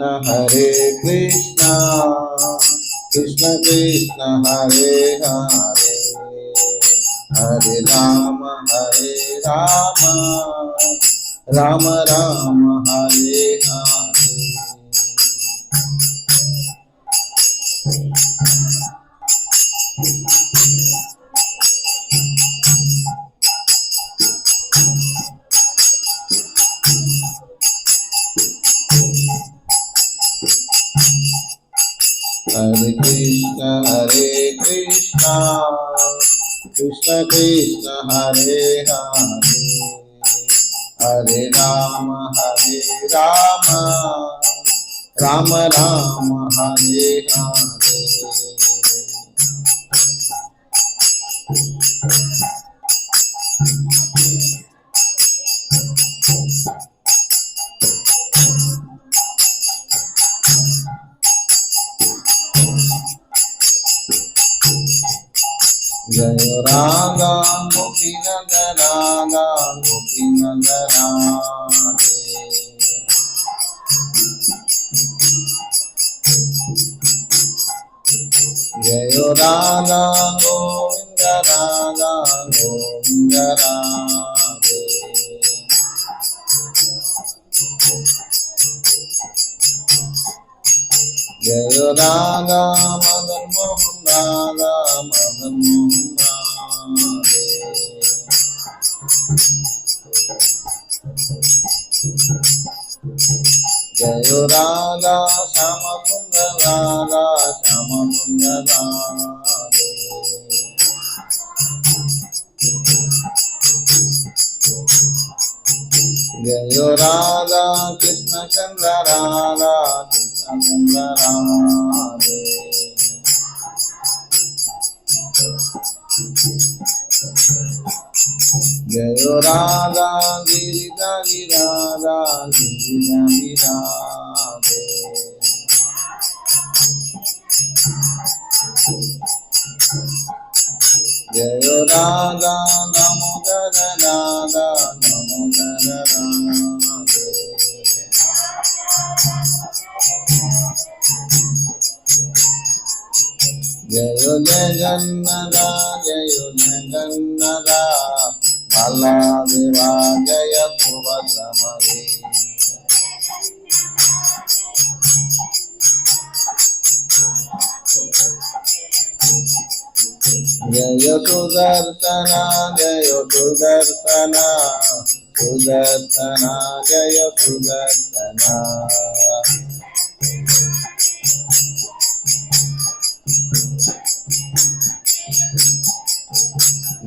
Hare Krishna, Krishna Krishna Hare Hare, Hare Rama Hare Rama, Rama Rama Hare Hare. Hare Krishna, Krishna Krishna Hare Hare, Hare Rama Hare Rama, Rama Rama Hare Hare. Jaya Radha Gopinanda Radha Gopinanda Radhe. Jaya Radha Govinda Radha Govinda Radhe. Jaya Radha Madan Mohan Radha Madan Mohan Radhe. Jaya Radha Shama Kunda Radha Shama Kunda Radhe. Jaya Radha Krishna Chandra Radha Krishna Chandra Radhe. Jaya Radha Giridhari Radha Giridhari Radhe. Jaya Radha Damodara Radha Damodara Radhe. Jaya Jagannatha Jaya Jagannatha Baladeva Jaya Subhadramari. Jaya Sudarsana Jaya Sudarsana Sudarsana Jaya Sudarsana.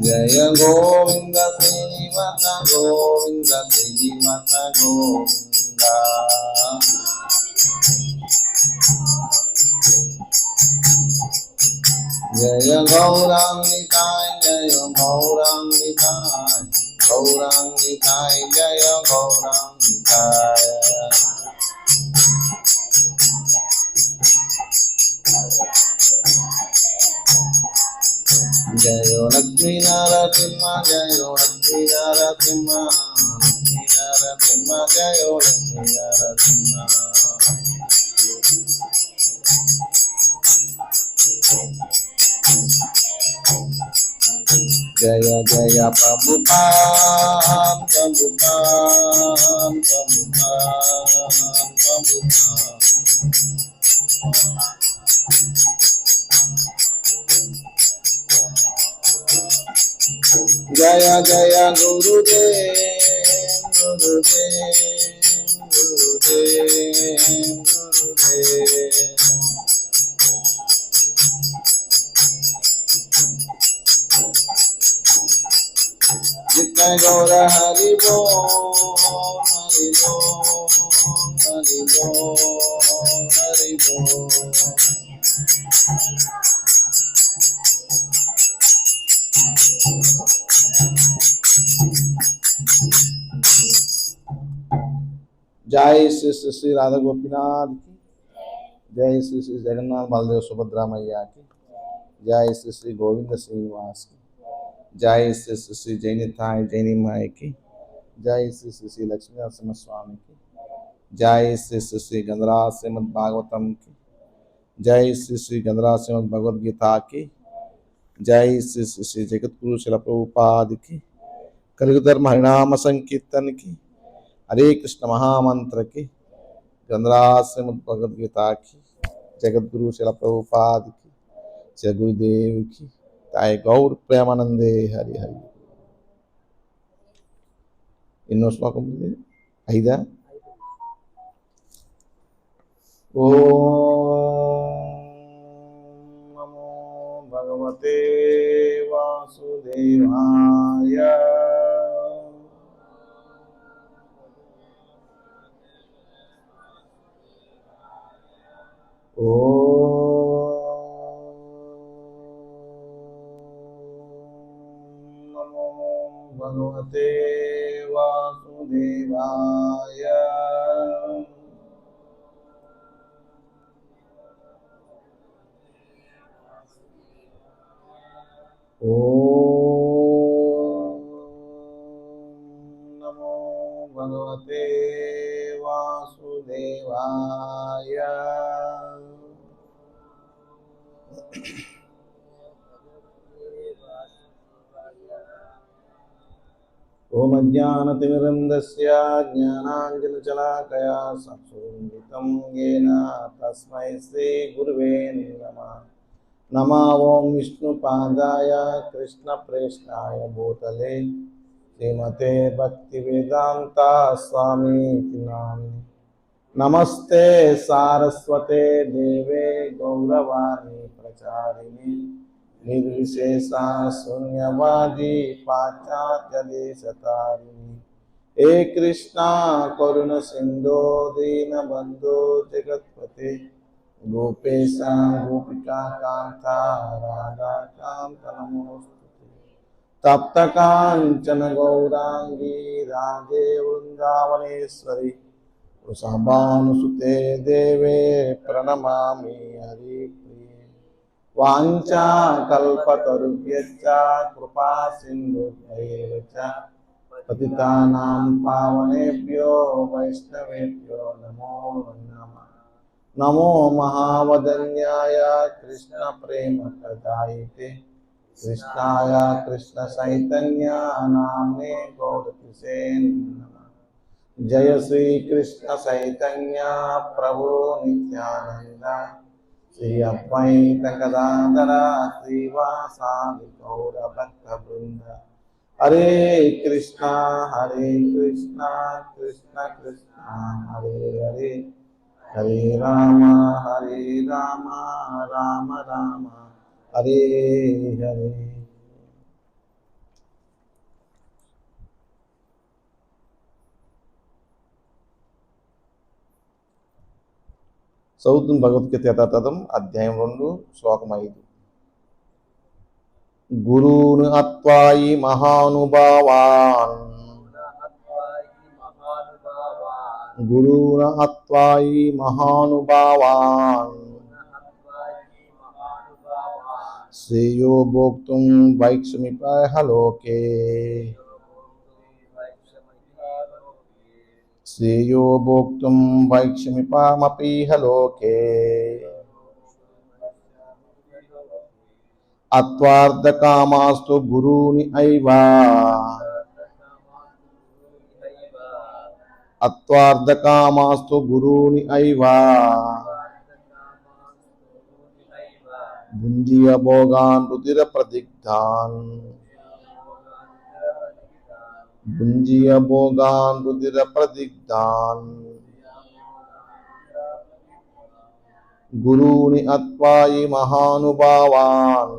Jaya Govinda Srinivasa Govinda Srinivasa Govinda. Jaya Gaurang Nitai Jaya Gaurang Nitai Gaurang Nitai Jaya Gaurang Nitai. Jaya Lakshmi Narasimha Jaya Lakshmi Narasimha Lakshmi Narasimha Jaya Lakshmi Narasimha. Jaya Jaya Prabhupada Prabhupada Prabhupada Prabhupada. Jaya Jaya Gurudev Gurudev Gurudev. गौर हरि बोल हरि बोल हरि बोल हरि बोल। जय श्री श्री श्री राधा गोपीनाथ की, जय श्री श्री जगन्नाथ बलदेव सुभद्रा मैया की, जय श्री श्री गोविंद श्रीनिवास की, जय श्री श्री श्री जैनिताय जैनी माई की, जय श्री श्री श्री लक्ष्मी नरसिम्हा स्वामी की, जय श्री श्री श्री गंधराज श्रीमद् भागवतम की, जय श्री श्री गंधराज श्रीमद् भगवद गीता की, जय श्री श्री श्री जगतगुरु शिला प्रभुपाद की, कलियुग धर्म हरिनाम संकीर्तन की, हरे कृष्ण महामंत्र की, गंधराज श्रीमद् भगवद गीता की, जगतगुरु शिला प्रभुपाद की, जय गुरुदेव की, ताय गौर प्रेमानंदे हरि हरि। इन्नो श्लोकम ఐదా? ఓం నమో భగవతే వాసుదేవాయ। नमो भगवते वासुदेवाय। ओम नमो भगवते वासुदेवाय। ओम अज्ञानतिमिरन्धस्य ज्ञानाञ्जनशलाकया चक्षुरुन्मिलितं येन तस्मै श्रीगुरुवे नमः। नमः ओं विष्णुपादाय कृष्णप्रेष्ठाय भूतले श्रीमते भक्तिवेदान्ता स्वामीति नामिने। नमस्ते सारस्वते देवे गौरवाणी प्रचारिणे निर्विशेषा शून्यवादी पाश्चात्यदेशतारिणी। हे कृष्णा करुण सिंधो दीनबंधो जगत्पते गोपेशा गोपिका कांता राधा कांत नमोस्तुते। तप्त कांचन गौरांगी राधे वृंदावनेश्वरी वृषभानुसुते देवे प्रणमामि हरिप्रिये। वाञ्छा कल्पतरुभ्यश्च कृपा सिन्धुभ्यैव च पतितानां पावनेभ्यो वैष्णवेभ्यो नमो नमः। नमो महावदन्याय कृष्णप्रेमप्रदायिते कृष्णाय कृष्णचैतन्य नाम्ने गौरकिसे नमः। जय श्री कृष्ण चैतन्य प्रभु नित्यानंद श्री अद्वैत गदाधर श्रीवासादि गौर भक्तवृंद। हरे कृष्णा कृष्ण कृष्ण हरे हरे हरे राम राम राम हरे हरे। చదువుతున్న భగవద్గీత యథాతథం అధ్యాయం 2 శ్లోకం 5. గురూన్ అత్వాయి మహానుభావాన్ గురూన్ అత్వాయి మహానుభావాన్ శ్రేయో భోక్తుం వైక్షమిపహ లోకే श्रेयो भोक्तुं वैक्षमिपामपीह लोके। अत्वार्धकामास्तु गुरूनि ऐव अत्वार्धकामास्तु गुरूनि ऐव भुञ्जीय भोगान् रुधिरप्रदिग्धान् भुञ्जीय भोगान् रुधिरप्रदिग्धान् गुरूनि अत्वायि महानुभावान्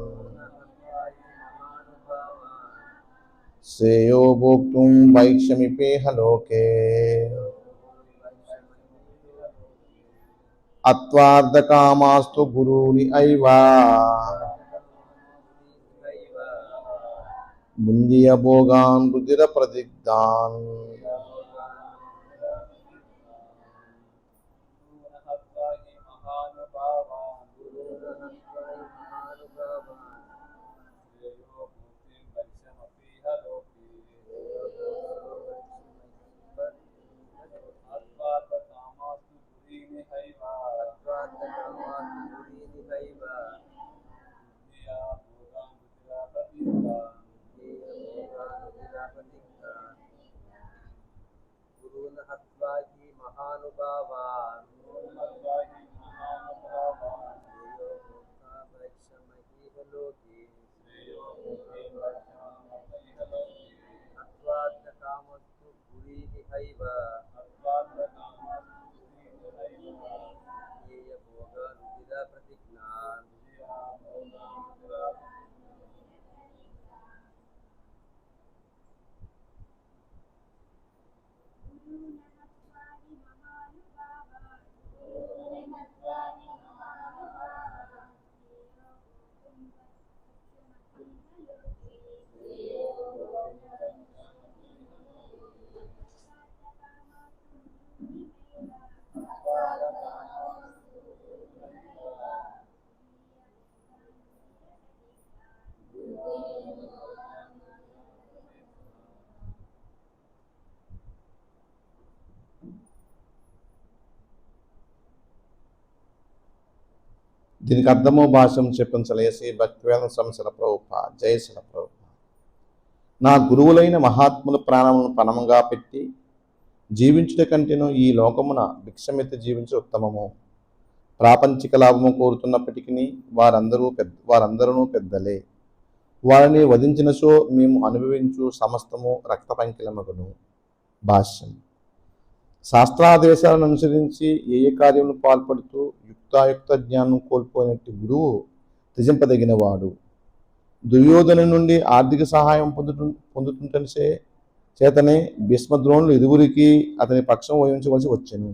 श्रेयो भोक्तुं वैक्षमिपेह लोके अत्वार्धकामास्तु गुरूनि ऐव मुञ्जीय भोगान् रुधिरप्रदिग्धान् దీనికి అర్థమో భాషం చెప్పించలేసి భక్తివేద సంశల ప్రభుప జయశల ప్రభుప. నా గురువులైన మహాత్ముల ప్రాణములను పణముగా పెట్టి జీవించుట కంటేను ఈ లోకమున భిక్షమెత్తి జీవించే ఉత్తమము. ప్రాపంచిక లాభము కోరుతున్నప్పటికీ వారందరూ పెద్దలే. వారిని వధించినచో మేము అనుభవించు సమస్తము రక్త పంకిలమగును. భాష్యం. శాస్త్రాదేశాలను అనుసరించి ఏ కార్యమును పాల్పడుతూ యుక్తాయుక్త జ్ఞానం కోల్పోయినట్టు గురువు త్యజింపదగినవాడు. దుర్యోధను నుండి ఆర్థిక సహాయం పొందుతుంటే చేతనే భీష్మద్రోణులు ఇరువురికి అతని పక్షం వహించవలసి వచ్చెను.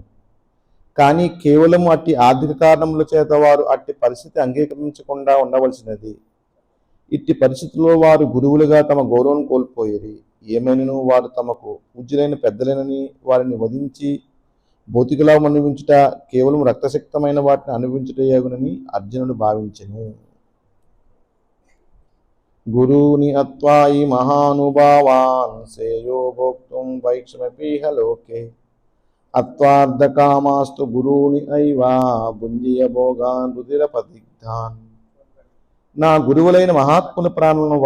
కానీ కేవలం అట్టి ఆర్థిక కారణముల చేత వారు అట్టి పరిస్థితి అంగీకరించకుండా ఉండవలసినది. ఇట్టి పరిస్థితుల్లో వారు గురువులుగా తమ గౌరవం కోల్పోయేది. ఏమైనను వారు తమకు పూజ్యులైన పెద్దలేనని వారిని వధించి భౌతిక లాభం అనుభవించుట కేవలం రక్తశక్తమైన వాటిని అనుభవించుటయగునని అర్జునుడు భావించెను. గురుని అత్వాయి మహానుభావాన్ శ్రేయో భోక్తుం వైక్షమపీహ లోకే అత్వార్ధకామాస్తు గురూని ఐవా భుంజియ భోగాన్ రుధిరపదిగ్ధాన్. నా గురువులైన మహాత్ముల ప్రాణులను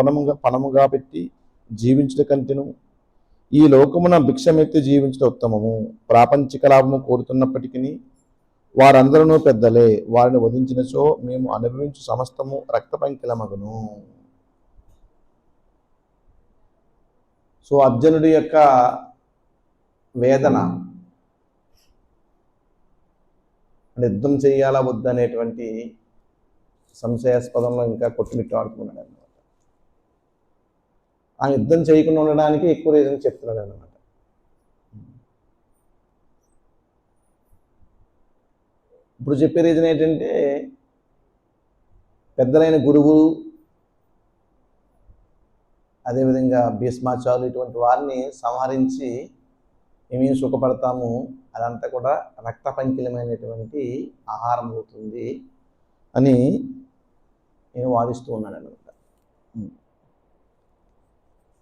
పణముగా పెట్టి జీవించుట కంటెను ఈ లోకమున భిక్షమెత్తి జీవించుట ఉత్తమము. ప్రాపంచిక లాభము కోరుతున్నప్పటికీ వారందరూ పెద్దలే. వారిని వధించినచో మేము అనుభవించు సమస్తము రక్త పంకిలమగును. సో అర్జునుడి యొక్క వేదన యుద్ధం చేయాలా వద్దనేటువంటి సంశయాస్పదంలో ఇంకా కొట్టుమిట్టాడుతున్నాడు అన్నమాట. ఆ యుద్ధం చేయకుండా ఉండడానికి ఎక్కువ రీజన్ చెప్తున్నాడు అన్నమాట. ఇప్పుడు చెప్పే రీజన్ ఏంటంటే పెద్దలైన గురువు అదేవిధంగా భీష్మాచార్యులు ఇటువంటి వారిని సంహరించి ఏమేమి సుఖపడతాము అదంతా కూడా రక్త పంకిలమైనటువంటి ఆహారం అవుతుంది అని నేను వాదిస్తూ ఉన్నాను అనమాట.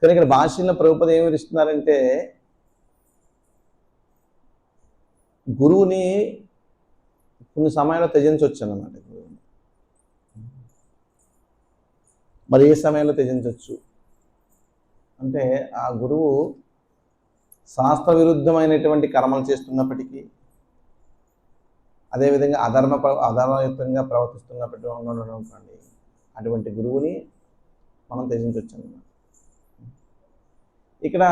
కానీ ఇక్కడ భాష్యంలో ప్రభుపద ఏమి వివరిస్తున్నారంటే గురువుని కొన్ని సమయంలో త్యజించవచ్చు అన్నమాట. గురువుని మరి ఏ సమయంలో త్యజించవచ్చు అంటే ఆ గురువు శాస్త్ర విరుద్ధమైనటువంటి కర్మలు చేస్తున్నప్పటికీ అదేవిధంగా అధర్మయుక్తంగా ప్రవర్తిస్తున్నప్పటికీ అనుకోండి, అటువంటి గురువుని మనం త్యజించవచ్చు అన్నమాట. ఇక్కడ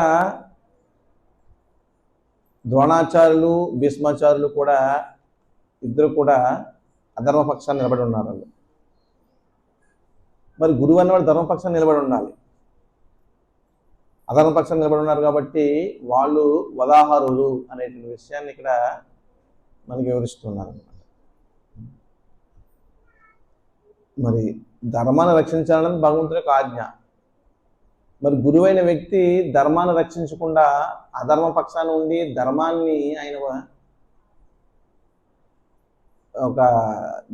ద్రోణాచార్యులు భీష్మాచార్యులు కూడా ఇద్దరు కూడా అధర్మపక్షాన్ని నిలబడి ఉన్నారు వాళ్ళు. మరి గురువు అన్నవాడు ధర్మపక్షాన్ని నిలబడి ఉండాలి. అధర్మపక్షం నిలబడి ఉన్నారు కాబట్టి వాళ్ళు వదాహరులు అనేటువంటి విషయాన్ని ఇక్కడ మనకి వివరిస్తున్నారు. మరి ధర్మాన్ని రక్షించాలని భగవంతుడి యొక్క ఆజ్ఞ. మరి గురువైన వ్యక్తి ధర్మాన్ని రక్షించకుండా అధర్మ పక్షాన్ని ఉండి ధర్మాన్ని ఆయన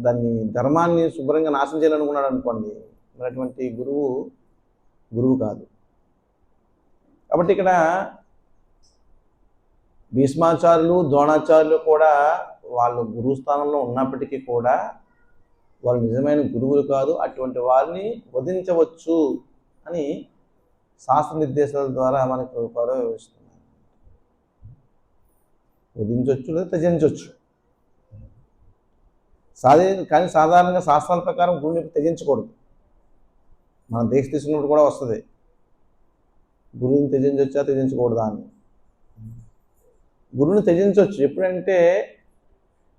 దాన్ని ధర్మాన్ని శుభ్రంగా నాశనం చేయాలనుకున్నాడు అనుకోండి, మరి అటువంటి గురువు కాదు. కాబట్టి ఇక్కడ భీష్మాచార్యులు ద్రోణాచార్యులు కూడా వాళ్ళు గురువు స్థానంలో ఉన్నప్పటికీ కూడా వాళ్ళు నిజమైన గురువులు కాదు. అటువంటి వారిని వధించవచ్చు అని శాస్త్ర నిర్దేశాల ద్వారా మనకు కూడా వివరిస్తున్నారు. వధించవచ్చు లేదా త్యజించవచ్చు. కానీ సాధారణంగా శాస్త్రాల ప్రకారం గురువుని త్యజించకూడదు. మన దేశ తీసుకున్నప్పుడు కూడా వస్తుంది, గురువుని త్యజించవచ్చా త్యజించకూడదా అని. గురువుని త్యజించవచ్చు ఎప్పుడంటే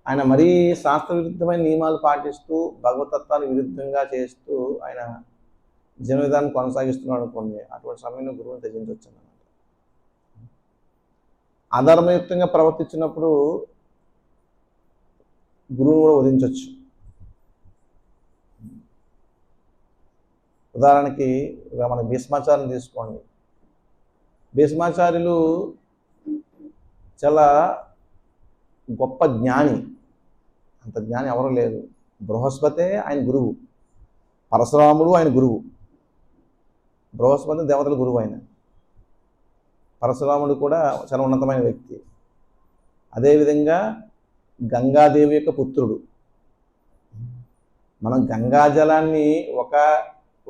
ఆయన మరీ శాస్త్ర విరుద్ధమైన నియమాలు పాటిస్తూ భగవతత్వానికి విరుద్ధంగా చేస్తూ ఆయన జీవన విధానం కొనసాగిస్తున్నాడు అనుకోండి, అటువంటి సమయంలో గురువుని త్యజించవచ్చు అన్నమాట. అధర్మయుక్తంగా ప్రవర్తించినప్పుడు గురువుని కూడా వధించవచ్చు. ఉదాహరణకి మన భీష్మాచార్యుని తీసుకోండి. భీష్మాచార్యులు చాలా గొప్ప జ్ఞాని. అంత జ్ఞాని ఎవరు లేరు. బృహస్పతే ఆయన గురువు, పరశురాముడు ఆయన గురువు. బృహస్పతి దేవతల గురువు ఆయన. పరశురాముడు కూడా చాలా ఉన్నతమైన వ్యక్తి. అదేవిధంగా గంగాదేవి యొక్క పుత్రుడు. మనం గంగాజలాన్ని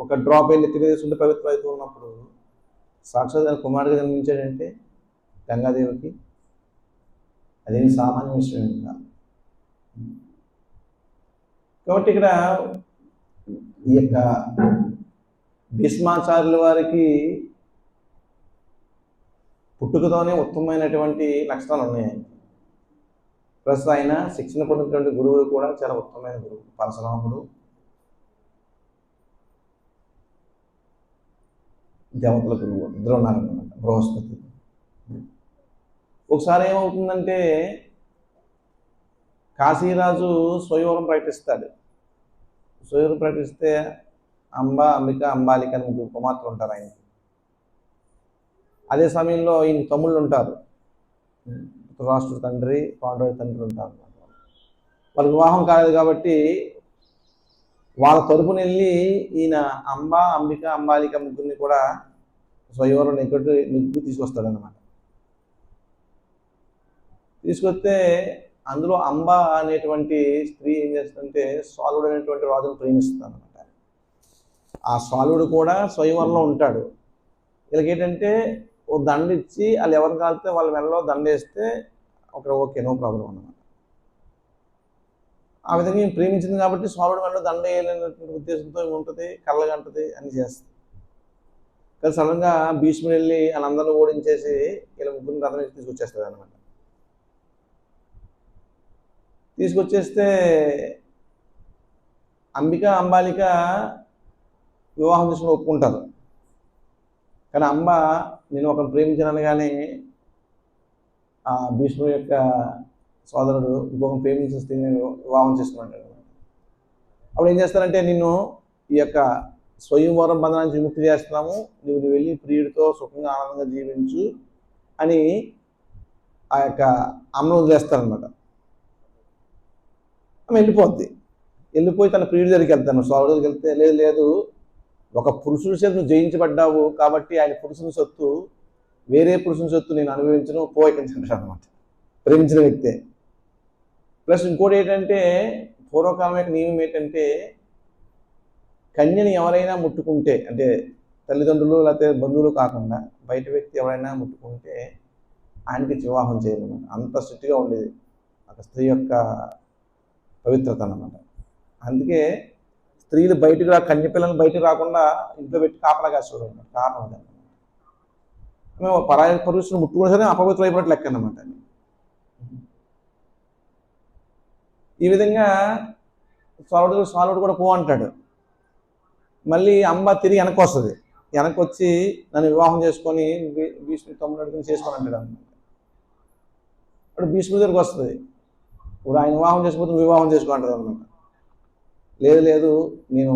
ఒక డ్రాప్ వెళ్ళి ఎత్తివేసుకుంటే పవిత్రం అవుతూ ఉన్నప్పుడు సాక్షాత్ కుమారుడిగా జన్మించాడంటే గంగాదేవికి అదేమి సామాన్య విషయం కాదు. కాబట్టి ఇక్కడ ఈ యొక్క భీష్మాచార్యుల వారికి పుట్టుకతోనే ఉత్తమమైనటువంటి లక్షణాలు ఉన్నాయి. ప్లస్ ఆయన శిక్షణ పొందినటువంటి గురువులు కూడా చాలా ఉత్తమమైన గురువు. పరశురాముడు దేవతల గురువు ఇద్దరు ఉన్నారన్నమాట, బృహస్పతి. ఒకసారి ఏమవుతుందంటే కాశీరాజు స్వయంవరం ప్రకటిస్తాడు. స్వయంవరం ప్రకటిస్తే అంబ, అంబిక, అంబాలిక అని ముగ్గురు కుమార్తెలు ఉంటారు ఆయన. అదే సమయంలో ఈయన తమ్ముళ్ళు ఉంటారు, ధృతరాష్ట్రుడి తండ్రి, పాండవుడి తండ్రి ఉంటారు. వాళ్ళకి వివాహం కాలేదు కాబట్టి వాళ్ళ తరపున వెళ్ళి ఈయన అంబ, అంబిక, అంబాలిక ముగ్గురిని కూడా స్వయంవరం నెగ్గు తీసుకొస్తాడు అన్నమాట. తీసుకొస్తే అందులో అంబ అనేటువంటి స్త్రీ ఏం చేస్తుందంటే స్వాలుడు అనేటువంటి రాజును ప్రేమిస్తుంది అనమాట. ఆ స్వాలుడు కూడా స్వయంవరంలో ఉంటాడు. వీళ్ళకి ఏంటంటే ఓ దండ ఇచ్చి వాళ్ళు ఎవరిని కాలితే వాళ్ళ మెడలో దండ వేస్తే ఒక ఓకే, నో ప్రాబ్లం అన్నమాట. ఆ విధంగా ఈమె ప్రేమించింది కాబట్టి స్వాలుడు మెడలో దండ వేయాలనేటువంటి ఉద్దేశంతో ఉంటుంది, కళ్ళగంటది అని చేస్తుంది. కానీ సడన్గా భీష్ముడు వెళ్ళి వాళ్ళందరినీ ఓడించేసి వీళ్ళ ముగ్గురిని రథం వేసి తీసుకొచ్చేస్తుంది అనమాట. తీసుకొచ్చేస్తే అంబిక, అంబాలిక వివాహం చేసుకుని ఒప్పుకుంటారు. కానీ అంబ నేను ఒకరిని ప్రేమించాను కానీ ఆ భీష్ముడు యొక్క సోదరుడు ఇంకొకరిని ప్రేమించిన స్త్రీని వివాహం చేసుకున్నాడు. అప్పుడు ఏం చేస్తారంటే నిన్ను ఈ యొక్క స్వయంవరం బంధనం నుంచి విముక్తి చేస్తున్నాము, నువ్వు వెళ్ళి ప్రియుడితో సుఖంగా ఆనందంగా జీవించు అని ఆ యొక్క అమ్మను వదిలేస్తారనమాట. ఆమె వెళ్ళిపోయి తన ప్రియుడి దగ్గరికి వెళ్తాను. స్వామి దగ్గరికి వెళ్తే లేదు ఒక పురుషుడి చేత నువ్వు జయించబడ్డావు కాబట్టి ఆయన పురుషుని సొత్తు, వేరే పురుషుని సొత్తు నేను అనుభవించను, పోయికంటాడు అనమాట ప్రేమించిన వ్యక్తే. ప్లస్ ఇంకోటి ఏంటంటే పూర్వకాలం యొక్క నియమం ఏంటంటే కన్యని ఎవరైనా ముట్టుకుంటే, అంటే తల్లిదండ్రులు లేకపోతే బంధువులు కాకుండా బయట వ్యక్తి ఎవరైనా ముట్టుకుంటే ఆయనకి వివాహం చేయాలన్నమాట. అంత స్ట్రిక్ట్గా ఉండేది ఒక స్త్రీ యొక్క పవిత్రత అన్నమాట. అందుకే స్త్రీలు బయటకు కన్య పిల్లలు బయటకు రాకుండా ఇంట్లో పెట్టి కాపలా కాసేవాడు అన్నమాట. కారణం అదన్నమాట. మేము పరాయ పురుషులు ముట్టుకునే సరే అపవిత్రం అయిపోయినట్టు లెక్క అన్నమాట. ఈ విధంగా స్వాలుడు కూడా పో అంటాడు. మళ్ళీ అంబ తిరిగి వెనక్కి వస్తుంది. వెనక్కి వచ్చి నన్ను వివాహం చేసుకొని భీష్ముడి తమ్ముడు అడుగుని చేసుకొని అంటాడు అనమాట. ఇప్పుడు భీష్ముడి దగ్గరికి వస్తుంది, ఇప్పుడు ఆయన వివాహం చేసుకోకపోతే వివాహం చేసుకుంటాడు అనమాట. లేదు నేను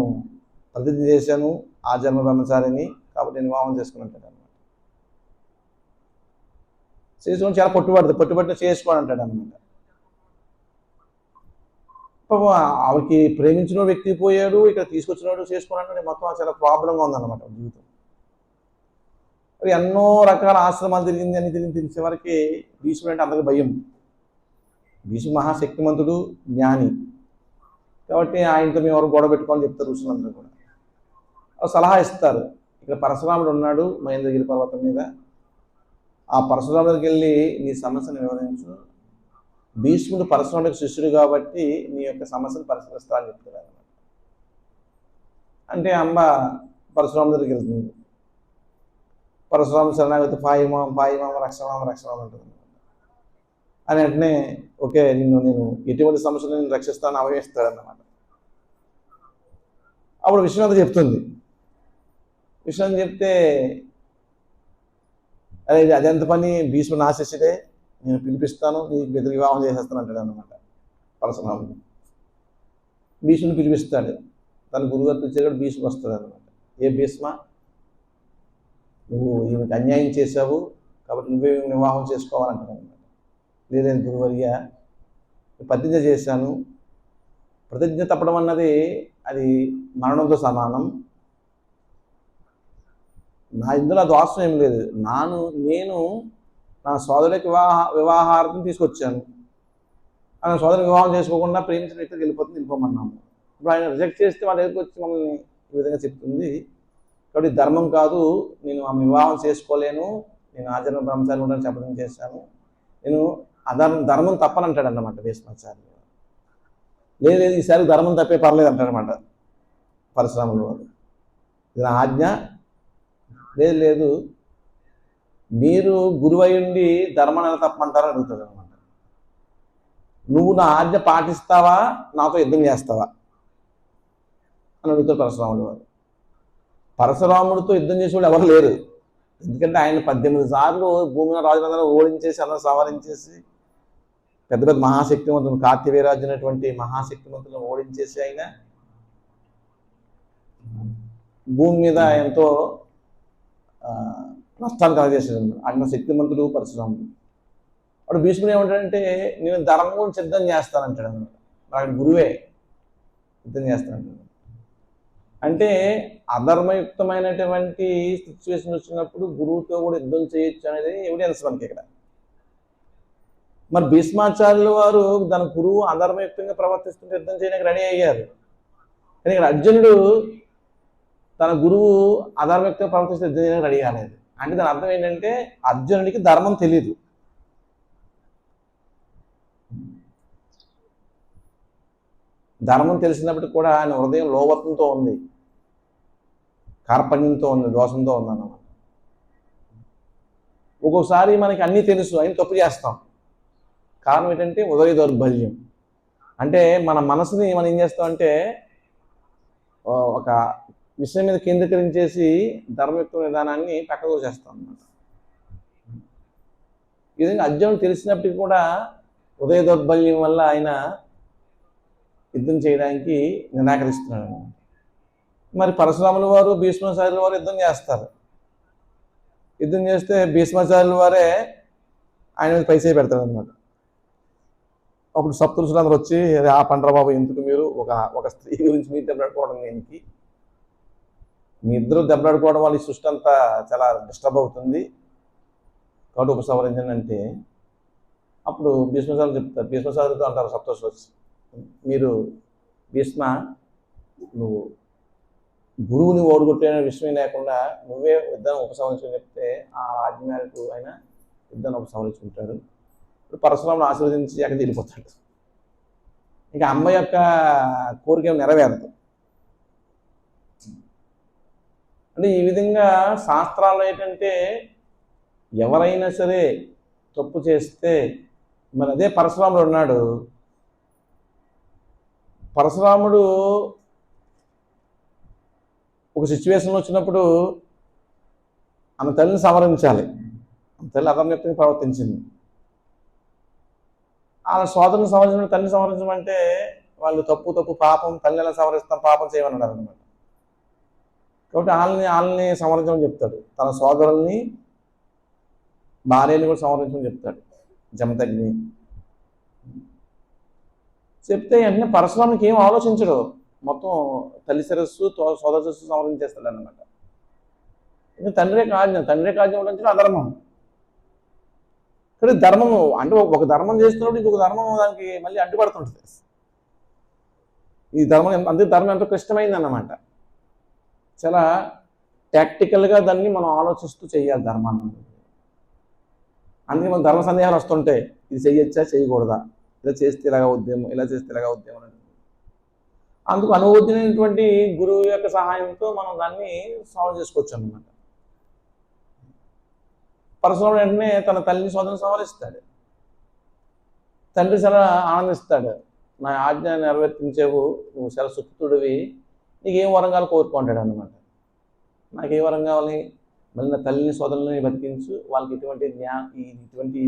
ప్రతిజ్ఞ చేశాను ఆ జన్మ బ్రహ్మచారిని, కాబట్టి నేను వివాహం చేసుకుని అంటాడు అనమాట. చేసుకొని చాలా పట్టుబట్టి చేసుకోని అంటాడు అనమాట. ఆవిడకి ప్రేమించిన వ్యక్తి పోయాడు, ఇక్కడ తీసుకొచ్చినవాడు చేసుకున్నాడు, మొత్తం చాలా ప్రాబ్లంగా ఉందన్నమాట జీవితం. మరి ఎన్నో రకాల ఆశ్రమాలు తిరిగింది, అన్ని తెలిసే వరకు భీష్ముడు అంటే అందరికి భయం. భీష్ముడు మహాశక్తిమంతుడు, జ్ఞాని, కాబట్టి ఆయనతో మేము ఎవరు గొడవ పెట్టుకోవాలని చెప్తారు ఋషులందరూ కూడా. సలహా ఇస్తారు. ఇక్కడ పరశురాముడు ఉన్నాడు మహేంద్రగిరి పర్వతం మీద, ఆ పరశురాముడి దగ్గరికి వెళ్ళి నీ సమస్యను వివరించు, భీష్ముడు పరశురాముడికి శిష్యుడు కాబట్టి నీ యొక్క సమస్యను పరిష్కరిస్తా అని చెప్తాడు అనమాట. అంటే అంబ పరశురాముడి దగ్గరికి వెళ్తుంది. పరశురాముడు శరణాగతి పాయిమామ రక్షమామ ఉంటుంది అని వెంటనే ఓకే నేను ఎటువంటి సమస్యలు నేను రక్షిస్తాను అవహేస్తాడన్నమాట. అప్పుడు విశ్వనాథ చెప్తుంది. విశ్వనాథ్ చెప్తే అదే అదెంత పని, భీష్ముడు నా శిష్యుడే, నేను పిలిపిస్తాను, నీకు బెదిరి వివాహం చేసేస్తాను అంటాడు అనమాట పరశురాముడు. భీష్ముని పిలిపిస్తాడు, తన గురుగారు పిలిచేవాడు భీష్ముడు వస్తాడు అనమాట. ఏ భీష్మ, నువ్వు ఈమెకి అన్యాయం చేశావు కాబట్టి నువ్వే వివాహం చేసుకోవాలంటాడు అనమాట. లేదని గురువర్య, ప్రతిజ్ఞ చేశాను, ప్రతిజ్ఞ తప్పడం అన్నది అది మరణంతో సమానం, నా ఇందులో దోషం ఏం లేదు, నేను నా సోదరుడికి వివాహార్థం తీసుకొచ్చాను, ఆయన సోదరుని వివాహం చేసుకోకుండా ప్రేమించిన వ్యక్తికి వెళ్ళిపోమన్నాము. ఇప్పుడు ఆయన రిజెక్ట్ చేస్తే వాళ్ళ దగ్గరికి వచ్చి మమ్మల్ని ఈ విధంగా చెప్తుంది, కాబట్టి ధర్మం కాదు, నేను ఆమె వివాహం చేసుకోలేను, నేను ఆచరణ బ్రహ్మచారి ఉండని చెప్పడం చేశాను, నేను ధర్మం తప్పనంటాడు అన్నమాట భీష్మాచార్యులు. లేదు ఈసారి ధర్మం తప్పే పర్లేదు అంటాడనమాట పరశురాముల వారు. ఇది నా ఆజ్ఞ, లేదు మీరు గురువై ఉండి ధర్మాన్ని ఎలా తప్పమంటారని అడుగుతాడు అనమాట. నువ్వు నా ఆజ్ఞ పాటిస్తావా, నాతో యుద్ధం చేస్తావా అని అడుగుతాడు పరశురాముడు వారు. పరశురాముడితో యుద్ధం చేసేవాడు ఎవరు లేరు, ఎందుకంటే ఆయన 18 సార్లు భూమిని రాజులందరూ ఓడించేసి అందరూ సవరించేసి పెద్ద పెద్ద మహాశక్తివంతులు కార్తవీర్యాజు అనేటువంటి మహాశక్తివంతులను ఓడించేసి ఆయన భూమి మీద ఎంతో నష్టాన్ని కలగజేసాడు. ఆయన శక్తిమంతుడు పరశురాముడు. వాడు భీష్ముడు ఏమంటాడంటే నేను ధర్మం సిద్ధం చేస్తానంటాడు అనమాట. వాడి గురువే సిద్ధం చేస్తానంటాడు. అంటే అధర్మయుక్తమైనటువంటి సిచ్యువేషన్ వచ్చినప్పుడు గురువుతో కూడా యుద్ధం చేయొచ్చు అనేది ఎవిడెన్స్ మనకి ఇక్కడ. మరి భీష్మాచార్యుల వారు తన గురువు అధర్మయుక్తంగా ప్రవర్తిస్తుంటే యుద్ధం చేయడానికి రెడీ అయ్యారు, కానీ ఇక్కడ అర్జునుడు తన గురువు అధర్మయుక్తంగా ప్రవర్తిస్తే యుద్ధం చేయడానికి రెడీ కాలేదు. అంటే దాని అర్థం ఏంటంటే అర్జునుడికి ధర్మం తెలీదు. ధర్మం తెలిసినప్పటికీ కూడా ఆయన హృదయం లోవత్వంతో ఉంది, కార్పణ్యంతో ఉంది, దోషంతో ఉంది అన్నమాట. ఒక్కొక్కసారి మనకి అన్నీ తెలుసు, అయిన తప్పు చేస్తాం. కారణం ఏంటంటే ఉదయ దౌర్బల్యం. అంటే మన మనసుని మనం ఏం చేస్తామంటే ఒక విషయం మీద కేంద్రీకరించేసి ధర్మయుక్త విధానాన్ని పక్కకు చేస్తాం అన్నమాట. ఈ విధంగా అర్జునుడు తెలిసినప్పటికీ కూడా ఉదయ దౌర్బల్యం వల్ల ఆయన యుద్ధం చేయడానికి నిరాకరిస్తున్నాడు అన్నమాట. మరి పరశురాముల వారు భీష్మాచార్యుల వారు యుద్ధం చేస్తారు. యుద్ధం చేస్తే భీష్మాచార్యుల వారే ఆయన మీద పైసే పెడతాడు అనమాట. అప్పుడు సప్తఋషులు అందరూ వచ్చి ఆ పండ్రబాబు ఎందుకు మీరు ఒక స్త్రీ గురించి మీరు దెబ్బలాడుకోవడం దేనికి, మీ ఇద్దరు దెబ్బలాడుకోవడం వల్ల ఈ సృష్టి అంతా చాలా డిస్టర్బ్ అవుతుంది, కాబట్టి ఉపసంహరించండి అంటే అప్పుడు భీష్మాచార్యులు చెప్తారు. భీష్మాచార్యులతో అంటారు సప్తఋషులు వచ్చి, మీరు భీష్మ నువ్వు గురువుని ఓడగొట్టే విషయం లేకుండా నువ్వే యుద్ధాన్ని ఉపసంహరించుకుని చెప్తే ఆ రాజ్య మేరకు ఆయన యుద్ధాన్ని ఉపసంహరించుకుంటాడు. ఇప్పుడు పరశురామును ఆశీర్వదించి అక్కడ వెళ్ళిపోతాడు. ఇంకా అమ్మ యొక్క కోరిక నెరవేరదు. అంటే ఈ విధంగా శాస్త్రాల్లో ఏంటంటే ఎవరైనా సరే తప్పు చేస్తే, మరి అదే పరశురాముడు ఉన్నాడు. పరశురాముడు ఒక సిచ్యువేషన్లో వచ్చినప్పుడు ఆమె తల్లిని సవరించాలి. ఆమె తల్లి అధర్మయుక్తంగా ప్రవర్తించింది. వాళ్ళ సోదరుని సవరించడం, తల్లిని సవరించడం అంటే వాళ్ళు తప్పు పాపం, తల్లి ఎలా సవరిస్తాం, పాపం చేయమన్నారు అనమాట. కాబట్టి వాళ్ళని సవరించమని చెప్తాడు. తన సోదరుల్ని, భార్యని కూడా సవరించమని చెప్తాడు జమదగ్ని. చెప్తే వెంటనే పరశురామునికి ఏం ఆలోచించడు, మొత్తం తల్లి శిరస్సు సోదర శిరస్సు సవరించేస్తాడు అన్నమాట. ఇంకా తండ్రి కాజ్యం అంటే అధర్మం. కానీ ధర్మము అంటే ఒక ధర్మం చేస్తున్నప్పుడు ఇంకొక ధర్మం దానికి మళ్ళీ అడ్డుపడుతుంటుంది. ఈ ధర్మం అందుకే ధర్మం ఎంతో క్లిష్టమైంది అన్నమాట. చాలా టాక్టికల్గా దాన్ని మనం ఆలోచిస్తూ చేయాలి ధర్మాన్ని. అందుకే మన ధర్మ సందేహాలు వస్తుంటాయి, ఇది చెయ్యొచ్చా చేయకూడదా, ఇలా చేస్తే ఇలాగా ఉద్యమం, ఇలా చేస్తే ఇలాగా ఉద్యమం అని. అందుకు అనుభూతినటువంటి గురువు యొక్క సహాయంతో మనం దాన్ని సాల్వ్ చేసుకోవచ్చు అన్నమాట. పరశురాముడు వెంటనే తన తల్లిని సోదరుని సవరిస్తాడు. తండ్రి చాలా ఆనందిస్తాడు. నా ఆజ్ఞ నెరవేర్తించేవు, నువ్వు చాలా సుఖితుడివి, నీకేం వరం కావాలో కోరుకుంటాడు అన్నమాట. నాకేం వరం కావాలి, మళ్ళీ నా తల్లిని సోదరులని బతికించు, వాళ్ళకి ఇటువంటి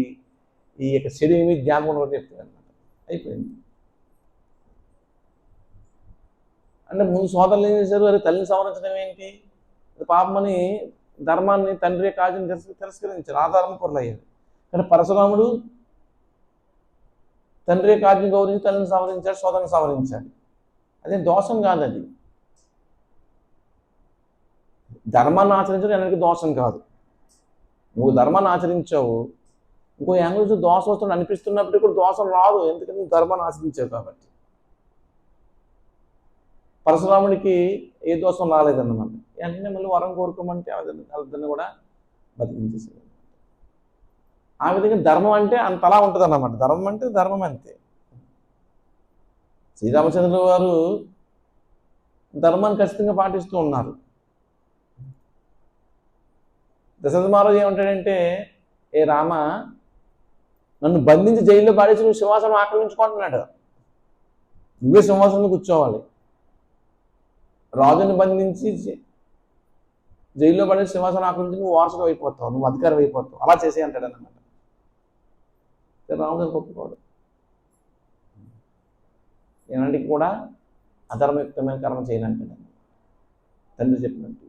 ఈ యొక్క చెడు ఏమి జ్ఞాపకం కూడా చెప్తాడు అనమాట. అయిపోయింది. అంటే ముందు సోదరులు ఏం చేశారు, అరే తల్లిని సవరించడం ఏంటి, పాపమని ధర్మాన్ని, తండ్రి కాజుని తిరస్కరించారు, ఆధారం పొరలు అయ్యారు. కానీ పరశురాముడు తండ్రి కాజుని గౌరవించి తల్లిని సవరించాడు, సోదరుని సవరించాడు. అదే దోషం కాదు, అది ధర్మాన్ని ఆచరించడం ఎన్నటికీ దోషం కాదు. నువ్వు ధర్మాన్ని ఆచరించావు, ఇంకో యాంగిల్ నుంచి దోషం వస్తుంది అనిపిస్తున్నప్పటికీ కూడా దోషం రాదు, ఎందుకంటే నువ్వు ధర్మాన్ని ఆచరించావు కాబట్టి. పరశురాముడికి ఏ దోషం రాలేదన్నమాట. వెంటనే మళ్ళీ వరం కోరుకోమంటే వాళ్ళిద్దరిని కూడా బతికించేసాడు. ఆ విధంగా ధర్మం అంటే అంతలా ఉంటుంది అన్నమాట. ధర్మం అంటే ధర్మం అంతే. శ్రీరామచంద్రుల వారు ధర్మాన్ని ఖచ్చితంగా పాటిస్తూ ఉన్నారు. దశరథ మహారాజు ఏమంటాడంటే, ఏ రామ, నన్ను బంధించి జైల్లో పాడేసి నువ్వు సింహాసనం ఆక్రమించుకుంటున్నాడు, నువ్వే సింహాసనం కూర్చోవాలి. రాజుని బంధించి జైల్లో పడేసి సింహాసనం ఆక్రమించి నువ్వు వారసుడు అయిపోతావు, నువ్వు అధికారం అయిపోతావు, అలా చేసే అంటాడు అన్నమాట. రాముడు ఒప్పుకోడు. ఏనాటికి కూడా అధర్మయుక్తమైన కర్మ చేయనంటాడు తండ్రి చెప్పినట్టు.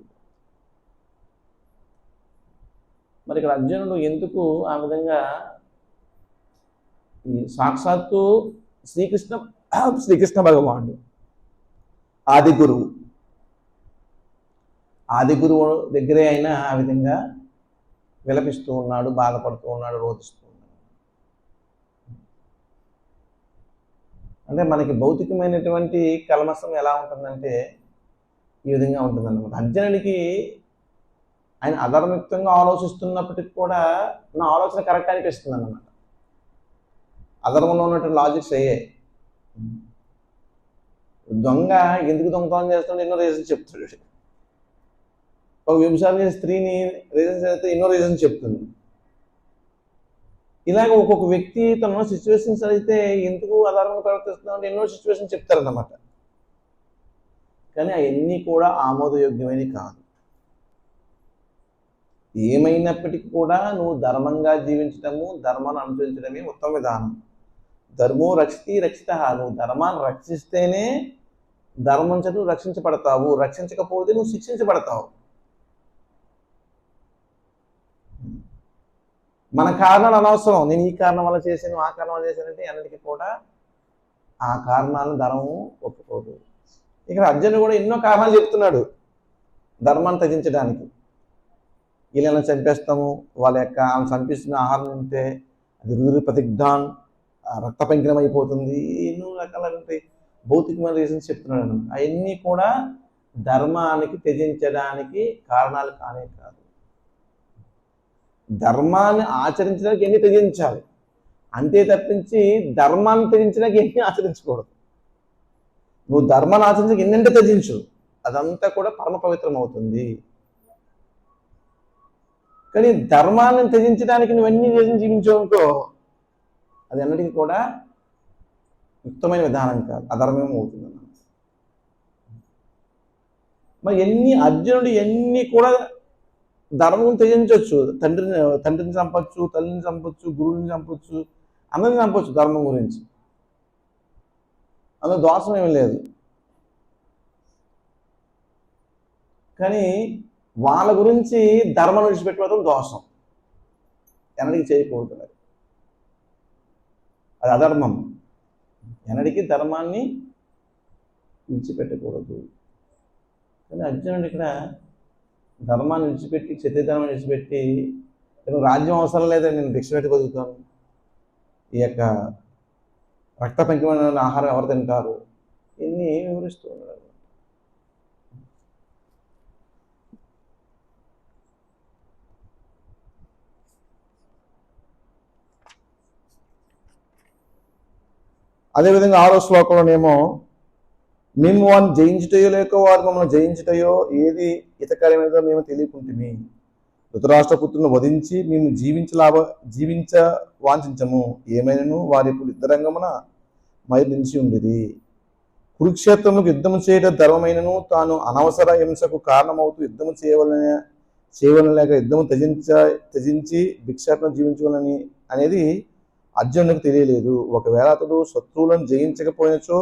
మరి ఇక్కడ అర్జునుడు ఎందుకు ఆ విధంగా ఈ సాక్షాత్తు శ్రీకృష్ణ భగవానుడు ఆది గురువు దగ్గరే అయినా ఆ విధంగా విలపిస్తూ ఉన్నాడు, బాధపడుతూ ఉన్నాడు, రోధిస్తూ ఉన్నాడు. అంటే మనకి భౌతికమైనటువంటి కల్మషం ఎలా ఉంటుందంటే ఈ విధంగా ఉంటుందన్నమాట. అర్జునుడికి ఆయన అధర్మయుక్తంగా ఆలోచిస్తున్నప్పటికీ కూడా నా ఆలోచన కరెక్ట్ అనిపిస్తుంది అన్నమాట. అధర్మంలో ఉన్నటువంటి లాజిక్స్ అయ్యే. దొంగ ఎందుకు దొంగతనం చేస్తుంటే ఎన్నో రీజన్స్ చెప్తాడు. ఒక వ్యభిచారం చేసే స్త్రీని రీజన్స్ అయితే ఎన్నో రీజన్స్ చెప్తుంది. ఇలాగ ఒక్కొక్క వ్యక్తి తన సిచ్యువేషన్స్ అయితే ఎందుకు అధర్మంగా ప్రవర్తిస్తున్నాం అంటే ఎన్నో సిచ్యువేషన్స్ చెప్తారన్నమాట. కానీ అవన్నీ కూడా ఆమోదయోగ్యమైనవి కాదు. ఏమైనప్పటికీ కూడా నువ్వు ధర్మంగా జీవించడము, ధర్మాన్ని అనుసరించడమే ఉత్తమ విధానం. ధర్మో రక్షిత. నువ్వు ధర్మాన్ని రక్షిస్తేనే ధర్మం చేత నువ్వు రక్షించబడతావు, రక్షించకపోతే నువ్వు శిక్షించబడతావు. మన కారణాలు అనవసరం, నేను ఈ కారణం వల్ల చేశాను, ఆ కారణం వల్ల చేశానంటే అన్నిటికీ కూడా ఆ కారణాలను ధర్మము ఒప్పుకోదు. ఇక్కడ అర్జునుడు కూడా ఎన్నో కారణాలు చెప్తున్నాడు ధర్మాన్ని త్యజించడానికి. వీళ్ళని చంపేస్తాము, వాళ్ళ యొక్క ఆమె చంపిస్తున్న ఆహారం తింటే అది రుధిర ప్రతిగ్ధాన్, రక్త పంకిలం అయిపోతుంది, ఎన్నో రకాలంటే భౌతికమైన రీజన్స్ చెప్తున్నాడు. అవన్నీ కూడా ధర్మానికి త్యజించడానికి కారణాలు కానే కాదు. ధర్మాన్ని ఆచరించడానికి ఎన్ని త్యజించాలి అంతే తప్పించి ధర్మాన్ని త్యజించడానికి ఎన్ని ఆచరించకూడదు. నువ్వు ధర్మాన్ని ఆచరించడానికి ఎన్నంటే త్యజించు, అదంతా కూడా పరమ పవిత్రం అవుతుంది. కానీ ధర్మాన్ని త్యజించడానికి నువ్వు ఎన్ని రీజన్ జీవించావుకో అది అన్నిటికీ కూడా యుక్తమైన విధానం కాదు, అధర్మం అవుతుంది అన్నమాట. మరి అర్జునుడు ఎన్ని కూడా ధర్మం త్యజించవచ్చు. తండ్రిని చంపచ్చు, తల్లిని చంపచ్చు, గురువుని చంపచ్చు, అందరిని చంపచ్చు ధర్మం గురించి. అందులో దోషం ఏమీ లేదు. కానీ వాళ్ళ గురించి ధర్మం విడిచిపెట్టడం దోషం. ఎన్నడికి చేయకూడదు. అది అధర్మం. ఎన్నడికి ధర్మాన్ని విడిచిపెట్టకూడదు. కానీ అర్జునుడు ఇక్కడ ధర్మాన్ని విడిచిపెట్టి, క్షత్రియ ధర్మాన్ని విడిచిపెట్టి, నేను రాజ్యం అవసరం లేదని నేను భిక్ష పెట్టి బతుకుతాను, ఈ యొక్క రక్త పంకిమైన ఆహారం ఎవరు తింటారు, ఇన్ని వివరిస్తూ ఉన్నాడు. అదేవిధంగా 6వ శ్లోకంలోనేమో, మేము వారిని జయించుటయో లేక వారు మమ్మల్ని జయించుటయో ఏది హితకరమైనదో మేము తెలియకుంటుమి. ధృతరాష్ట్రపుత్రులను వధించి మేము జీవించ వాంఛించము. ఏమైనను వారి ఇప్పుడు యుద్ధరంగమున మరి నిలిచి ఉండేది. కురుక్షేత్రములకు యుద్ధము చేయడం ధర్మమైనను తాను అనవసర హింసకు కారణమవుతూ యుద్ధము చేయవలని లేక యుద్ధము త్యజించి భిక్షాటన జీవించవలని అనేది అర్జునుడికి తెలియలేదు. ఒకవేళ అతడు శత్రువులను జయించకపోయినచో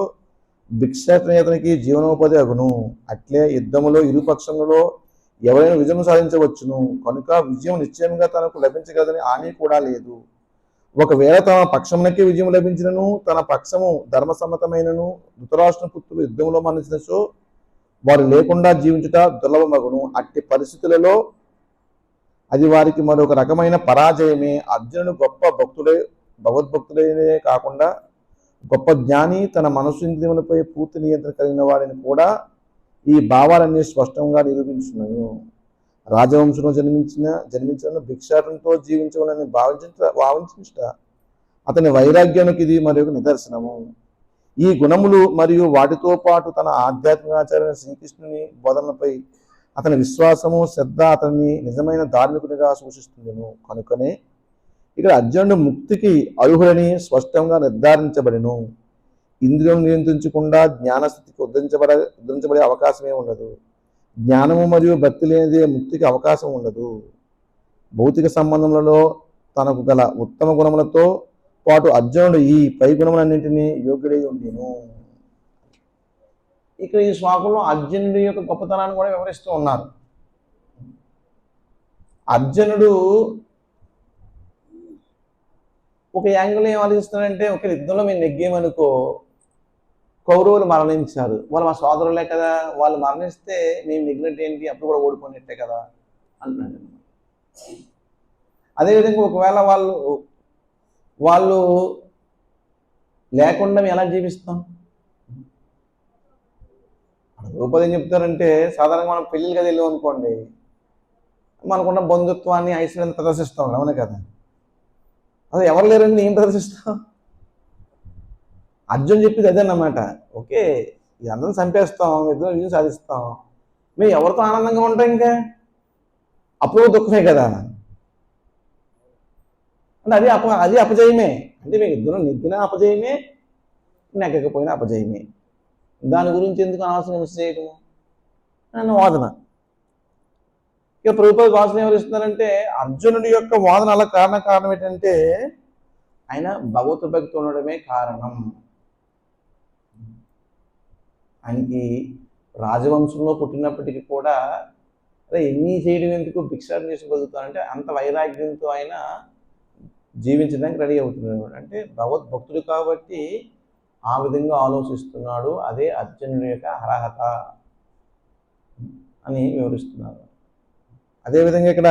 భిక్షాటన అతనికి జీవనోపాధి అగును. అట్లే యుద్ధములో ఇరుపక్షములలో ఎవరైనా విజయం సాధించవచ్చును. కనుక విజయం నిశ్చయంగా తనకు లభించగలదని హామీ కూడా లేదు. ఒకవేళ తన పక్షమునకే విజయం లభించినను తన పక్షము ధర్మసమ్మతమైనను ధృతరాష్ట్ర పుత్రులు యుద్ధంలో మరణించినచో వారు లేకుండా జీవించుట దుర్లభమగును. అట్టి పరిస్థితులలో అది వారికి మరొక రకమైన పరాజయమే. అర్జునుడు గొప్ప భగవద్భక్తుడైనే కాకుండా గొప్ప జ్ఞాని, తన మనసు ఇంద్రియములపై పూర్తి నియంత్రణ కలిగిన వాడిని కూడా ఈ భావాలన్నీ స్పష్టంగా నిరూపించున్నాను. రాజవంశంలో జన్మించిన భిక్షాటంతో జీవించవాలని భావించుట అతని వైరాగ్యానికి ఇది మరొక నిదర్శనము. ఈ గుణములు మరియు వాటితో పాటు తన ఆధ్యాత్మికాచార్య శ్రీకృష్ణుని బోధనలపై అతని విశ్వాసము, శ్రద్ధ అతన్ని నిజమైన ధార్మికునిగా సూచిస్తుందను. కనుకనే ఇక్కడ అర్జునుడు ముక్తికి అర్హులని స్పష్టంగా నిర్ధారించబడిను. ఇంద్రియం నియంత్రించకుండా జ్ఞానస్థితికి ఉద్ధరించబడే అవకాశమే ఉండదు. జ్ఞానము మరియు భక్తి లేనిదే ముక్తికి అవకాశం ఉండదు. భౌతిక సంబంధములలో తనకు గల ఉత్తమ గుణములతో పాటు అర్జునుడు ఈ పై గుణములన్నింటినీ యోగ్యుడై ఉండేను. ఇక్కడ ఈ శ్లోకంలో అర్జునుడి యొక్క గొప్పతనాన్ని కూడా వివరిస్తూ ఉన్నారు. అర్జునుడు ఒక యాంగిల్ ఏం ఆలోచిస్తున్నాడంటే, ఒక యుద్ధంలో మేము నెగ్గేమనుకో, కౌరవులు మరణించారు, వాళ్ళు మా సోదరులే కదా, వాళ్ళు మరణిస్తే మేము నెగ్గినట్టు ఏంటి, అప్పుడు కూడా ఓడిపోయినట్టే కదా అంటున్నాడు. అదేవిధంగా ఒకవేళ వాళ్ళు లేకుండా మేము ఎలా జీవిస్తాం? రూపది ఏం చెప్తారంటే, సాధారణంగా మనం పెళ్ళిళ్ళు కదా వెళ్ళాం అనుకోండి, మనకున్న బంధుత్వాన్ని ఐశ్వర్యాన్ని ప్రదర్శిస్తాం, అవునే కదా. అదే ఎవరు లేరని ఏం ప్రదర్శిస్తాం? అర్జున్ చెప్పింది అదే అన్నమాట. ఓకే, అందరం చంపేస్తాం, ఇద్దరు విజయం సాధిస్తాం, మేము ఎవరితో ఆనందంగా ఉంటాం? ఇంకా అప్పుడు దుఃఖమే కదా. అంటే అది అపజయమే. అంటే మీకు ఇద్దరు నెగ్గినా అపజయమే, నెగ్గకపోయినా అపజయమే. దాని గురించి ఎందుకు అనవసరం మిస్ చేయటము నన్ను వాదన. ఇక ప్రభుత్వ భాషను ఎవరిస్తున్నారంటే, అర్జునుడి యొక్క వాదన అలా కారణం ఏంటంటే, ఆయన భగవద్భక్తి ఉండడమే కారణం. ఆయనకి రాజవంశంలో పుట్టినప్పటికీ కూడా అదే ఎన్ని చేయడం ఎందుకు, భిక్షాటన చేసి బతుకుతానంటే అంత వైరాగ్యంతో ఆయన జీవించడానికి రెడీ అవుతున్నాడు. అంటే భగవద్భక్తుడు కాబట్టి ఆ విధంగా ఆలోచిస్తున్నాడు. అదే అర్జునుడి యొక్క అర్హత అని వివరిస్తున్నారు. అదేవిధంగా ఇక్కడ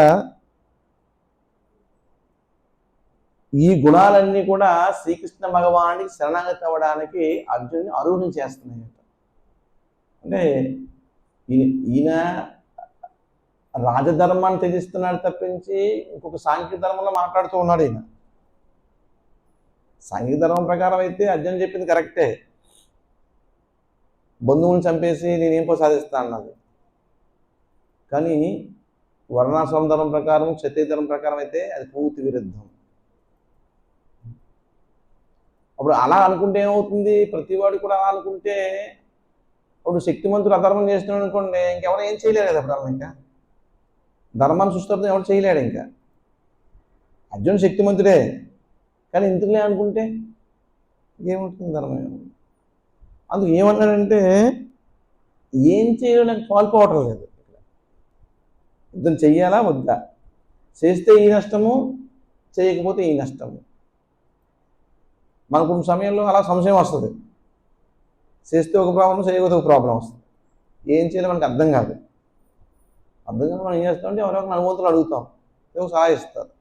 ఈ గుణాలన్నీ కూడా శ్రీకృష్ణ భగవానికి శరణాగతి అవ్వడానికి అర్జునుని అర్హుని చేస్తున్నాయి. అంటే ఈయన రాజధర్మాన్ని త్యజిస్తున్నాడు తప్పించి ఇంకొక సాంఘిక ధర్మంలో మాట్లాడుతూ ఉన్నాడు. ఈయన సాంఘిక ధర్మం ప్రకారం అయితే అర్జునుడు చెప్పింది కరెక్టే, బంధువులను చంపేసి నేనేం సాధిస్తా అన్నది. కానీ వర్ణాశ్రమ ధర్మం ప్రకారం, క్షత్రియ ధర్మం ప్రకారం అయితే అది పూర్తి విరుద్ధం. అప్పుడు అలా అనుకుంటే ఏమవుతుంది, ప్రతివాడు కూడా అలా అనుకుంటే అప్పుడు శక్తిమంతుడు అధర్మం చేస్తున్నాడు అనుకోండి, ఇంకెవరు ఏం చేయలేరు కదా. అప్పుడు ఇంకా ధర్మాన్ని సృష్టితో ఎవరు చేయలేడు. ఇంకా అర్జునుడు శక్తిమంతుడే, కానీ ఇంతలే అనుకుంటే ఏముంటుంది ధర్మం. అందుకు ఏమన్నాడంటే ఏం చేయడానికి పాల్పోవటం లేదు. యుద్ధం చెయ్యాలా వద్దా, చేస్తే ఈ నష్టము, చేయకపోతే ఈ నష్టము. మనకు కొన్ని సమయంలో అలా సంశయం వస్తుంది. చేస్తే ఒక ప్రాబ్లం, చేయకపోతే ఒక ప్రాబ్లం వస్తుంది. ఏం చేయాలో మనకు అర్థం కాదు. మనం ఏం చేస్తామంటే ఎవరెవరికి అనుభూతులు అడుగుతాం, సలహా ఇస్తారు.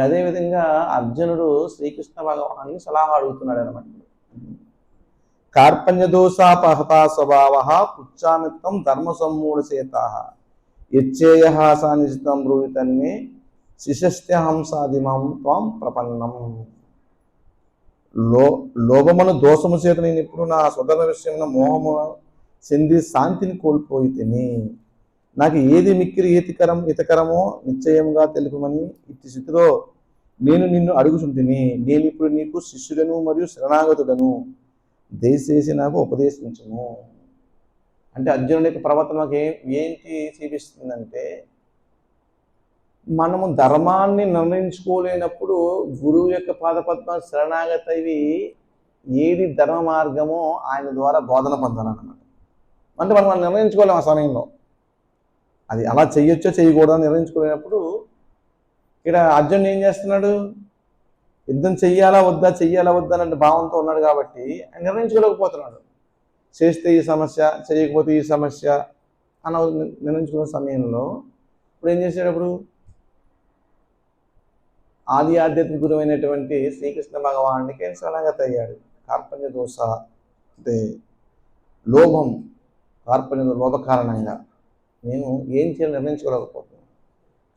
అదేవిధంగా అర్జునుడు శ్రీకృష్ణ భగవాన్ని సలహా అడుగుతున్నాడు అనమాట. కార్పణ్య దోషాపహతా స్వభావ పుచ్చామిత్తం ధర్మ సమ్మూఢ చేత యచ్చేయ సానిచితం బ్రూహితన్నే శిశస్త్యహంసాదిమం త్వం ప్రపన్నం. లోభమును దోషము చేత నేను ఇప్పుడు నా స్వధర్మ విషయంలో మోహము చెంది శాంతిని కోల్పోయి తిని, నాకు ఏది మిక్కిరి హితకరమో నిశ్చయముగా తెలుపమని ఇట్టి స్థితిలో నేను నిన్ను అడుగుచుంటిని. నేను ఇప్పుడు నీకు శిష్యుడను మరియు శరణాగతుడను, దయచేసి నాకు ఉపదేశించును. అంటే అర్జునుడి యొక్క ప్రవర్తన మాకు ఏంటి చూపిస్తుందంటే, మనము ధర్మాన్ని నిర్ణయించుకోలేనప్పుడు గురువు యొక్క పాదపద్మ శరణాగతవి ఏది ధర్మ మార్గమో ఆయన ద్వారా బోధన పొందాలన్నమాట. అంటే మనం నిర్ణయించుకోలేము ఆ సమయంలో. అది అలా చెయ్యొచ్చో చేయకూడదని నిర్ణయించుకోలేనప్పుడు ఇక్కడ అర్జునుడు ఏం చేస్తున్నాడు, యుద్ధం చెయ్యాలా వద్దా అనే భావంతో ఉన్నాడు కాబట్టి ఆయన నిర్ణయించుకోలేకపోతున్నాడు. చేస్తే ఈ సమస్య, చేయకపోతే ఈ సమస్య అని నిర్ణయించుకున్న సమయంలో ఇప్పుడు ఏం చేసేటప్పుడు ఆది ఆధ్యాత్మిక గురువైనటువంటి శ్రీకృష్ణ భగవానుడికి శరణాగత అయ్యాడు. కార్పణ్య దోష అంటే లోభం, కార్పణ్య లోభ కారణంగా నేను ఏం చేయాలో నిర్ణయించుకోలేకపోతున్నాను.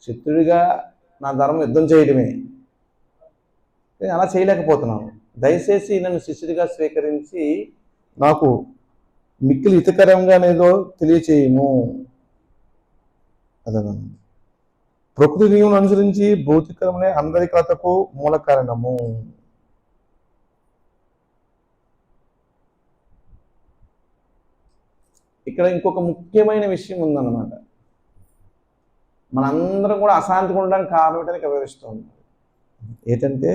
శత్రుడిగా నా ధర్మం యుద్ధం చేయడమే, నేను అలా చేయలేకపోతున్నాను. దయచేసి నన్ను శిష్యుడిగా స్వీకరించి నాకు మిక్కిలి హితకరంగానేదో తెలియచేయము. అదన ప్రకృతి నియమం అనుసరించి భౌతికరమనే అందరి కథకు మూల కారణము. ఇక్కడ ఇంకొక ముఖ్యమైన విషయం ఉందన్నమాట. మనందరం కూడా అశాంతిగా ఉండడానికి కారణం ఏంటని వివరిస్తూ ఉన్నాడు. ఏంటంటే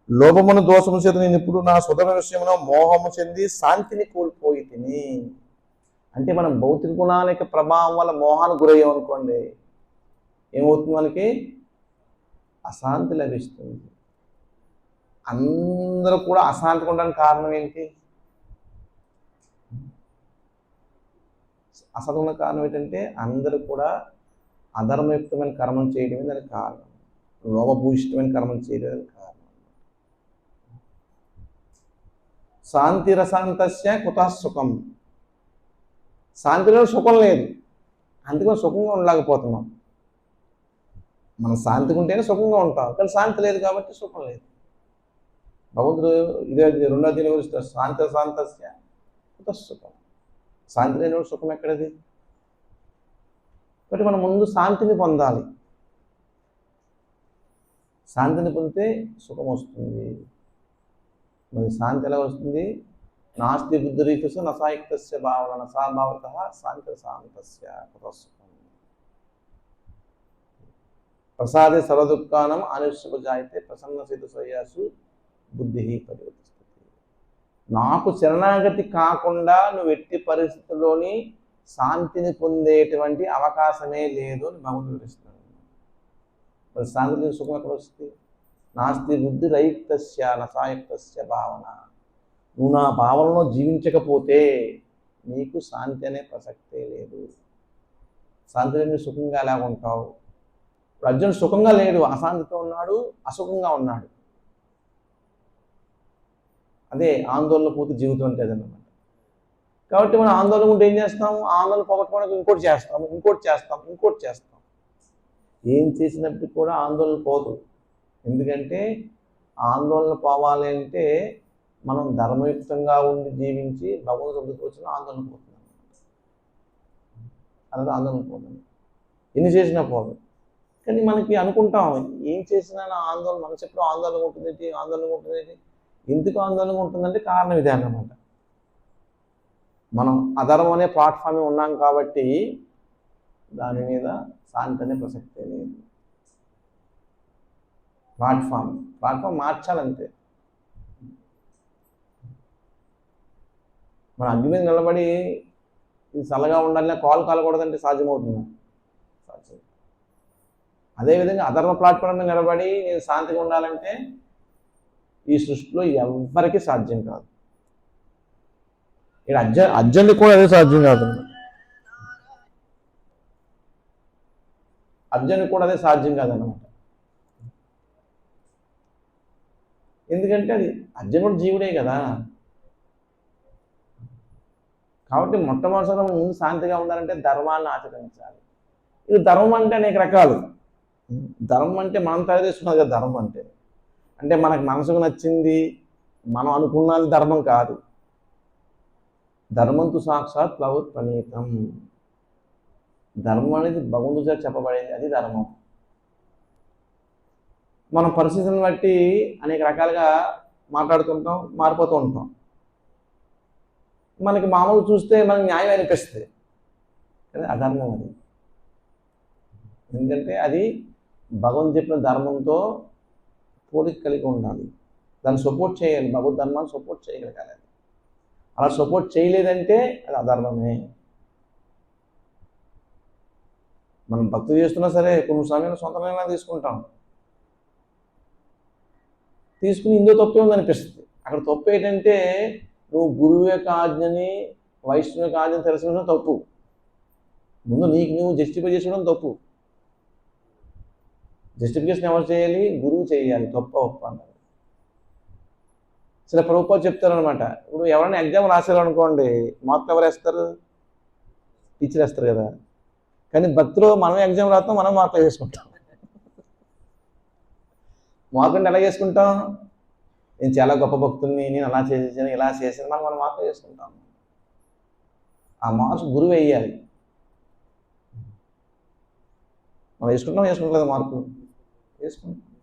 లోభమును దోషము చేత నేను ఇప్పుడు నా స్వధర్మ విషయంలో మోహము చెంది శాంతిని కోల్పోయి తిని. అంటే మనం భౌతిక గుణాల యొక్క ప్రభావం వల్ల మోహానికి గురయ్యాం అనుకోండి, ఏమవుతుంది, మనకి అశాంతి లభిస్తుంది. అందరూ కూడా అశాంతిగా ఉండడానికి కారణం ఏంటి? అశాంతిగా కారణం ఏంటంటే అందరూ కూడా అధర్మయుక్తమైన కర్మం చేయడమే దానికి కారణం. లోభభూయిష్టమైన కర్మం చేయడం కారణం. శాంతి రసాంతస్య కుతః సుఖం. శాంతిలో సుఖం లేదు, అందుకని సుఖంగా ఉండలేకపోతున్నాం. మనం శాంతిగా ఉంటేనే సుఖంగా ఉంటాం, కానీ శాంతి లేదు కాబట్టి సుఖం లేదు. భగవంతుడు ఇదే రెండో దీని గురించి శాంతి రసాంతస్య కుతః సుఖం. శాంతి లేని సుఖం ఎక్కడది? కాబట్టి మనం ముందు శాంతిని పొందాలి. శాంతిని పొందితే సుఖం వస్తుంది. మరి శాంతి ఎలా వస్తుంది? నాస్తి బుద్ధిరీతస్య నసాయుక్తస్య భావన నసాభావతః శాంతి శాంతస్య కుతఃసుఖం. ప్రసాదే సర్వదుఃఖానం అనిశ్చపజాయితే ప్రసన్నసిత సయ్యాసు బుద్ధి పరివర్తిస్తుంది. నాకు శరణాగతి కాకుండా నువ్వు ఎట్టి పరిస్థితుల్లోని శాంతిని పొందేటువంటి అవకాశమే లేదు అని భగవంతుడు వివరిస్తున్నాడు. మరి శాంతి సుఖం ఎక్కడ వస్తుంది? నాస్తి బుద్ధి రయుక్తస్య నసాయుక్తస్య భావన. నువ్వు నా భావనలో జీవించకపోతే నీకు శాంతి అనే ప్రసక్తే లేదు. శాంతి లేని సుఖంగా ఎలా ఉంటావు? ఇప్పుడు అర్జునుడు సుఖంగా లేడు, అశాంతితో ఉన్నాడు, అసుఖంగా ఉన్నాడు. అదే ఆందోళన పూర్తి జీవితం అంటే అదన్నమాట. కాబట్టి మనం ఆందోళన ఉంటే ఏం చేస్తాం? ఆందోళన పోగొట్టుకోవడానికి ఇంకోటి చేస్తాం. ఏం చేసినప్పటికీ కూడా ఆందోళన పోదు. ఎందుకంటే ఆందోళన పోవాలి అంటే మనం ధర్మయుక్తంగా ఉండి జీవించి భగవంతుడు సంతృప్తి వచ్చిన ఆందోళన పోతుంది. అలాగే ఆందోళన పోతుంది, ఎన్ని చేసినా పోదు. కానీ మనకి అనుకుంటాం ఏం చేసినా నా ఆందోళన, మనసు ఎప్పుడు ఆందోళన ఉంటుంది. ఎందుకు ఆందోళన ఉంటుందంటే కారణం ఇదే అన్నమాట. మనం అధర్మం అనే ప్లాట్ఫామ్ ఉన్నాం కాబట్టి దాని మీద శాంతి అనే ప్రసక్తే లేదు. ప్లాట్ఫామ్ మార్చాలంతే. మన అగ్ని మీద నిలబడి ఇది చల్లగా ఉండాలి, కాలు కాలకూడదంటే సాధ్యమవుతుంది? సాధ్యం. అదేవిధంగా అధర్మ ప్లాట్ఫామ్ మీద నిలబడి నేను శాంతిగా ఉండాలంటే ఈ సృష్టిలో ఎవ్వరికీ సాధ్యం కాదు. ఇక్కడ అర్జునుడికి కూడా అదే సాధ్యం కాదు. అర్జునుడికి కూడా అదే సాధ్యం కాదన్నమాట. ఎందుకంటే అది అర్జునుడు జీవుడే కదా. కాబట్టి మొట్టమొదటిసారి ముందు శాంతిగా ఉండాలంటే ధర్మాన్ని ఆచరించాలి. ఇది ధర్మం అంటే అనేక రకాలు. ధర్మం అంటే మనం తయారు చేసుకున్నది కదా. ధర్మం అంటే మనకు మనసుకు నచ్చింది మనం అనుకున్నది ధర్మం కాదు. ధర్మంతు సాక్షాత్ ప్లవత్ ప్రణీతం. ధర్మం అనేది భగవంతుడిగా చెప్పబడేది, అది ధర్మం. మనం పరిస్థితులను బట్టి అనేక రకాలుగా మాట్లాడుతుంటాం, మారిపోతూ ఉంటాం. మనకి మామూలు చూస్తే మనకి న్యాయం అనిపిస్తుంది, కానీ అధర్మం అది. ఎందుకంటే అది భగవంతుడు చెప్పిన ధర్మంతో పోలిక కలిగి ఉండాలి. దాన్ని సపోర్ట్ చేయాలి, భగవద్ ధర్మాన్ని సపోర్ట్ చేయగలగాలి. అలా సపోర్ట్ చేయలేదంటే అది అధర్మమే. మనం భక్తి చేస్తున్నా సరే కొన్ని సమయంలో సొంత నిర్ణయాలు తీసుకుని ఇందో తప్పే ఉందనిపిస్తుంది. అక్కడ తప్పు ఏంటంటే నువ్వు గురువు యొక్క ఆజ్ఞని వైష్ణవు యొక్క ఆజ్ఞని తెలుసుకోవడం తప్పు. ముందు నీకు నువ్వు జస్టిఫై చేసుకోవడం తప్పు. జస్టిఫికేషన్ ఎవరు చేయాలి? గురువు చేయాలి. తప్ప ఒప్ప అన్నారు. సరే ప్రభుత్వాలు చెప్తారనమాట. ఇప్పుడు ఎవరైనా ఎగ్జామ్ రాశారు అనుకోండి, మార్కులు ఎవరు వేస్తారు? టీచర్ వేస్తారు కదా. కానీ భక్తిలో మనం ఎగ్జామ్ రాస్తాం, మనం మార్కులు వేసుకుంటాం. మార్కులు ఎలా చేసుకుంటాం? నేను చాలా గొప్ప భక్తుల్ని, నేను అలా చేసాను, ఇలా చేశాను, మనం మార్కులు వేసుకుంటాం. ఆ మార్క్స్ గురువు వేయాలి. మనం వేసుకుంటలేదు మార్కులు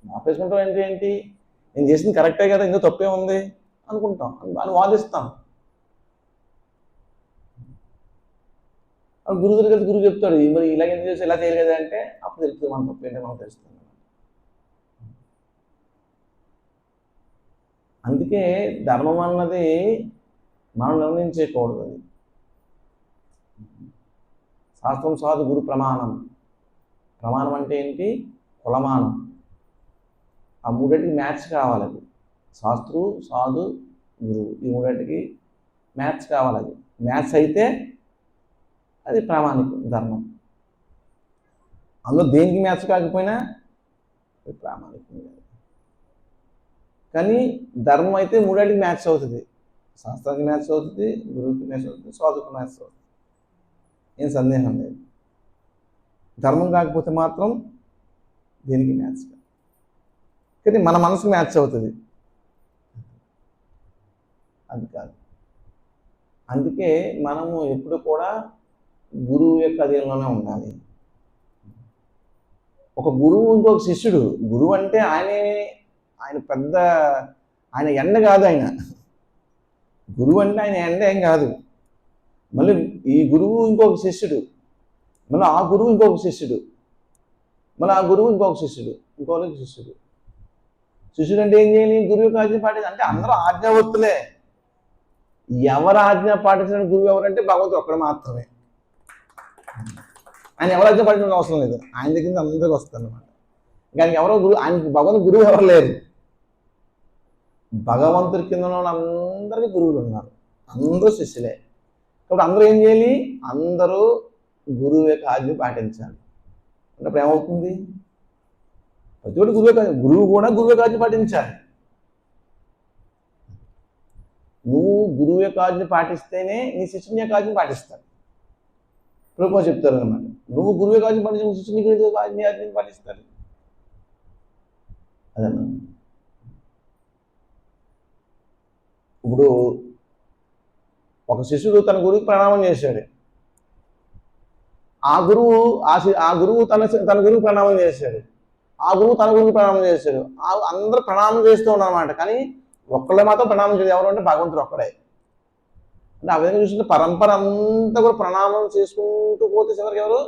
మార్పు వేసుకుంటాం. ఏంటి నేను చేసింది కరెక్టే కదా, ఇంకా తప్పే ఉంది అనుకుంటాం, అని వాదిస్తాం. గురువు దగ్గరికి గురువు చెప్తాడు, మరి ఇలాగ ఎందుకు చేసి ఇలా చేయలేదు కదా అంటే అప్పుడు తెలుస్తుంది మనం తప్పు ఏంటో మనం తెలుస్తుంది. అందుకే ధర్మం అన్నది మనం నిర్ణయించకూడదు. అది శాస్త్రం సాధు గురు ప్రమాణం. ప్రమాణం అంటే ఏంటి? కులమానం. ఆ మూడింటికి మ్యాచ్ కావాలి. అది శాస్త్రు, సాధు, గురువు, ఈ మూడింటికి మ్యాచ్ కావాలి. అది మ్యాచ్ అయితే అది ప్రామాణికం ధర్మం. అందులో దేనికి మ్యాచ్ కాకపోయినా అది ప్రామాణికం కాదు. కానీ ధర్మం అయితే మూడింటికి మ్యాచ్ అవుతుంది. శాస్త్రానికి మ్యాచ్ అవుతుంది, గురువుకి మ్యాచ్ అవుతుంది, సాధువుకి మ్యాచ్ అవుతుంది. ఏం సందేహం లేదు. ధర్మం కాకపోతే మాత్రం దేనికి మ్యాచ్ కాదు. కానీ మన మనసుకు మ్యాచ్ అవుతుంది, అది కాదు. అందుకే మనము ఎప్పుడు కూడా గురువు యొక్క అధీనంలోనే ఉండాలి. ఒక గురువు ఇంకొక శిష్యుడు. గురువు అంటే ఆయన పెద్ద ఆయన ఎండ కాదు. ఆయన గురువు అంటే ఆయన ఎండ ఏం కాదు. మళ్ళీ ఈ గురువు ఇంకొక శిష్యుడు, మళ్ళీ ఆ గురువు ఇంకొక శిష్యుడు, మళ్ళీ ఆ గురువు ఇంకొక శిష్యుడు, ఇంకొక శిష్యుడు. శిష్యుడు అంటే ఏం చేయాలి? గురువు యొక్క ఆజ్ఞ పాటించాలి. అంటే అందరూ ఆజ్ఞావత్తులే. ఎవరు ఆజ్ఞ పాటించిన గురువు ఎవరంటే భగవంతుడు ఒక్కడు మాత్రమే. ఆయన ఎవరు ఆజ్ఞ పాటించడం అవసరం లేదు, ఆయన దగ్గర అందరికీ వస్తుంది అనమాట. కానీ ఎవరో గురువు, ఆయన భగవంతుడు గురువు ఎవరు లేరు. భగవంతుడి కింద ఉన్న అందరికీ గురువులు ఉన్నారు, అందరూ శిష్యులే. కాబట్టి అందరూ ఏం చేయాలి? అందరూ గురువు యొక్క ఆజ్ఞ పాటించాలి. అన్నప్పుడు ఏమవుతుంది? ప్రతి ఒక్కటి గురువు కూడా గురువు యొక్క ఆజ్ఞ పాటించాలి. నువ్వు గురువు యొక్క ఆజ్ఞ పాటిస్తేనే నీ శిష్యుని యొక్క ఆజ్ఞ పాటిస్తాడు. ప్రభుత్వం చెప్తారు అనమాట. నువ్వు గురువు యొక్క ఆజ్ఞ పాటించిన శిష్యుని ఆజ్ఞ పాటిస్తాడు. అదన్నా. ఇప్పుడు ఒక శిష్యుడు తన గురువుకి ప్రణామం చేశాడు. ఆ గురువు తన గురువుకి ప్రణామం చేశాడు. ఆ గురువు తన గురువుకి ప్రణామం చేశాడు. అందరూ ప్రణామం చేస్తూ ఉన్నారన్నమాట. కానీ ఒక్కళ్ళే మాత్రం ప్రణామం చేయదు. ఎవరు అంటే భగవంతుడు ఒక్కడే. అంటే ఆ విధంగా చూస్తుంటే పరంపర అంతా కూడా ప్రణామం చేసుకుంటూ పోతే చివరికి ఎవరు?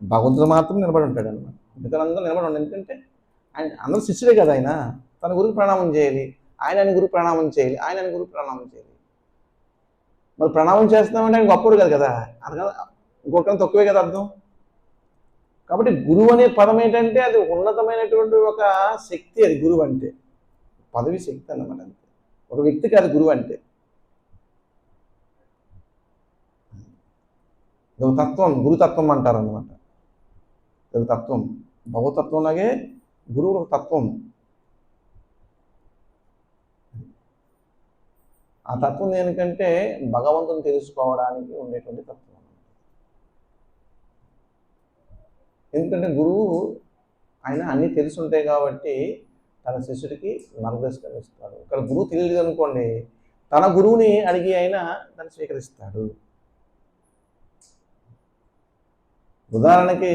భగవంతుడు మాత్రం నిలబడి ఉంటాడు అనమాట. మిగతాలందరూ నిలబడి ఉంటాడు. ఎందుకంటే ఆయన అందరూ శిష్యుడే కదా, ఆయన తన గురువు ప్రణామం చేయాలి, ఆయన గురువు ప్రణామం చేయాలి, ఆయన గురువు ప్రణామం చేయాలి. మరి ప్రణామం చేస్తున్నామంటే ఆయన గొప్పడు కాదు కదా, అనగా ఇంకొకరిని తక్కువే కదా అర్థం. కాబట్టి గురువు అనే పదం ఏంటంటే అది ఉన్నతమైనటువంటి ఒక శక్తి, అది గురువు అంటే పదవి శక్తి అన్నమాట. అంతే, ఒక వ్యక్తి కాదు గురువు అంటే. తత్వం, గురుతత్వం అంటారు అనమాట. తత్వం భగవతత్వంలాగే గురువు ఒక తత్వం. ఆ తత్వం దేనికంటే భగవంతుని తెలుసుకోవడానికి ఉండేటువంటి తత్వం. ఎందుకంటే గురువు ఆయన అన్నీ తెలిసి ఉంటాయి కాబట్టి తన శిష్యుడికి మార్గదర్శకం ఇస్తాడు. ఇక్కడ గురువు తెలియదు అనుకోండి, తన గురువుని అడిగి అయినా దాన్ని స్వీకరిస్తాడు. ఉదాహరణకి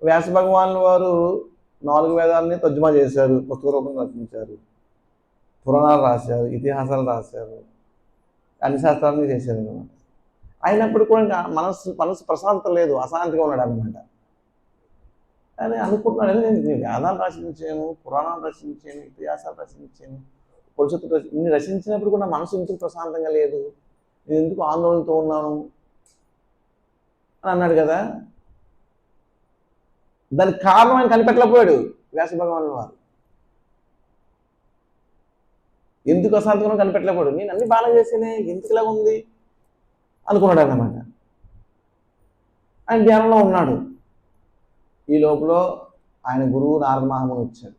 వ్యాస భగవానుల వారు 4 వేదాలని తర్జుమా చేశారు, పుస్తక రూపంలో రచించారు, పురాణాలు రాశారు, ఇతిహాసాలు రాశారు, అన్ని శాస్త్రాలని చేశారు అనమాట. అయినప్పుడు కూడా మనసు ప్రశాంతం లేదు, అశాంతిగా ఉన్నాడు అనమాట. అని అనుకుంటున్నాడు, నేను వేదాలు రచించాను, పురాణాలు రచించాను, ఇతిహాసాలు రచించాను, భవిష్యత్తు ఇన్ని రచించినప్పుడు కూడా మనసు ఎందుకు ప్రశాంతంగా లేదు, నేను ఎందుకు ఆందోళనతో ఉన్నాను అని అన్నాడు కదా. దానికి కారణం ఆయన కనిపెట్టలేకపోయాడు వ్యాస భగవానుల వారు. ఎందుకు అశాంతిగా కనిపెట్టలేకపోయాడు. నేను అన్ని బాగా చేసేనే, ఎందుకు ఇలా ఉంది అనుకున్నాడు అన్నమాట. ఆయన ధ్యానంలో ఉన్నాడు. ఈ లోపల ఆయన గురువు నారద మహాముని వచ్చాడు.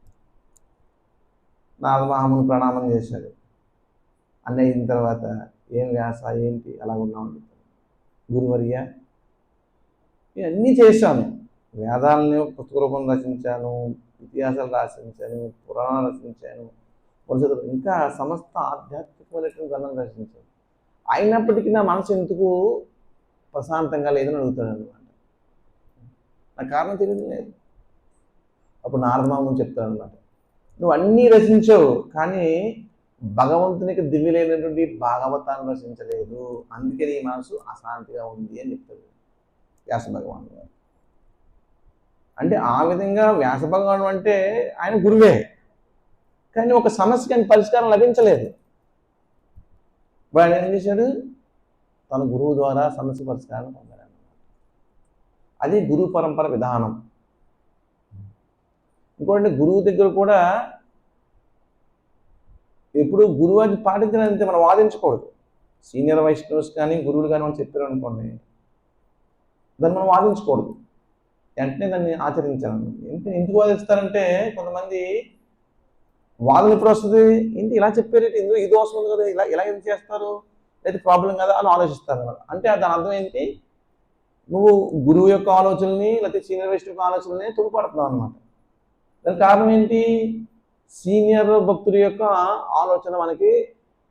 నారద మహాముని ప్రణామం చేశాడు. అన్నీ అయిన తర్వాత, ఏం వ్యాస ఏంటి అలా ఉన్నావు అని చెప్పాడు. గురువర్య, నేను అన్నీ చేశాను, వేదాలని పుస్తక రూపం రచించాను, ఇతిహాసాలు రచించాను, పురాణాలు రచించాను, భవిష్యత్తు ఇంకా సమస్త ఆధ్యాత్మికమైనటువంటి గ్రంథం రచించాను, అయినప్పటికీ నా మనసు ఎందుకు ప్రశాంతంగా లేదని అడుగుతాడు అనమాట. నాకు కారణం తెలియదు లేదు. అప్పుడు నారద మహాముని చెప్తాడు అనమాట, నువ్వు అన్నీ రచించావు కానీ భగవంతునికి దివ్యలేనటువంటి భాగవతాన్ని రచించలేదు, అందుకే నీ మనసు అశాంతిగా ఉంది అని చెప్తాడు వ్యాస భగవాను గారు. అంటే ఆ విధంగా వ్యాస భగవాను అంటే ఆయన గురువే, కానీ ఒక సమస్యకి ఆయన పరిష్కారం లభించలేదు. వాడు ఏం చేశాడు, తన గురువు ద్వారా సమస్య పరిష్కారం పొందాడు. అది గురు పరంపర విధానం. ఇంకోటి గురువు దగ్గర కూడా ఎప్పుడు గురువు అది పాటించినంతే మనం వాదించకూడదు. సీనియర్ వైష్ణవ్స్ కానీ గురువులు కానీ మనం చెప్పారు అనుకోండి, దాన్ని మనం వాదించకూడదు, వెంటనే దాన్ని ఆచరించాలి. ఎందుకు వాదిస్తారంటే కొంతమంది వాదన ఎప్పుడు వస్తుంది, ఏంటి ఇలా చెప్పారు, ఎందుకు ఈ దోషం ఉంది కదా, ఇలా ఎందుకు చేస్తారు, లేదా ప్రాబ్లం కదా అని ఆలోచిస్తారు అన్నమాట. అంటే దాని అర్థం ఏంటి, నువ్వు గురువు యొక్క ఆలోచనని లేకపోతే సీనియర్ వైష్ణవ్ యొక్క ఆలోచనని తోడ్పడుతున్నావు అనమాట. దానికి కారణం ఏంటి, సీనియర్ భక్తుడి యొక్క ఆలోచన మనకి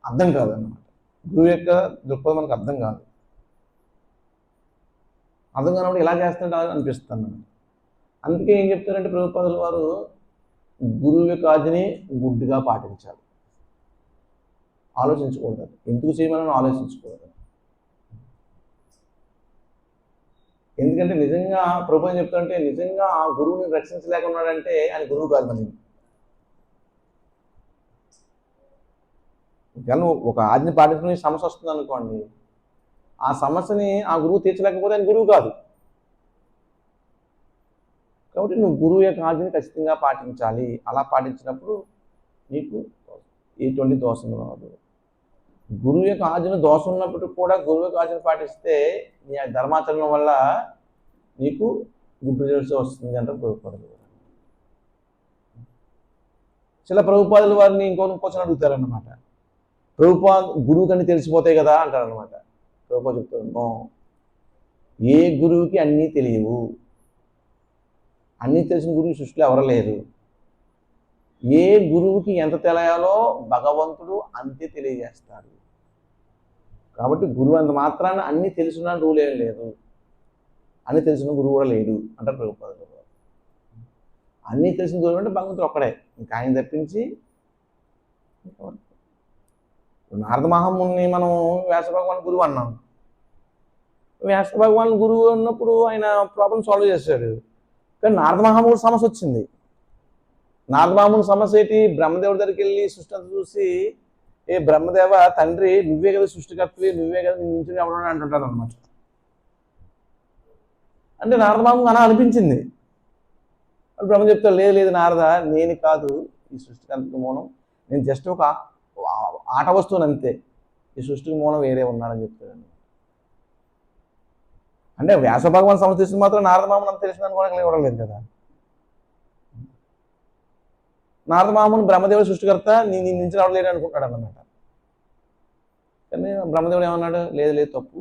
అర్థం కాదన్నమాట, గురువు యొక్క దృక్పథం మనకు అర్థం కాదు. అర్థం కానప్పుడు ఇలా చేస్తుంటే అనిపిస్తుంది. అందుకే ఏం చెప్తారంటే ప్రభుపాదుల వారు, గురువు యొక్క ఆజ్ఞని గుడ్డిగా పాటించాలి, ఆలోచించకూడదు, ఎందుకు చేయమని ఆలోచించకూడదు. ఎందుకంటే నిజంగా ప్రభు ఏం చెప్తారంటే, నిజంగా ఆ గురువుని రక్షించలేకున్నాడంటే ఆయన గురువు కాదు. మనం కానీ ఒక ఆజ్ఞ పాటించుకునే సమస్య వస్తుంది అనుకోండి, ఆ సమస్యని ఆ గురువు తీర్చలేకపోతే ఆయన గురువు కాదు. కాబట్టి నువ్వు గురువు యొక్క ఆజ్ఞని ఖచ్చితంగా పాటించాలి. అలా పాటించినప్పుడు నీకు ఎటువంటి దోషం రాదు. గురువు యొక్క ఆజ్ఞ దోషం ఉన్నప్పుడు కూడా గురువు యొక్క ఆజ్ఞ పాటిస్తే నీ ధర్మాచరణ వల్ల నీకు గుడ్ రిజల్ట్స్ వస్తుంది అంటే ప్రభుపాదులు వారు. చాలా ప్రభుపాదుల వారిని క్వశ్చన్ అడుగుతారన్నమాట. ప్రభుపాద్ గురువు కన్నీ తెలిసిపోతాయి కదా అంటారనమాట. ప్రభుపాద చెప్తారు, నో, ఏ గురువుకి అన్నీ తెలియవు, అన్నీ తెలిసిన గురువు సృష్టిలో ఎవరు లేరు. ఏ గురువుకి ఎంత తెలియాలో భగవంతుడు అంతే తెలియజేస్తాడు. కాబట్టి గురువు అంత మాత్రాన అన్నీ తెలిసిన రూల్ ఏం లేదు, అన్నీ తెలిసిన గురువు కూడా లేడు అంటారు ప్రభుపాదులు. అన్నీ తెలిసిన గురువు అంటే భగవంతుడు ఒక్కడే, ఇంకా ఆయన తప్పించి. నారద మహాముని మనం వ్యాస భగవాన్ గురువు అన్నాం. వ్యాస భగవాన్ గురువు అన్నప్పుడు ఆయన ప్రాబ్లం సాల్వ్ చేశాడు. కానీ నారద మహాముడు సమస్య వచ్చింది. నారద మహాముడు సమస్య ఏంటి? బ్రహ్మదేవుడి దగ్గరికి వెళ్ళి సృష్టి అంతా చూసి, ఏ బ్రహ్మదేవ తండ్రి నువ్వే కదా సృష్టికర్తవి, నువ్వే కదా నీ నుంచి ఎవడని అంటుంటారు అనమాట. అంటే నారద మహాముడు అలా అనిపించింది. బ్రహ్మ చెప్తాడు, లేదు లేదు నారద, నేను కాదు ఈ సృష్టికర్తకి మూలం, నేను జస్ట్ ఒక ఆట వస్తువుని అంతే, ఈ సృష్టికి మూలం వేరే ఉన్నాడని చెప్తాడండి. అంటే వ్యాస భగవాన్ సమర్థిస్తుంది మాత్రం నారద మహాముని అంత తెలిసిందని కూడా ఇవ్వడం లేదు కదా. నారద మహాముని బ్రహ్మదేవుడు సృష్టికర్త, నీ నుంచి రావట్లేదు అనుకుంటాడు అన్నమాట. కానీ బ్రహ్మదేవుడు ఏమన్నాడు, లేదు లేదు తప్పు,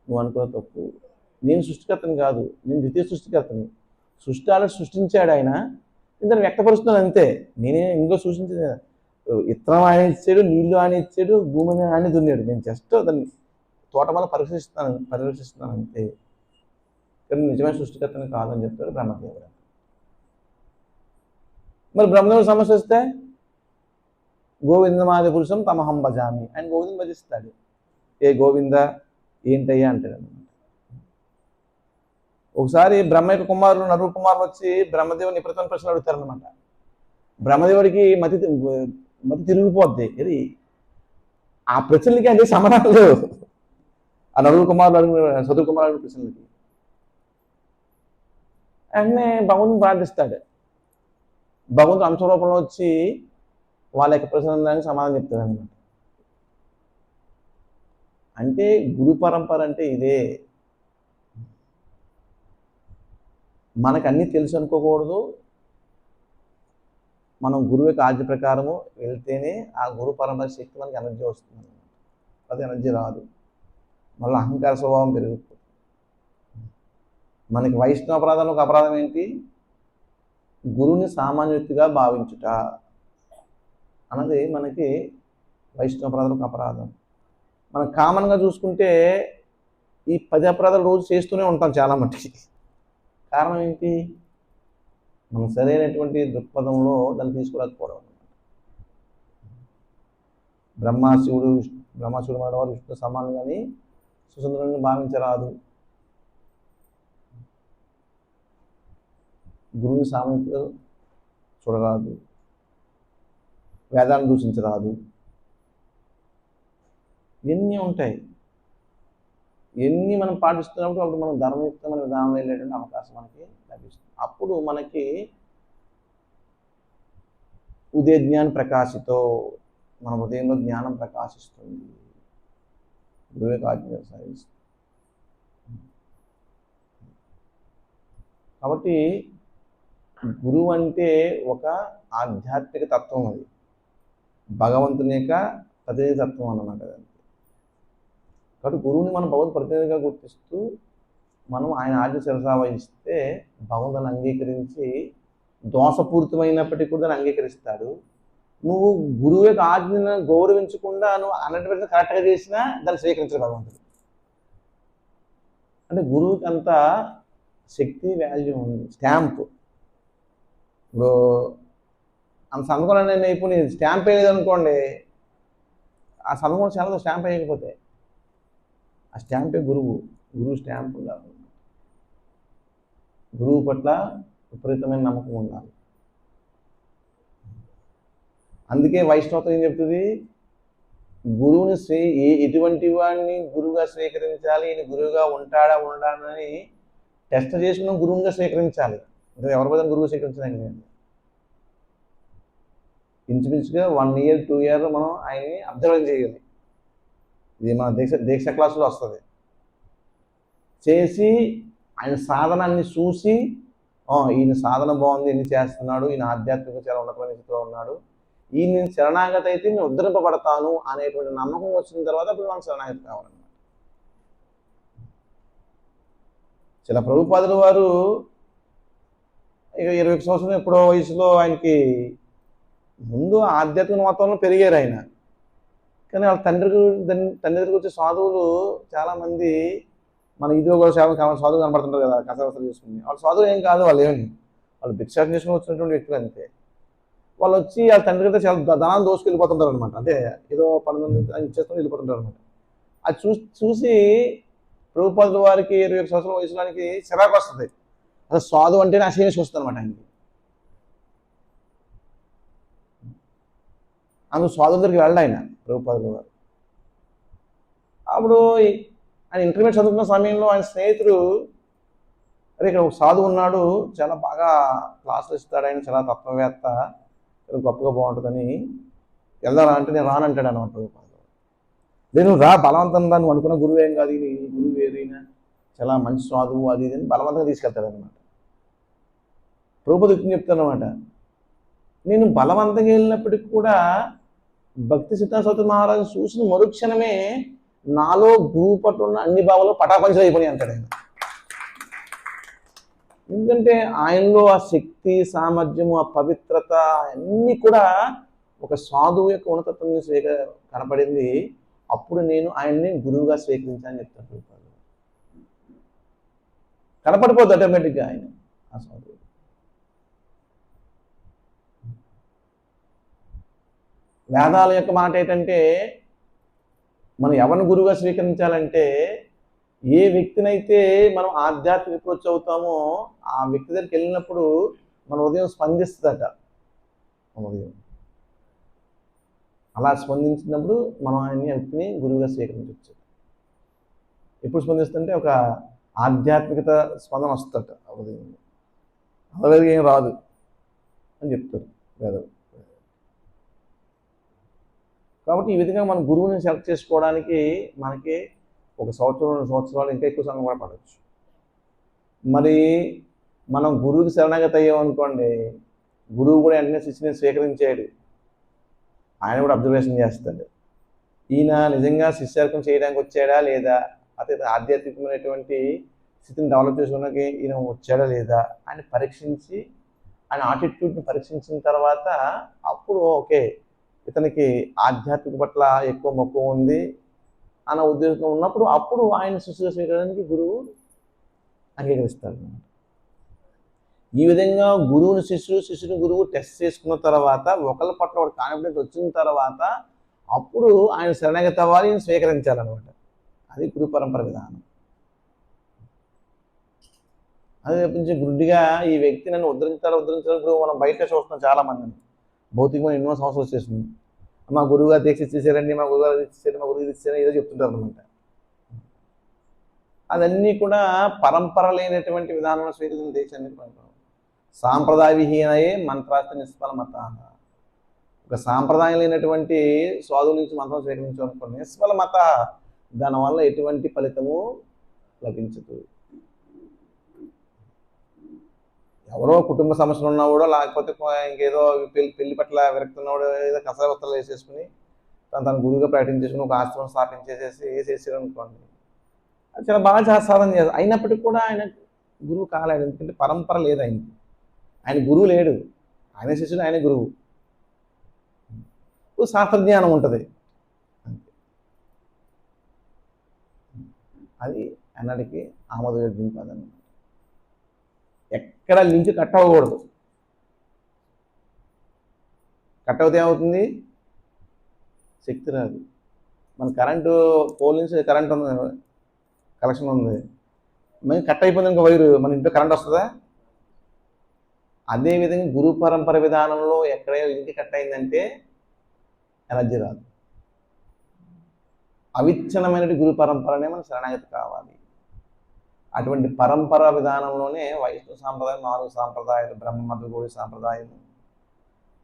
నువ్వు అనుకున్న తప్పు, నేను సృష్టికర్తని కాదు, నేను ద్వితీయ సృష్టికర్తని. సృష్టి ఆల్రెడీ సృష్టించాడు ఆయన, ఇంత వ్యక్తపరుస్తున్నాను అంతే. నేనే ఇంకో సృష్టించింది, ఇత్తనం ఆయన ఇచ్చాడు, నీళ్లు ఆయన ఇచ్చాడు, భూమిని ఆయన దున్నాడు, నేను జస్ట్ దాన్ని తోట వల్ల పరిరక్షిస్తున్నాను అంతే. కానీ నిజమైన సృష్టికర్తని కాదని చెప్తాడు బ్రహ్మదేవుడు. మరి బ్రహ్మదేవుడు సమస్య వస్తే గోవిందమాది పురుషం తమహం భజామి, ఆయన గోవిందం భజిస్తాడు. ఏ గోవింద ఏంటయ్యా అంటాడు అనమాట. ఒకసారి బ్రహ్మ యొక్క కుమారులు నరుడు కుమారులు వచ్చి బ్రహ్మదేవుని ప్రతి ప్రశ్నలు అడుగుతారనమాట. బ్రహ్మదేవుడికి మతి తిరిగిపోద్ది. ఇది ఆ ప్రశ్నలకి అదే సమాధానం లేవు. ఆ నరుడు కుమారులు అడిగిన సదురు కుమారులు అడిగిన ప్రశ్నలకి వెంటనే భగవంతుని ప్రార్థిస్తాడు. భగవంతుడు అంశరూపంలో వచ్చి వాళ్ళ యొక్క ప్రశ్నలకు సమాధానం చెప్తాడు అనమాట. అంటే గురు పరంపర అంటే ఇదే. మనకు అన్నీ తెలుసు అనుకోకూడదు. మనం గురువు యొక్క ఆజ్ఞ ప్రకారము వెళ్తేనే ఆ గురు పరంపర శక్తి మనకి ఎనర్జీ వస్తుంది అనమాట. అది ఎనర్జీ రాదు, మళ్ళీ అహంకార స్వభావం పెరుగుతుంది. మనకి వైష్ణవ అపరాధంలో ఒక అపరాధం ఏంటి? గురువుని సామాన్య వ్యక్తిగా భావించుట అన్నది మనకి వైష్ణవ అపరాధంలో ఒక అపరాధం. మనం కామన్గా చూసుకుంటే ఈ 10 అపరాధాలు రోజు చేస్తూనే ఉంటాం చాలా మట్టుకి. కారణం ఏంటి? మనం సరైనటువంటి దృక్పథంలో దాన్ని తీసుకోలేకపోవడం. బ్రహ్మశివుడు మనవారు విష్ణు సమానంగాని సుసుందరుని భావించరాదు, గురువుని సామాన్యతగా చూడరాదు, వేదాలను దూషించరాదు, ఇవన్నీ ఉంటాయి. ఎన్ని మనం పాటిస్తున్నప్పుడు అప్పుడు మనం ధర్మయుక్తమైన విధానంలో వెళ్ళేటువంటి అవకాశం మనకి లభిస్తుంది. అప్పుడు మనకి ఉదయ జ్ఞానం ప్రకాశితో మన హృదయంలో జ్ఞానం ప్రకాశిస్తుంది, గురువే ఆజ్ఞ సాగిస్తుంది. కాబట్టి గురువు అంటే ఒక ఆధ్యాత్మిక తత్వం, అది భగవంతుని యొక్క ప్రతినిధి తత్వం అన్నమాట. కాబట్టి గురువుని మనం భగవద్ ప్రతినిధిగా గుర్తిస్తూ మనం ఆయన ఆజ్ఞ శిరసావహిస్తే భగవంతుని అంగీకరించి దోషపూరితమైనప్పటికీ కూడా దాన్ని అంగీకరిస్తాడు. నువ్వు గురువు యొక్క ఆజ్ఞను గౌరవించకుండా నువ్వు 100% కరెక్ట్గా చేసినా దాన్ని స్వీకరించడు భగవంతుడు. అంటే గురువుకి అంత శక్తి, వాల్యూ ఉంది. స్టాంపు ఇప్పుడు అంత సంతకం నేను ఇప్పుడు నేను స్టాంప్ వేయలేదు అనుకోండి, ఆ సంతకం చాలా స్టాంప్ వేయకపోతే ఆ స్టాంపే గురువు స్టాంప్ ఉండాలి. గురువు పట్ల విపరీతమైన నమ్మకం ఉండాలి. అందుకే వైష్ణవత్వం ఏం చెప్తుంది? గురువుని ఎటువంటి వాడిని గురువుగా స్వీకరించాలి, ఈయన గురువుగా ఉంటాడా ఉండాలని టెస్ట్ చేసుకున్న గురువుగా స్వీకరించాలి. ఇంకా ఎవరి పైన గురువు స్వీకరించడానికి లేదు. ఇంచుమించుగా 1 year 2 year మనం ఆయన్ని అబ్జర్వ్ చేయాలి. ఇది మన దీక్ష క్లాసులో వస్తుంది. చేసి ఆయన సాధనాన్ని చూసి, ఈయన సాధన బాగుంది, ఎన్ని చేస్తున్నాడు, ఈయన ఆధ్యాత్మిక చాలా ఉన్నతమైన స్థితిలో ఉన్నాడు, ఈయన నేను శరణాగతి అయితే నేను ఉద్ధరింపబడతాను అనేటువంటి నమ్మకం వచ్చిన తర్వాత అప్పుడు మనం శరణాగతి కావాలన్నమాట. చాలా ప్రభుపాదుల వారు ఇక 20 సంవత్సరం ఎప్పుడో వయసులో ఆయనకి ముందు ఆధ్యాత్మిక మతంలో పెరిగారు ఆయన. కానీ వాళ్ళ తండ్రి దగ్గరికి వచ్చే సాధువులు చాలామంది మన ఇదిలో కూడా సాధువులు కనబడుతుంటారు కదా, కసరసలు చేసుకుని. వాళ్ళ సాధువులు ఏం కాదు, వాళ్ళు భిక్షాటన చేసుకుని వచ్చినటువంటి వ్యక్తులు అంతే. వాళ్ళు వచ్చి వాళ్ళ తండ్రి దగ్గర చాలా ధనాన్ని దోసుకెళ్ళిపోతుంటారు అనమాట. అంటే ఏదో 12 ఇచ్చేసుకొని వెళ్ళిపోతుంటారు అనమాట. అది చూసి ప్రభుపాదుల వారికి 21 సంవత్సరాల వయసులోనికి చిరాకు వస్తుంది. అసలు సాధు అంటేనే అసహ్యం వస్తుంది అనమాట ఆయనకి. అందుకు సాధువుల దగ్గరికి వెళ్ళడు ఆయన ప్రభుపాదుల వారు. అప్పుడు ఆయన ఇంటర్మీడియట్ చదువుకున్న సమయంలో ఆయన స్నేహితుడు, అరే ఇక్కడ ఒక సాధువు ఉన్నాడు, చాలా బాగా క్లాసులు ఇస్తాడు, ఆయన చాలా తత్వవేత్త, చాలా గొప్పగా బాగుంటుందని వెళ్దారా అంటే నేను రానంటాడు అనమాట ప్రభుపాదులు. నేను రా, బలవంతం రా, నువ్వు అనుకున్న గురువు ఏం కాదు, ఇది గురువు వేరైనా చాలా మంచి సాధువు అది ఇది అని బలవంతంగా తీసుకెళ్తాడు అనమాట. ప్రభుపాదులు వ్యక్తిని చెప్తాను అనమాట, నేను బలవంతంగా వెళ్ళినప్పటికీ కూడా భక్తి సిద్ధాంత సరస్వతి మహారాజు చూసిన మరుక్షణమే నాలో గురువు పట్ల ఉన్న అన్ని భావాలు పటాపంచలు అయిపోయి అంటాడు ఆయన. ఎందుకంటే ఆయనలో ఆ శక్తి, సామర్థ్యము, ఆ పవిత్రత అన్నీ కూడా ఒక సాధువు యొక్క ఉన్నతత్వం కనపడింది. అప్పుడు నేను ఆయన్ని గురువుగా స్వీకరించాలని చెప్తాను. కనపడిపోద్ది ఆటోమేటిక్గా ఆయన ఆ సాధువు. వేదాల యొక్క మాట ఏంటంటే, మనం ఎవరిని గురువుగా స్వీకరించాలంటే, ఏ వ్యక్తినైతే మనం ఆధ్యాత్మిక అప్రోచ్ అవుతామో ఆ వ్యక్తి దగ్గరికి వెళ్ళినప్పుడు మన ఉదయం స్పందిస్తుందట. మన ఉదయం అలా స్పందించినప్పుడు మనం ఆయన్ని వ్యక్తిని గురువుగా స్వీకరించవచ్చు. ఎప్పుడు స్పందిస్తుంటే ఒక ఆధ్యాత్మికత స్పందన వస్తుందట ఉదయంలో. అలాగే ఏం రాదు అని చెప్తారు వేదాలు. కాబట్టి ఈ విధంగా మనం గురువుని సెలెక్ట్ చేసుకోవడానికి మనకి 1 సంవత్సరం 2 సంవత్సరాలు ఇంకా ఎక్కువ సమయం కూడా పడవచ్చు. మరి మనం గురువుకి శరణాగతి అయ్యామనుకోండి, గురువు కూడా వెంటనే శిష్యుని స్వీకరించాడు, ఆయన కూడా అబ్జర్వేషన్ చేస్తాడు. ఈయన నిజంగా శిష్యార్కం చేయడానికి వచ్చాడా లేదా, అతని ఆధ్యాత్మికమైనటువంటి స్థితిని డెవలప్ చేసుకోవడానికి ఈయన వచ్చాడా లేదా అని పరీక్షించి, ఆయన ఆటిట్యూడ్ని పరీక్షించిన తర్వాత అప్పుడు ఓకే ఇతనికి ఆధ్యాత్మిక పట్ల ఎక్కువ మక్కువ ఉంది అన్న ఉద్దేశం ఉన్నప్పుడు అప్పుడు ఆయన శిష్యుగా స్వీకరించడానికి గురువు అంగీకరిస్తాడు. ఈ విధంగా గురువుని శిష్యుడు, శిష్యుని గురువు టెస్ట్ చేసుకున్న తర్వాత ఒకళ్ళ పట్ల ఒక కాన్ఫిడెన్స్ వచ్చిన తర్వాత అప్పుడు ఆయన శరణాగతి అవ్వాలి, ఆయన స్వీకరించాలన్నమాట. అది గురు పరంపర విధానం. అదే తప్పించి గుడ్డిగా ఈ వ్యక్తి నన్ను ఉద్ధరించాలి మనం బయట చూస్తున్నాం చాలా మందిని. భౌతికమైన ఎన్నో సమస్యలు వచ్చేసింది. మా గురువుగారు దీక్ష ఇచ్చేసారండి, మా గురువుగారు ఇచ్చేసారు, మా గురువు ఇచ్చేసారు, ఏదో చెప్తుంటారు అనమాట. అదన్నీ కూడా పరంపర లేనటువంటి విధానంలో స్వీకరించిన దీక్ష అనేది సాంప్రదాయ విహీనయే మంత్రాస్త నిష్ఫల మత. ఒక సాంప్రదాయం లేనటువంటి సాధువుల నుంచి మంత్రం స్వీకరించాలనుకోండి, నిష్ఫల మత, దానివల్ల ఎటువంటి ఫలితము లభించదు. ఎవరో కుటుంబ సమస్యలు ఉన్నవాడో లేకపోతే ఇంకేదో పెళ్లి పట్ల విరక్తి ఉన్నవాడు ఏదో కసాయ వస్త్రాలు వేసేసుకుని తన గురువుగా ప్రకటించేసుకుని ఒక ఆశ్రమం స్థాపించేసేసి వేసేసారు అనుకోండి, అది చాలా బాగా సాధన చేస్తారు. అయినప్పటికీ కూడా ఆయన గురువు కాలేడు. ఎందుకంటే పరంపర లేదు ఆయనకి. ఆయన గురువు లేడు, ఆయన శిష్యుడు, ఆయన గురువు. శాస్త్రజ్ఞానం ఉంటుంది అది అన్నటికి ఆమోదయోగ్యం కాదన్నమాట. ఎక్కడ లింక్ కట్ అవ్వకూడదు. కట్ అవుతే ఏమవుతుంది, శక్తి రాదు. మన కరెంటు పోల్ నుంచి కరెంట్ ఉంది, కలెక్షన్ ఉంది, మరి కట్ అయిపోయింది ఇంకో వైరు, మన ఇంట్లో కరెంట్ వస్తుందా? అదేవిధంగా గురు పరంపర విధానంలో ఎక్కడైనా లింక్ కట్ అయిందంటే ఎనర్జీ రాదు. అవిచ్ఛిన్నమైన గురు పరంపరనే మన శరణాగతి కావాలి. అటువంటి పరంపర విధానంలోనే వైష్ణవ సాంప్రదాయం, 4 సాంప్రదాయాలు, బ్రహ్మ మధ్యగోడి సాంప్రదాయము,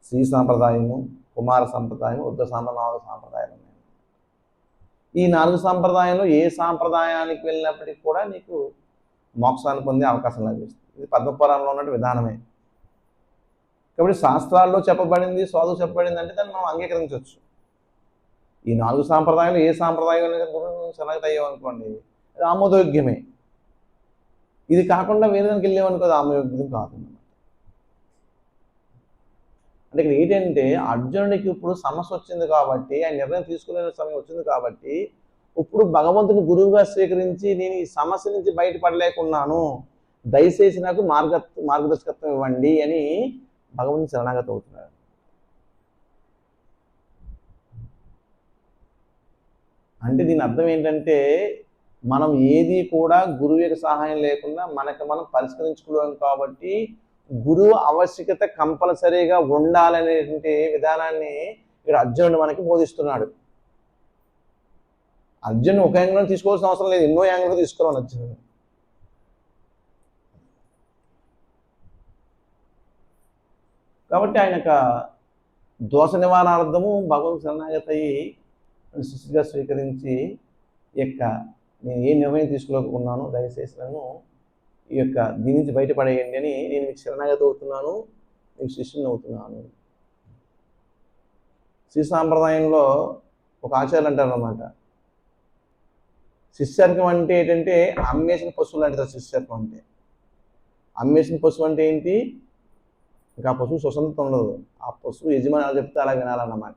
శ్రీ సాంప్రదాయము, కుమార సాంప్రదాయం, ఉద్ధ సాంప్రదాయం, 4 సాంప్రదాయాలు ఉన్నాయి. ఈ 4 సాంప్రదాయంలో ఏ సాంప్రదాయానికి వెళ్ళినప్పటికీ కూడా నీకు మోక్షాన్ని పొందే అవకాశం లభిస్తుంది. ఇది పద్మపురాణంలో ఉన్న విధానమే. కాబట్టి శాస్త్రాల్లో చెప్పబడింది, సాధువు చెప్పబడింది అంటే దాన్ని మనం అంగీకరించవచ్చు. ఈ 4 సాంప్రదాయాలు ఏ సాంప్రదాయం శరణాగతి అయ్యామనుకోండి, అది ఆమోదయోగ్యమే. ఇది కాకుండా వేరే దానికి వెళ్ళామనుకో అది ఆమోదయోగ్యం కాదు. అంటే ఇక్కడ ఏంటంటే అర్జునుడికి ఇప్పుడు సమస్య వచ్చింది కాబట్టి, ఆయన నిర్ణయం తీసుకునే సమయం వచ్చింది కాబట్టి, ఇప్పుడు భగవంతుని గురువుగా స్వీకరించి నేను ఈ సమస్య నుంచి బయటపడలేకున్నాను, దయచేసి నాకు మార్గదర్శకత్వం ఇవ్వండి అని భగవంతుని శరణాగతి అవుతున్నాడు. అంటే దీని అర్థం ఏంటంటే మనం ఏది కూడా గురువు యొక్క సహాయం లేకుండా మనకు మనం పరిష్కరించుకోలేం. కాబట్టి గురువు ఆవశ్యకత కంపల్సరీగా ఉండాలనేటువంటి విధానాన్ని ఇక్కడ అర్జునుడు మనకి బోధిస్తున్నాడు. అర్జునుడు ఒక యాంగిల్లో తీసుకోవాల్సిన అవసరం లేదు, ఎన్నో యాంగిల్లో తీసుకోవాలి అర్జునుడు. కాబట్టి ఆయన యొక్క దోష నివారణార్థము భగవంతు శరణాగతి అయ్యి శిష్యుగా స్వీకరించి నేను ఏ నిర్ణయం తీసుకోలేకున్నాను, దయచేసి నన్ను ఈ యొక్క దీని నుంచి బయటపడేయండి అని నేను మీకు శరణాగతి అవుతున్నాను, మీకు శిష్యుని అవుతున్నాను. శ్రీ సాంప్రదాయంలో ఒక ఆచార్యులు అంటారు అన్నమాట, శిష్యర్కం అంటే ఏంటంటే అమ్మేసిన పశువులు లాంటిది. శిష్యర్కం అంటే అమ్మేసిన పశువు అంటే ఏంటి? ఇంకా ఆ పశువు స్వతంత్రత ఉండదు, ఆ పశువు యజమాని అలా చెప్తే అలా వినాలన్నమాట.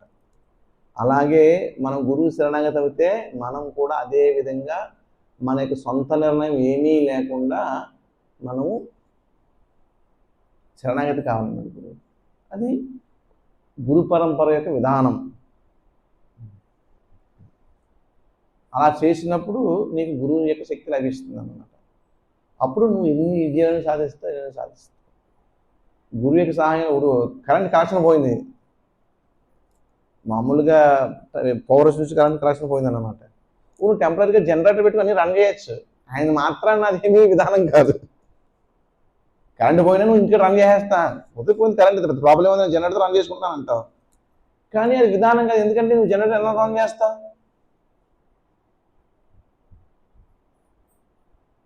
అలాగే మనం గురువు శరణాగతి అయితే మనం కూడా అదే విధంగా మన యొక్క సొంత నిర్ణయం ఏమీ లేకుండా మనము శరణాగతి కావాలన్నమాట గురువు. అది గురు పరంపర యొక్క విధానం. అలా చేసినప్పుడు నీకు గురువు యొక్క శక్తి లభిస్తుంది అన్నమాట. అప్పుడు నువ్వు ఎన్ని విజయాలను సాధిస్తావు, ఎన్ని సాధిస్తావు. గురువు యొక్క సహాయం. ఇప్పుడు కరెంట్ కనెక్షన్ పోయింది, మామూలుగా పవర్ నుంచి కరెంట్ కనెక్షన్ పోయిందన్నమాట. నువ్వు టెంపరీగా జనరేటర్ పెట్టుకుని రన్ చేయొచ్చు, ఆయన మాత్రాన్ని అదేమీ విధానం కాదు. కరెంట్ పోయినా నువ్వు ఇంటికి రన్ చేసేస్తా, ఉదయం కరెంట్ ప్రాబ్లం ఉంది, జనరేటర్ రన్ చేసుకుంటాను అంటావు. కానీ అది విధానం కాదు, ఎందుకంటే నువ్వు జనరేటర్ ఎలా రన్ చేస్తావు.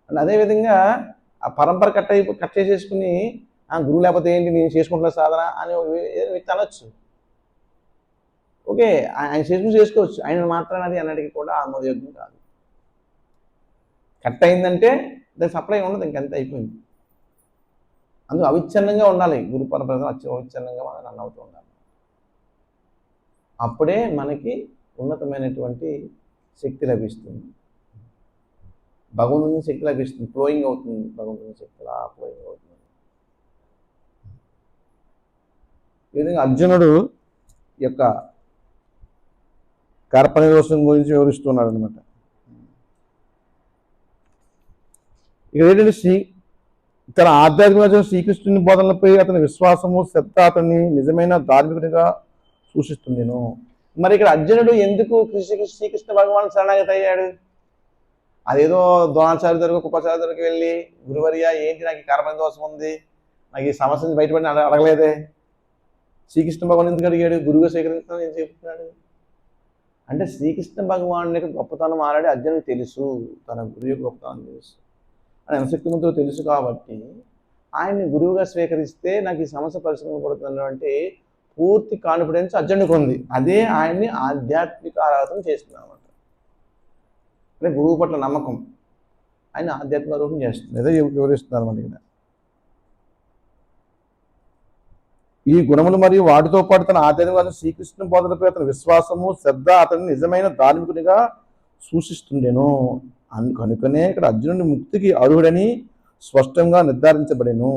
అండ్ అదేవిధంగా ఆ పరంపర కట్ చేసేసుకుని గురువు లేకపోతే ఏంటి నేను చేసుకుంటున్నా సాధన అని వ్యక్తి అనొచ్చు. ఓకే, ఆయన చేసుకోవచ్చు, ఆయన మాత్రాన్ని అది అన్నిటికీ కూడా ఆమోదయోగ్యం కాదు. కట్ అయిందంటే దాని సప్లై ఉండదు, ఇంకంతే అయిపోయింది. అందుకు అవిచ్ఛిన్నంగా ఉండాలి, గురు పరంపర అవిచ్ఛిన్నంగా మనం రన్ అవుతూ ఉండాలి. అప్పుడే మనకి ఉన్నతమైనటువంటి శక్తి లభిస్తుంది, భగవంతుని శక్తి లభిస్తుంది, ఫ్లోయింగ్ అవుతుంది. భగవంతుని శక్తి అలా ఫ్లోయింగ్ అవుతుంది. ఈ విధంగా అర్జునుడు యొక్క కర్పనిరోషం గురించి వివరిస్తున్నాడు అనమాట. ఇక్కడ ఏంటంటే తన ఆధ్యాత్మిక శ్రీకృష్ణుని బోధనలపై అతని విశ్వాసము, శ్రద్ధ అతన్ని నిజమైన ధార్మికుడిగా సూచిస్తుంది. మరి ఇక్కడ అర్జునుడు ఎందుకు శ్రీకృష్ణ భగవాన్ శరణాగతి అయ్యాడు? అదేదో ద్రోణాచార్య దగ్గరకు, కృపాచార్య దగ్గరికి వెళ్ళి గురువర్య ఏంటి నాకు ఈ కర్మ దోషం ఉంది, నాకు ఈ సమస్య నుంచి బయటపడి అడగలేదే. శ్రీకృష్ణ భగవాన్ ఎందుకు అడిగాడు? గురువుగా స్వీకరించాలని ఏం చెప్తున్నాడు అంటే శ్రీకృష్ణ భగవాన్ యొక్క గొప్పతనం ఆల్రెడీ అర్జునుడికి తెలుసు, తన గురువు యొక్క గొప్పతనం తెలుసు, అని అనశక్తిమంతుడు తెలుసు. కాబట్టి ఆయన్ని గురువుగా స్వీకరిస్తే నాకు ఈ సమస్య పరిష్కరించబడుతుంది అంటే పూర్తి కాన్ఫిడెన్స్ అర్జునుడికి ఉంది. అదే ఆయన్ని ఆధ్యాత్మిక ఆరాధన చేస్తుంది అనమాట. అంటే గురువు పట్ల నమ్మకం ఆయన ఆధ్యాత్మిక రూపం చేస్తుంది. అదే వివరిస్తున్నారు అనమాట. ఇక్కడ ఈ గుణములు మరియు వాటితో పాటు తన ఆధ్యాత్మిక శ్రీకృష్ణ బోధనపై అతని విశ్వాసము, శ్రద్ధ అతన్ని నిజమైన ధార్మికునిగా సూచిస్తుండెను. కనుకనే ఇక్కడ అర్జునుడి ముక్తికి అర్హుడని స్పష్టంగా నిర్ధారించబడెను.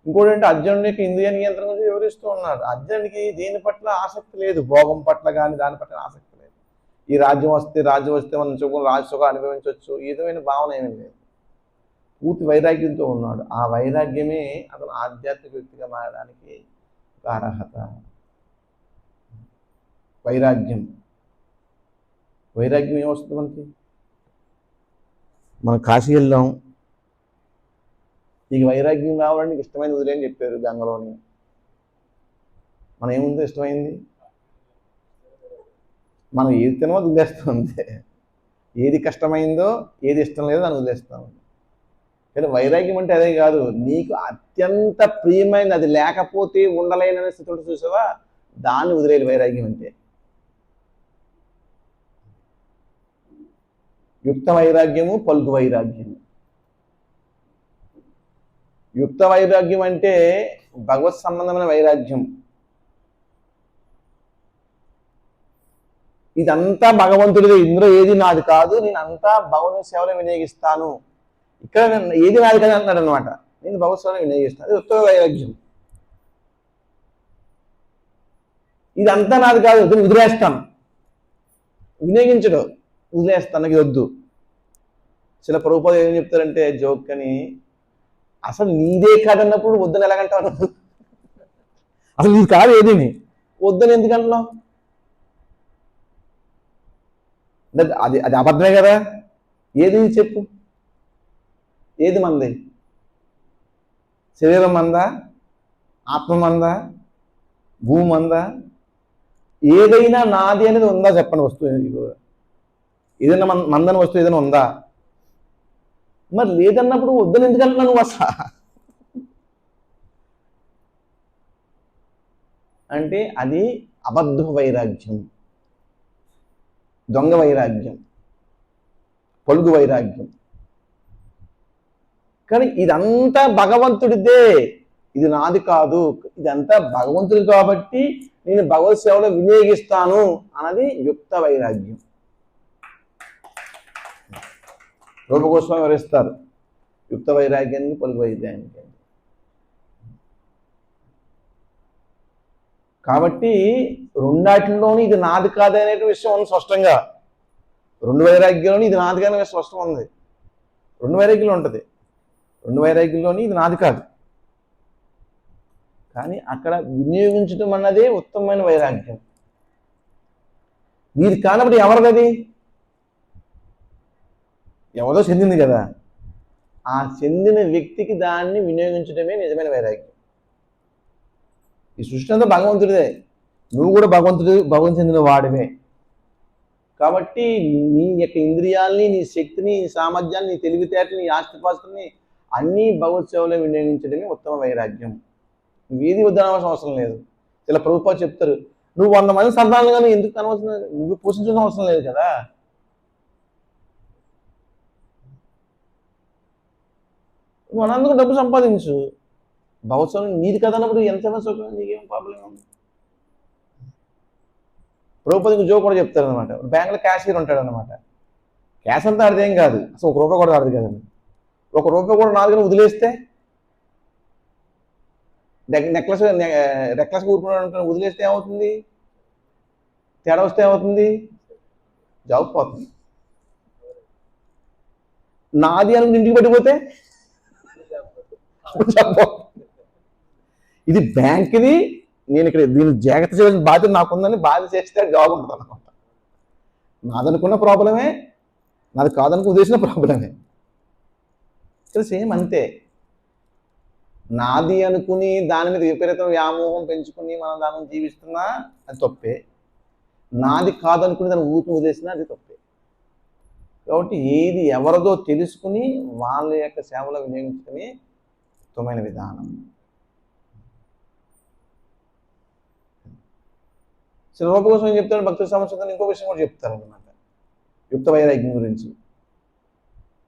ఇంకోటి అంటే అర్జునుడికి ఇంద్రియ నియంత్రణ గురించి వివరిస్తూ ఉన్నారు. అర్జునుడికి దేని పట్ల ఆసక్తి లేదు, భోగం పట్ల కానీ దాని పట్ల ఆసక్తి లేదు. ఈ రాజ్యం వస్తే మనం సుఖం రాజసుఖం అనుభవించవచ్చు, ఈ విధమైన భావన ఏమీ లేదు. పూర్తి వైరాగ్యంతో ఉన్నాడు. ఆ వైరాగ్యమే అతను ఆధ్యాత్మిక వ్యక్తిగా మారడానికి ఒక అర్హత. వైరాగ్యం ఏమొస్తుంది మనకి? మనం కాశీ వెళ్ళాం, నీకు వైరాగ్యం రావాలని నీకు ఇష్టమైంది వదిలేని చెప్పారు గంగలోని. మనం ఏముందో ఇష్టమైంది, మనం ఏది తినమో వదిలేస్తాం అంతే. ఏది కష్టమైందో, ఏది ఇష్టం లేదో దాన్ని వదిలేస్తాం. కానీ వైరాగ్యం అంటే అదే కాదు, నీకు అత్యంత ప్రియమైనది అది లేకపోతే ఉండలేననే స్థితిలో చూసావా, దాన్ని వదిలేయాలి వైరాగ్యం అంటే. యుక్త వైరాగ్యము, పలుకు వైరాగ్యము. యుక్త వైరాగ్యం అంటే భగవత్ సంబంధమైన వైరాగ్యం. ఇదంతా భగవంతుడిది, ఇందులో ఏది నాది కాదు, నేను అంతా భగవంతుని సేవలో వినియోగిస్తాను. ఇక్కడ ఏది నాది కదా అంటున్నాడు అనమాట. నేను భగవత్ సేవలో వినియోగిస్తాను, అది యుక్త వైరాగ్యం. ఇదంతా నాది కాదు, దీన్ని వదిలేస్తాను. వినియోగించడం, వదిలేస్తాను, ఇది వద్దు. చిల ప్రభుపాద ఏం చెప్తారంటే జోక్ అని, అసలు నీదే కాదన్నప్పుడు వద్దని ఎలాగంటావు? అసలు నీది కాదు ఏది, వద్దని ఎందుకు అంటున్నావు? అది అది అబద్ధమే కదా. ఏది చెప్పు, ఏది మంది? శరీరం మందా, ఆత్మ మందా, భూమి మందా? ఏదైనా నాది అనేది ఉందా చెప్పండి? వస్తువు ఏదైనా మందని వస్తువు ఏదైనా ఉందా? మరి లేదన్నప్పుడు వద్దని ఎందుకంటున్నావు నువ్వు అసలు? అంటే అది అబద్ధ వైరాగ్యం, దొంగ వైరాగ్యం, పొలుగు వైరాగ్యం. కానీ ఇదంతా భగవంతుడిదే, ఇది నాది కాదు, ఇదంతా భగవంతుడి కాబట్టి నేను భగవత్ సేవలో వినియోగిస్తాను అన్నది యుక్త వైరాగ్యం. రూపగోస్వామి వివరిస్తారు యుక్త వైరాగ్యానికి, పొలుగు వైరాగ్యానికి. కాబట్టి రెండాటిలోనూ ఇది నాది కాదనే విషయం ఉంది స్పష్టంగా. రెండు వైరాగ్యంలోని ఇది నాది కాదనే స్పష్టం ఉంది. రెండు వైరాగ్యంలో ఉంటుంది, రెండు వైరాగ్యంలోని ఇది నాది కాదు. కానీ అక్కడ వినియోగించడం అన్నదే ఉత్తమమైన వైరాగ్యం. నీది కానప్పుడు ఎవరిది? ఎవరో చెందింది కదా, ఆ చెందిన వ్యక్తికి దాన్ని వినియోగించడమే నిజమైన వైరాగ్యం. ఈ సృష్టి అంతా భగవంతుడిదే, నువ్వు కూడా భగవంతుడు చెందిన వాడివే. కాబట్టి నీ యొక్క ఇంద్రియాలని, నీ శక్తిని, నీ సామర్థ్యాన్ని, నీ తెలివితేటని, నీ ఆస్తిపాస్తుల్ని అన్నీ భగవత్ సేవలో వినియోగించడమే ఉత్తమ వైరాగ్యం. నువ్వు ఏది వద్దనవలసిన అవసరం లేదు. ఇలా ప్రభుపాద చెప్తారు, నువ్వు 100 మంది సంతానాలు కానీ ఎందుకు కనవలసిన, నువ్వు పోషించాల్సిన అవసరం లేదు కదా. నువ్వు అనంతగా డబ్బు సంపాదించు, భగవత్ సేవ నీది కదన్నప్పుడు ఎంత సుఖం, నీకేం ప్రాబ్లం ఉంది? ప్రభుపాదకి జోక్ కూడా చెప్తారు అనమాట. బ్యాంకులో క్యాషియర్ ఉంటాడు అనమాట. క్యాష్ అంతా అర్థం కాదు, అసలు ₹1 కూడా రాదు కదండి. ₹1 కూడా నాలుగు వదిలేస్తే, రెక్లెస్ కూరుకున్నాడు వదిలేస్తే ఏమవుతుంది? తేడా వస్తే ఏమవుతుంది? జాబ్ పోతుంది. నాది అని ఇంటికి పట్టిపోతే ఇది బ్యాంక్ది, నేను ఇక్కడ దీన్ని జాగ్రత్త చేయాల్సిన బాధ్యత నాకుందని బాధ్యత చేస్తే జాబ్ ఉంటుంది అనమాట. నాదనుకున్న ప్రాబ్లమే, నాది కాదనుకున్న ఉద్దేశించిన ప్రాబ్లమే. ఇక్కడ సేమ్ అంతే. నాది అనుకుని దాని మీద విపరీతం వ్యామోహం పెంచుకుని మనం దాన్ని జీవిస్తున్నా అది తప్పే, నాది కాదనుకుని దాన్ని ఊరికి వదిలేసినా అది తప్పే. కాబట్టి ఏది ఎవరిదో తెలుసుకుని వాళ్ళ యొక్క సేవలో వినియోగించడమే ఉత్తమైన విధానం. రూప కోసం ఏం చెప్తాడు భక్తుల సమస్య, ఇంకో విషయం కూడా చెప్తారనమాట యుక్త వైరాగ్యం గురించి.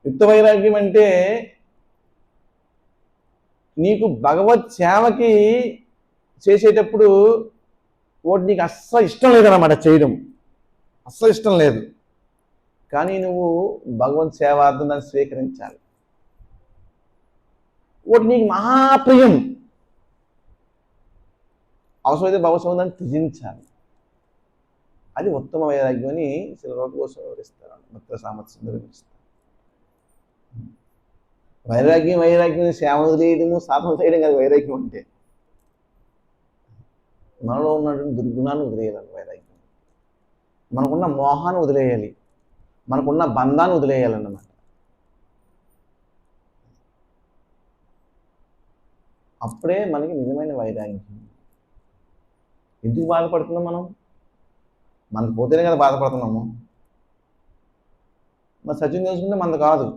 యుక్త వైరాగ్యం అంటే నీకు భగవత్ సేవకి చేసేటప్పుడు ఒకటి నీకు అస్సలు ఇష్టం లేదన్నమాట, చేయడం అస్సలు ఇష్టం లేదు. కానీ నువ్వు భగవత్ సేవార్థం దాన్ని స్వీకరించాలి. ఒకటి నీకు మహాప్రియం, అవసరమైతే భగవత్ సేవ దాన్ని త్యజించాలి. అది ఉత్తమ వైరాగ్యం అని శిలరూప కోసం వివరిస్తారు, భక్తుల సామర్థ్యం వివరిస్తారు. వైరాగ్యం సేవ వదిలేయడము, సాధన చేయడం కాదు వైరాగ్యం అంటే. మనలో ఉన్నటువంటి దుర్గుణాన్ని వదిలేయాలి వైరాగ్యం. మనకున్న మోహాన్ని వదిలేయాలి, మనకున్న బంధాన్ని వదిలేయాలన్నమాట. అప్పుడే మనకి నిజమైన వైరాగ్యం. ఎందుకు బాధపడుతున్నాం మనం? మనకు పోతేనే కదా బాధపడుతున్నాము. మరి సత్యం తెలుసుకుంటే మనది కాదు.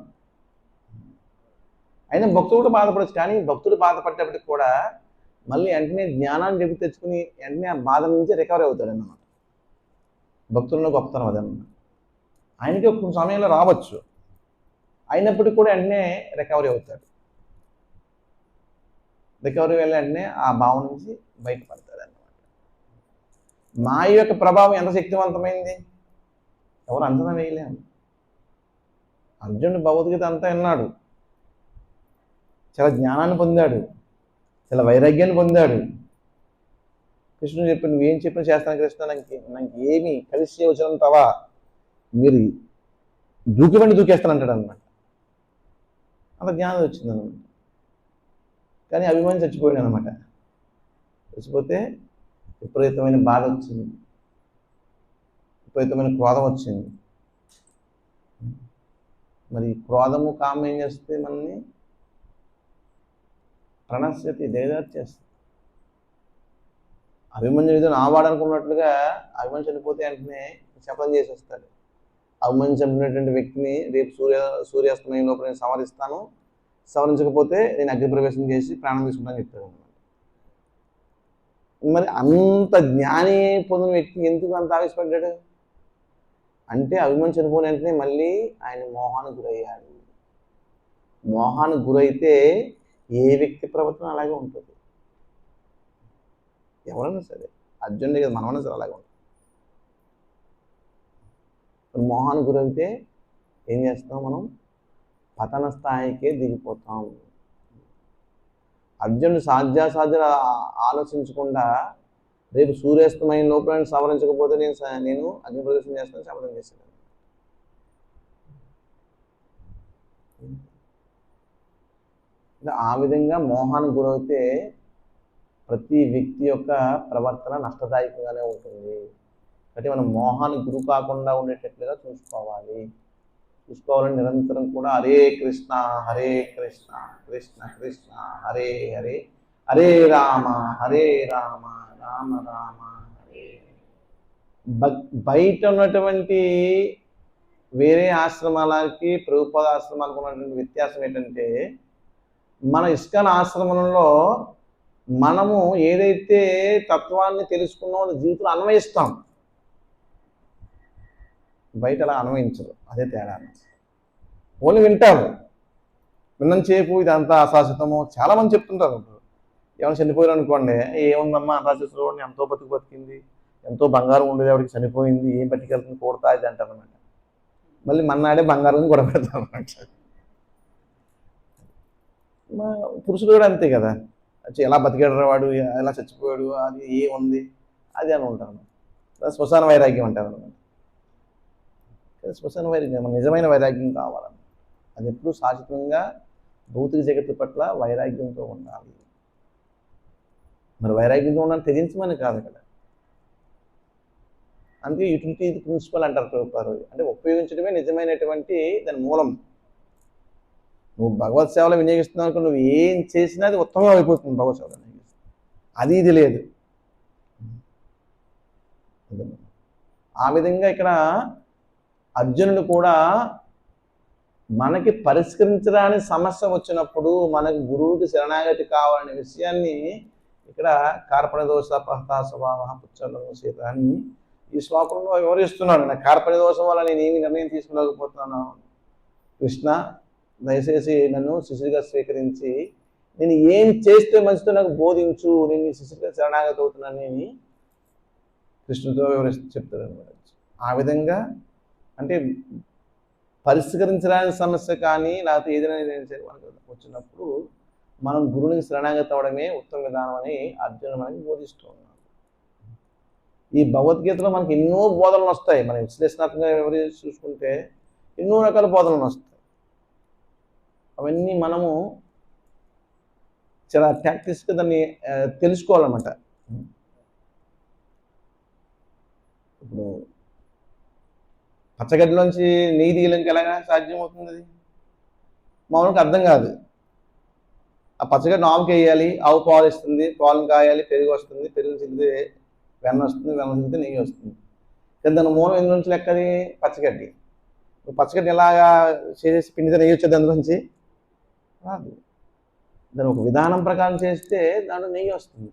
అయినా భక్తుడు కూడా బాధపడచ్చు, కానీ భక్తుడు బాధపడేటప్పటికి కూడా మళ్ళీ వెంటనే జ్ఞానాన్ని చెప్పి తెచ్చుకుని వెంటనే ఆ బాధ నుంచి రికవరీ అవుతాడు అన్నమాట. భక్తుల్లో గొప్పతనం అదన్నమాట. ఆయనకి ఒక సమయంలో రావచ్చు, అయినప్పటికీ కూడా వెంటనే రికవరీ అవుతాడు. రికవరీ వెళ్ళి వెంటనే ఆ భావం నుంచి బయటపడతాడు అన్నమాట. మాయ యొక్క ప్రభావం ఎంత శక్తివంతమైంది ఎవరు అంచనా వేయలేము. అర్జునుడు భగవద్గీత అంతా విన్నాడు, చాలా జ్ఞానాన్ని పొందాడు, చాలా వైరాగ్యాన్ని పొందాడు. కృష్ణుడు చెప్పి నువ్వేం చెప్పినా చేస్తాను కృష్ణ, నాకు ఏమి కలిసి వచ్చినంతవా మీరు దూకివండి దూకేస్తానంటాడు అనమాట. అంత జ్ఞానం వచ్చిందనమాట. కానీ అభిమాని చచ్చిపోయాడు అనమాట. చచ్చిపోతే విపరీతమైన బాధ వచ్చింది, విపరీతమైన క్రోధం వచ్చింది. మరి క్రోధము కామం ఏం చేస్తే మనల్ని ప్రణశ్యతి దేదారు చేస్తుంది. అభిమన్యు ఏదో నావాడనుకున్నట్లుగా అభిమన్యు చనిపోతే వెంటనే శపథం చేసేస్తాడు. అభిమన్యు చంపినటువంటి వ్యక్తిని రేపు సూర్యాస్తమయం లోపల నేను సంవరిస్తాను, సవరించకపోతే నేను అగ్నిప్రవేశం చేసి ప్రాణం తీసుకుంటానని చెప్తాడు అనమాట. మరి అంత జ్ఞాని పొందిన వ్యక్తి ఎందుకు అంత ఆవేశపడ్డాడు అంటే అభిమన్యు చనిపోయిన వెంటనే మళ్ళీ ఆయన మోహానికి గురయ్యాడు. మోహానికి గురైతే ఏ వ్యక్తి ప్రవర్తన అలాగే ఉంటుంది. ఎవరైనా సరే, అర్జునుడే కదా, మనమైనా సరే అలాగే ఉంటుంది. మోహానికి గురైతే ఏం చేస్తాం, మనం పతన స్థాయికే దిగిపోతాం. అర్జునుడు సాధ్యాసాధ్యాలు ఆలోచించకుండా రేపు సూర్యాస్తమయం లోపల సవరించకపోతే నేను అగ్నిప్రవేశం చేస్తాను శపథం చేశాను. ఆ విధంగా మోహానికి గురైతే ప్రతి వ్యక్తి యొక్క ప్రవర్తన నష్టదాయకంగానే ఉంటుంది. కాబట్టి మనం మోహానికి గురి కాకుండా ఉండేటట్లుగా చూసుకోవాలని నిరంతరం కూడా హరే కృష్ణ కృష్ణ కృష్ణ హరే హరే, హరే రామ రామ రామ హరే. బయట ఉన్నటువంటి వేరే ఆశ్రమాలకి ప్రభుపాద ఆశ్రమాలకు ఉన్నటువంటి వ్యత్యాసం ఏంటంటే, మన ఇస్కాన్ ఆశ్రమంలో మనము ఏదైతే తత్వాన్ని తెలుసుకున్నామో అది జీవితంలో అన్వయిస్తాం, బయట అలా అన్వయించరు. అదే తేడా. ఓన్లీ వింటారు, విన్నంతసేపు ఇదంతా అశాశ్వతము చాలామంది చెప్తుంటారు. ఏమైనా చనిపోయారు అనుకోండి, ఏముందమ్మా అశాశ్వతం, ఎంతో బతికింది, ఎంతో బంగారం ఉండేది, ఆవిడకి చనిపోయింది, ఏం పట్టుకెళ్తుంది కూడతా ఇది అంటారు అనమాట. మళ్ళీ మన్నాడే బంగారం కూడా పెడతారు అనమాట. మా పురుషుడు కూడా అంతే కదా, ఎలా బతికాడు వాడు, ఎలా చచ్చిపోయాడు, అది ఏముంది అది అని ఉంటాను. శ్మశాన వైరాగ్యం అంటారు అనమాట. శ్మశాన వైరాగ్యం మన నిజమైన వైరాగ్యం కావాలన్నమాట. అది ఎప్పుడు శాశ్వతంగా భౌతిక జగత్తు పట్ల వైరాగ్యంతో ఉండాలి. మరి వైరాగ్యంతో ఉండాలని త్యజించమని కాదు అక్కడ. అందుకే యూటిలిటీ ప్రిన్సిపల్ అంటారు ప్రభుపారు. అంటే ఉపయోగించడమే నిజమైనటువంటి దాని మూలం. నువ్వు భగవత్ సేవలో వినియోగిస్తున్నావు అనుకో, నువ్వు ఏం చేసినా అది ఉత్తమం అయిపోతుంది భగవత్ సేవలో వినియోగిస్తుంది. అది ఇది లేదు. ఆ విధంగా ఇక్కడ అర్జునుడు కూడా మనకి పరిష్కరించడానికి సమస్య వచ్చినప్పుడు మనకు గురువుకి శరణాగతి కావాలనే విషయాన్ని ఇక్కడ కార్పణ దోష అపహత స్వభావ పుచ్చలను సీత అని ఈ శ్లోకంలో వివరిస్తున్నాడు. నా కార్పణ దోషం వల్ల నేను ఏమి నిర్ణయం తీసుకోలేకపోతున్నాను, కృష్ణ దయచేసి నన్ను శిష్యుడిగా స్వీకరించి నేను ఏం చేస్తే మంచితో నాకు బోధించు, నేను శిష్యుడిగా శరణాగతి అవుతున్నానని కృష్ణుడితో చెప్తాడు అనమాట. ఆ విధంగా అంటే పరిష్కరించడానికి సమస్య కానీ లేకపోతే ఏదైనా వచ్చినప్పుడు మనం గురువునికి శరణాగతి అవ్వడమే ఉత్తమ విధానం అని అర్జునుడు మనకి బోధిస్తూ ఉన్నాడు. ఈ భగవద్గీతలో మనకి ఎన్నో బోధనలు వస్తాయి. మనం విశ్లేషణాత్మకంగా ఎవరు చూసుకుంటే ఎన్నో రకాల బోధనలు వస్తాయి. అవన్నీ మనము చాలా ప్రాక్టీస్గా దాన్ని తెలుసుకోవాలన్నమాట. ఇప్పుడు పచ్చగడ్డలోంచి నెయ్యి తీయడానికి ఎలాగా సాధ్యమవుతుంది? అది మామూలుగా అర్థం కాదు. ఆ పచ్చగడ్డ ఆవుకి వేయాలి, ఆవు పాలు ఇస్తుంది, పాలను కాయాలి, పెరుగు వస్తుంది, పెరుగు చిల్లితే వెన్న వస్తుంది, వెన్న చిల్లితే నెయ్యి వస్తుంది. కానీ దాని మూలం ఎందులోంచి లెక్కది? పచ్చగడ్డి. పచ్చగడ్డి ఎలాగా చేసేసి పిండితే నెయ్యి వచ్చేది అందులోంచి రాదు. దాని ఒక విధానం ప్రకారం చేస్తే దాంట్లో నెయ్యి వస్తుంది.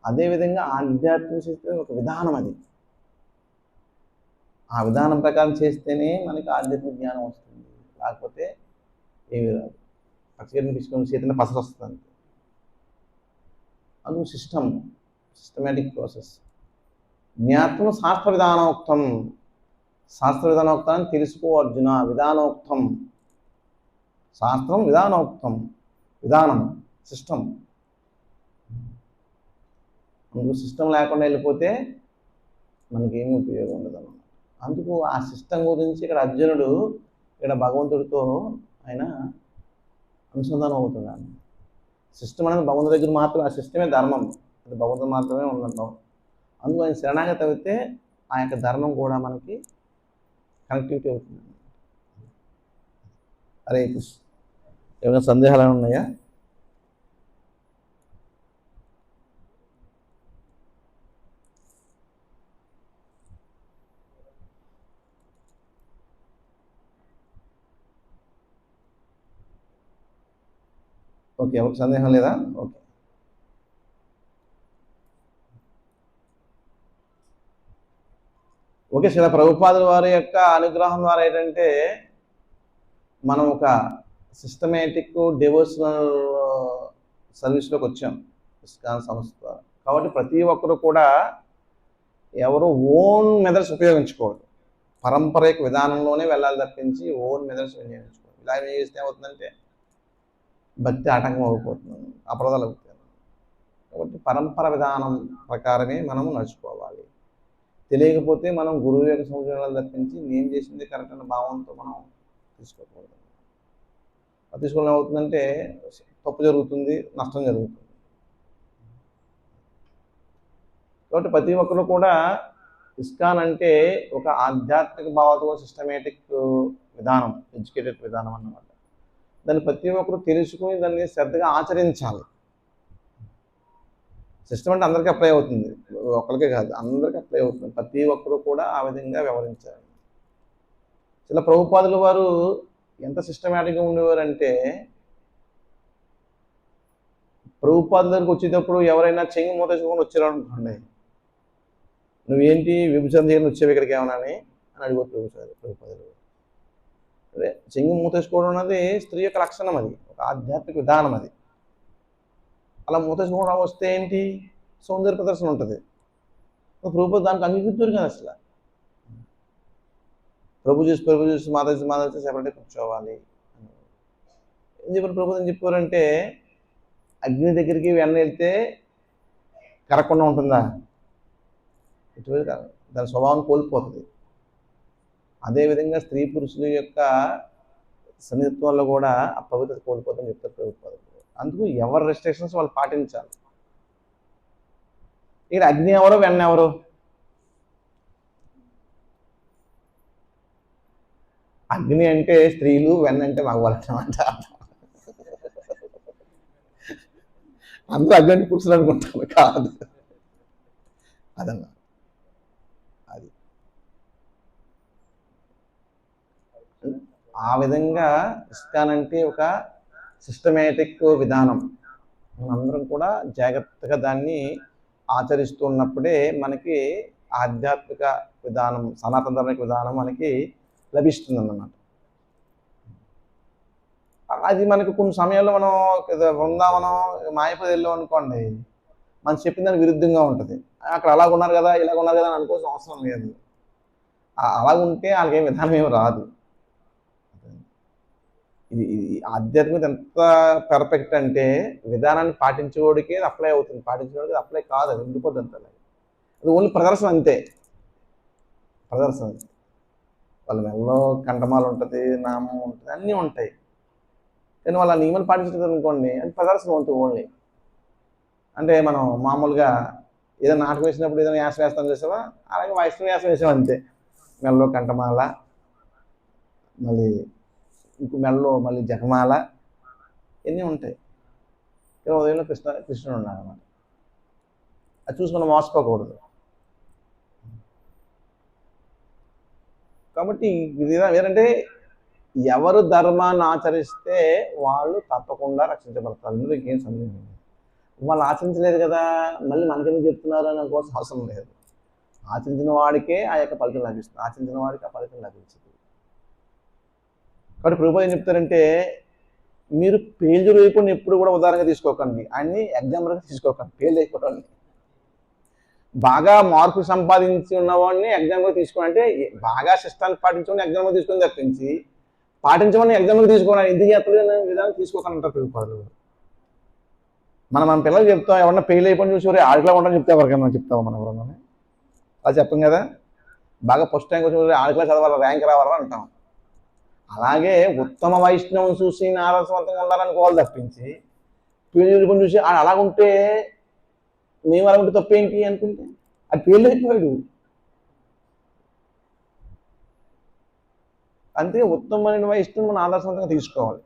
అదేవిధంగా ఆధ్యాత్మిక చేస్తే ఒక విధానం, అది ఆ విధానం ప్రకారం చేస్తేనే మనకి ఆధ్యాత్మిక జ్ఞానం వస్తుంది. లేకపోతే ఏమి రాదు. పచ్చగడ్డిని తీసుకొని చేతిని పసరు వస్తుంది. అది సిస్టమేటిక్ ప్రాసెస్. జ్ఞాత్వం శాస్త్ర విధానోక్తం. శాస్త్ర విధానోక్తాన్ని తెలుసుకో అర్జున. విధానోక్తం శాస్త్రం, విధానోక్తం విధానం, సిస్టమ్. అందుకు సిస్టమ్ లేకుండా వెళ్ళిపోతే మనకేమీ ఉపయోగం ఉండదు అన్నమాట. అందుకు ఆ సిస్టమ్ గురించి ఇక్కడ అర్జునుడు ఇక్కడ భగవంతుడితో ఆయన అనుసంధానం అవుతున్నాడు. సిస్టమ్ అనేది భగవంతుడి దగ్గర మాత్రం, ఆ సిస్టమే ధర్మం, అది భగవంతుడు మాత్రమే ఉందంటాం. అందుకు ఆయన శరణాగతి అయితే ఆ యొక్క ధర్మం కూడా మనకి కనెక్టివిటీ అవుతుంది. హరే కృష్ణ. ఏమైనా సందేహాలు ఉన్నాయా? ఓకే, ఎవరికి సందేహం లేదా? ఓకే. ఓకే, శిల ప్రభుపాదుల వారి యొక్క అనుగ్రహం ద్వారా ఏంటంటే మనం ఒక సిస్టమేటిక్ డివోషనల్ సర్వీస్లోకి వచ్చాం ఇస్కాన్ సంస్థ. కాబట్టి ప్రతి ఒక్కరు కూడా ఎవరు ఓన్ మెథడ్స్ ఉపయోగించుకోవద్దు, పరంపరేక విధానంలోనే వెళ్ళాలి తప్పించి ఓన్ మెథడ్స్ వినియోగించుకోవద్దు. ఇలా చేస్తే ఏమవుతుందంటే భక్తి ఆటంకం అయిపోతుంది, అపరాధాలు అవుతాయి. కాబట్టి పరంపర విధానం ప్రకారమే మనము నడుచుకోవాలి. తెలియకపోతే మనం గురువు యొక్క సూచనలు తప్పించి నేను చేసింది కరెక్ట్ అన్న భావంతో మనం తీసుకోకూడదు. తీసుకోవడం ఏమవుతుందంటే తప్పు జరుగుతుంది, నష్టం జరుగుతుంది. కాబట్టి ప్రతి ఒక్కరు కూడా ఇస్కాన్ అంటే ఒక ఆధ్యాత్మిక భావతో సిస్టమేటిక్ విధానం, ఎడ్యుకేటెడ్ విధానం అన్నమాట. దాన్ని ప్రతి ఒక్కరు తెలుసుకుని దాన్ని శ్రద్ధగా ఆచరించాలి. సిస్టమ్ అంటే అందరికీ అప్లై అవుతుంది, ఒకరికే కాదు, అందరికీ అప్లై అవుతుంది. ప్రతి ఒక్కరు కూడా ఆ విధంగా వ్యవహరించాలి. ఇలా ప్రభుపాదుల వారు ఎంత సిస్టమేటిక్గా ఉండేవారంటే, ప్రభుపాదుల దగ్గరికి వచ్చేటప్పుడు ఎవరైనా చెంగి మూతేసుకొని వచ్చారు అనుకోండి, నువ్వేంటి విభజన చేయని వచ్చేవి ఇక్కడికి ఏమన్నా అని అడిగొచ్చు ప్రభుపాదులు. అదే చెంగి మూతేసుకోవడం అనేది స్త్రీ యొక్క లక్షణం, అది ఒక ఆధ్యాత్మిక విధానం. అది అలా మూతేసుకోవడం వస్తే ఏంటి, సౌందర్య ప్రదర్శన ఉంటుంది. ప్రభుపాద దానికి అంగీకరించారు కదా అసలు. ప్రభు చూసి మాతాజీ సెపరేట్గా కూర్చోవాలి ఏం చెప్పారు ప్రభుత్వం చెప్పారంటే, అగ్ని దగ్గరికి వెన్న వెళ్తే కరగకుండా ఉంటుందా? ఇటువంటి దాని స్వభావం కోల్పోతుంది. అదేవిధంగా స్త్రీ పురుషుల యొక్క సన్నిహిత్వంలో కూడా ఆ పవిత్రత కోల్పోతుందని చెప్తారు ప్రభుత్వాలు. అందుకు ఎవరి రెస్ట్రిక్షన్స్ వాళ్ళు పాటించాలి. ఇక్కడ అగ్ని ఎవరో వెన్న ఎవరు? అగ్ని అంటే స్త్రీలు, వెన్న అంటే మగవాళ్ళు అన్నమాట. అందరూ అగ్ని అంటే పురుషులు అనుకుంటారు, కాదు అదన్నా. అది ఆ విధంగా ఇస్కాన్ అంటే ఒక సిస్టమేటిక్ విధానం. మనందరం కూడా జాగ్రత్తగా దాన్ని ఆచరిస్తున్నప్పుడే మనకి ఆధ్యాత్మిక విధానం, సనాతన ధర్మిక విధానం మనకి లభిస్తుంది అన్నమాట. అది మనకి కొన్ని సమయాల్లో మనం బృందావనం మాయపూర్ వెళ్ళాం అనుకోండి, మనం చెప్పిన దానికి విరుద్ధంగా ఉంటుంది. అక్కడ అలాగ ఉన్నారు కదా, ఇలాగ ఉన్నారు కదా అని అనుకోవాల్సిన అవసరం లేదు. అలాగుంటే వాళ్ళకేం విధానం ఏమి రాదు. ఇది ఆధ్యాత్మికత ఎంత పర్ఫెక్ట్ అంటే విధానాన్ని పాటించేవాడికి అప్లై అవుతుంది, పాటించేవాడికి అప్లై కాదు. అది ఉండిపోద్ది అంత. అది ఓన్లీ ప్రదర్శన అంతే, ప్రదర్శన. వాళ్ళ మెల్లో కంఠమాలు ఉంటుంది, నామం ఉంటుంది, అన్నీ ఉంటాయి. కానీ వాళ్ళ నియమాలు పాటించలేదు అనుకోండి, అది ప్రదర్శన ఉంటుంది ఓన్లీ. అంటే మనం మామూలుగా ఏదో నాటకం వేసినప్పుడు ఏదైనా యాస వేస్తాం చేసావా, అలాగే వైష్ణవ యాస వేసాం అంతే. మెల్లో కంఠమాల, మళ్ళీ ఇంకో మెల్లో మళ్ళీ జపమాల, ఇవన్నీ ఉంటాయి. ఉదయంలో కృష్ణుడు ఉన్నాడు అన్నమాట. అది చూసి మనం మోసపోకూడదు. కాబట్టి ఇది ఏంటంటే ఎవరు ధర్మాన్ని ఆచరిస్తే వాళ్ళు తప్పకుండా రక్షించబడతారు. ఇందులో ఇంకేం సందేహం లేదు. వాళ్ళు ఆచరించలేదు కదా, మళ్ళీ మనకెందుకు చెప్తున్నారు అని అనుకోవాల్సిన అవసరం లేదు. ఆచరించిన వాడికే ఆ యొక్క ఫలితం లభిస్తుంది, ఆచరించిన వాడికి ఆ ఫలితం లభించదు. కాబట్టి ప్రభుత్వం ఏం చెప్తారంటే, మీరు పేజీలు అయిపోయిన ఎప్పుడు కూడా ఉదాహరణగా తీసుకోకండి, అన్ని ఎగ్జాంపుల్గా తీసుకోకండి. పేజీ అయిపోవడాన్ని బాగా మార్కులు సంపాదించి ఉన్నవాడిని ఎగ్జామ్గా తీసుకోండి. అంటే బాగా సిస్టాన్ని పాటించుకొని ఎగ్జామ్గా తీసుకొని తప్పించి పాటించమని ఎగ్జామ్గా తీసుకోవాలి, ఎందుకు చెప్పలేదు విధానం తీసుకోకండి అంటారు ప్రభుత్వాలు. మన పిల్లలు చెప్తాం, ఎవరన్నా ఫెయిల్ అయిపోయి చూసి ఆటలో ఉండని చెప్తే ఎవరికైనా చెప్తాము మనం ఎవరన్నా? అది చెప్పం కదా. బాగా ఫస్ట్ ర్యాంక్ వచ్చిన ఆడకలా చదవాలి, ర్యాంక్ రావాలని అంటాం. అలాగే ఉత్తమ వైష్ణవం చూసి ఆదర్శవంతంగా ఉండాలనుకోవాలి తప్పించి పేరు పని చూసి అలాగుంటే మేము అలాగుంటే తప్పేంటి అనుకుంటే అది పేర్లు అయిపోయాడు. అంతే ఉత్తమమైన వైష్ణవం మనం ఆదర్శవంతంగా తీసుకోవాలి.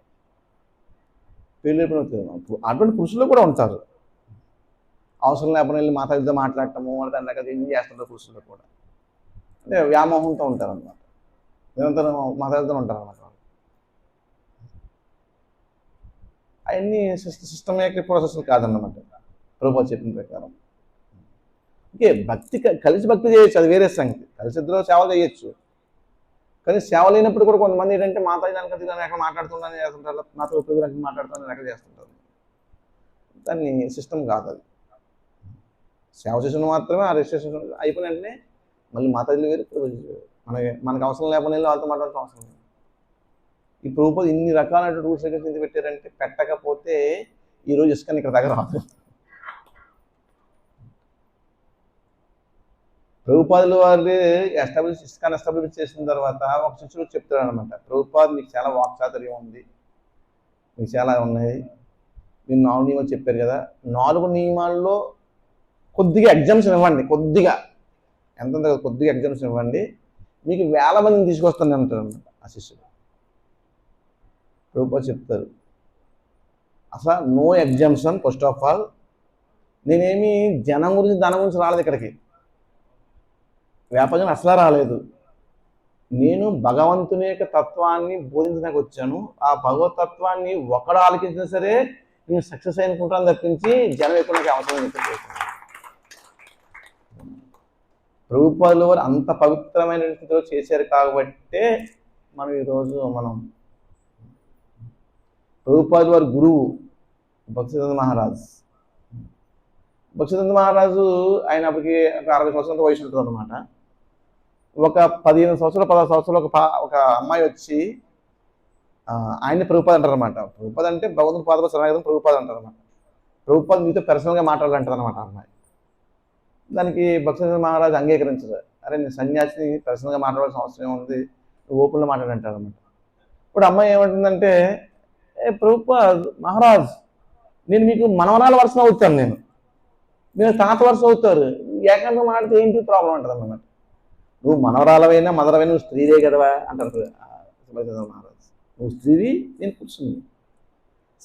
పేర్లు అటువంటి పురుషులు కూడా ఉంటారు. అవసరం లేకపోతే వెళ్ళి మాతాజీతో మాట్లాడటము, వాళ్ళ దాని దగ్గర ఏం చేస్తుంటారు పురుషులు కూడా. అంటే వ్యామోహంతో ఉంటారన్నమాట, నిరంతరం మాతాజీతో ఉంటారన్నమాట. అవన్నీ సిస్టమేటిక్ ప్రాసెస్ కాదన్నమాట ప్రభుత్వం చెప్పిన ప్రకారం. ఓకే, భక్తి కలిసి భక్తి చేయొచ్చు, అది వేరే సంగతి. కలిసి ఇద్దరు సేవలు చేయొచ్చు. కానీ సేవ లేనప్పుడు కూడా కొంతమంది ఏంటంటే మాతాజీ దానికి ఎక్కడ మాట్లాడుతున్నాను చేస్తుంటారు, నాతో ఉపయోగానికి మాట్లాడుతున్నాను ఎక్కడ చేస్తుంటారు. దాన్ని సిస్టమ్ కాదు అది. సేవ చేసిన మాత్రమే ఆ రిజిస్ట్రేషన్ అయిపోయిన వెంటనే మళ్ళీ మాతాజీలు వేరు, మనకు అవసరం లేకపోతే వాళ్ళతో మాట్లాడాల్సిన అవసరం లేదు. ఈ ప్రభుత్వం ఇన్ని రకాలైన రూల్స్ ఎందుకు పెట్టారంటే పెట్టకపోతే ఈరోజు ఇసుకని ఇక్కడ దగ్గర రాదు. ప్రభుపాదులు వారు ఇస్కాన్ ఎస్టాబ్లిష్ చేసిన తర్వాత ఒక శిష్యుడు చెప్తాడు అనమాట, ప్రభుపాద్ మీకు చాలా వాక్చాతుర్యం ఉంది, మీకు చాలా ఉన్నాయి, మీరు 4 నియమాలు చెప్పారు కదా, 4 నియమాల్లో కొద్దిగా ఎగ్జామ్షన్ ఇవ్వండి, కొద్దిగా కొద్దిగా ఎగ్జామ్షన్ ఇవ్వండి, మీకు 1000 మందిని తీసుకొస్తాను అంటారు అనమాట ఆ శిష్యుడు. ప్రభుపాద్ చెప్తారు అసలు no exemption. First of all నేనేమి జనం గురించి ధనం గురించి రాలేదు ఇక్కడికి, వ్యాపారం అసలు రాలేదు. నేను భగవంతుని యొక్క తత్వాన్ని బోధించడానికి వచ్చాను. ఆ భగవతత్వాన్ని ఒకడు ఆలోచించినా సరే నేను సక్సెస్ అనుకుంటాను తప్పించి జనం ఎక్కువ నాకు అవసరం లేదు. ప్రభుపాదుల వారు అంత పవిత్రమైన స్థితిలో చేశారు కాబట్టే మనం ఈరోజు ప్రభుపాదుల వారి గురువు భక్తిసిద్ధాంత మహారాజ్. భక్తిసిద్ధాంత మహారాజు ఆయన అప్పటికి 60 సంవత్సరాల వయసు ఉంటుంది అనమాట. ఒక 15 సంవత్సరాలు 16 సంవత్సరాలు ఒక అమ్మాయి వచ్చి ఆయన్ని ప్రభుపాద్ అంటారు అనమాట. ప్రభుపాద్ అంటే భగవంతుని పాదప శరణాగతం ప్రభుపాద్ అంటారు అనమాట. ప్రభుపాద్ మీతో పర్సనల్గా మాట్లాడాలంటారు అనమాట అమ్మాయి. దానికి భక్తిసిద్ధాంత మహారాజు అంగీకరించదు. అరే నేను సన్యాసిని, పర్సనల్గా మాట్లాడాల్సిన అవసరం ఉంది, నువ్వు ఓపెన్లో మాట్లాడంటారు అనమాట. ఇప్పుడు అమ్మాయి ఏమంటుందంటే, ప్రభుపాద్ మహారాజ్ నేను మీకు మనవరాల వరుస అవుతాను, మీరు తాత వరుస అవుతారు, ఏకాంతం మాట్లాడితే ఏంటి ప్రాబ్లం అంటారు అన్నమాట. నువ్వు మనవరాలవైనా మదరవైనా నువ్వు స్త్రీదే కదవా అంటారు మహారాజ్. నువ్వు స్త్రీవి, నేను పురుషుని.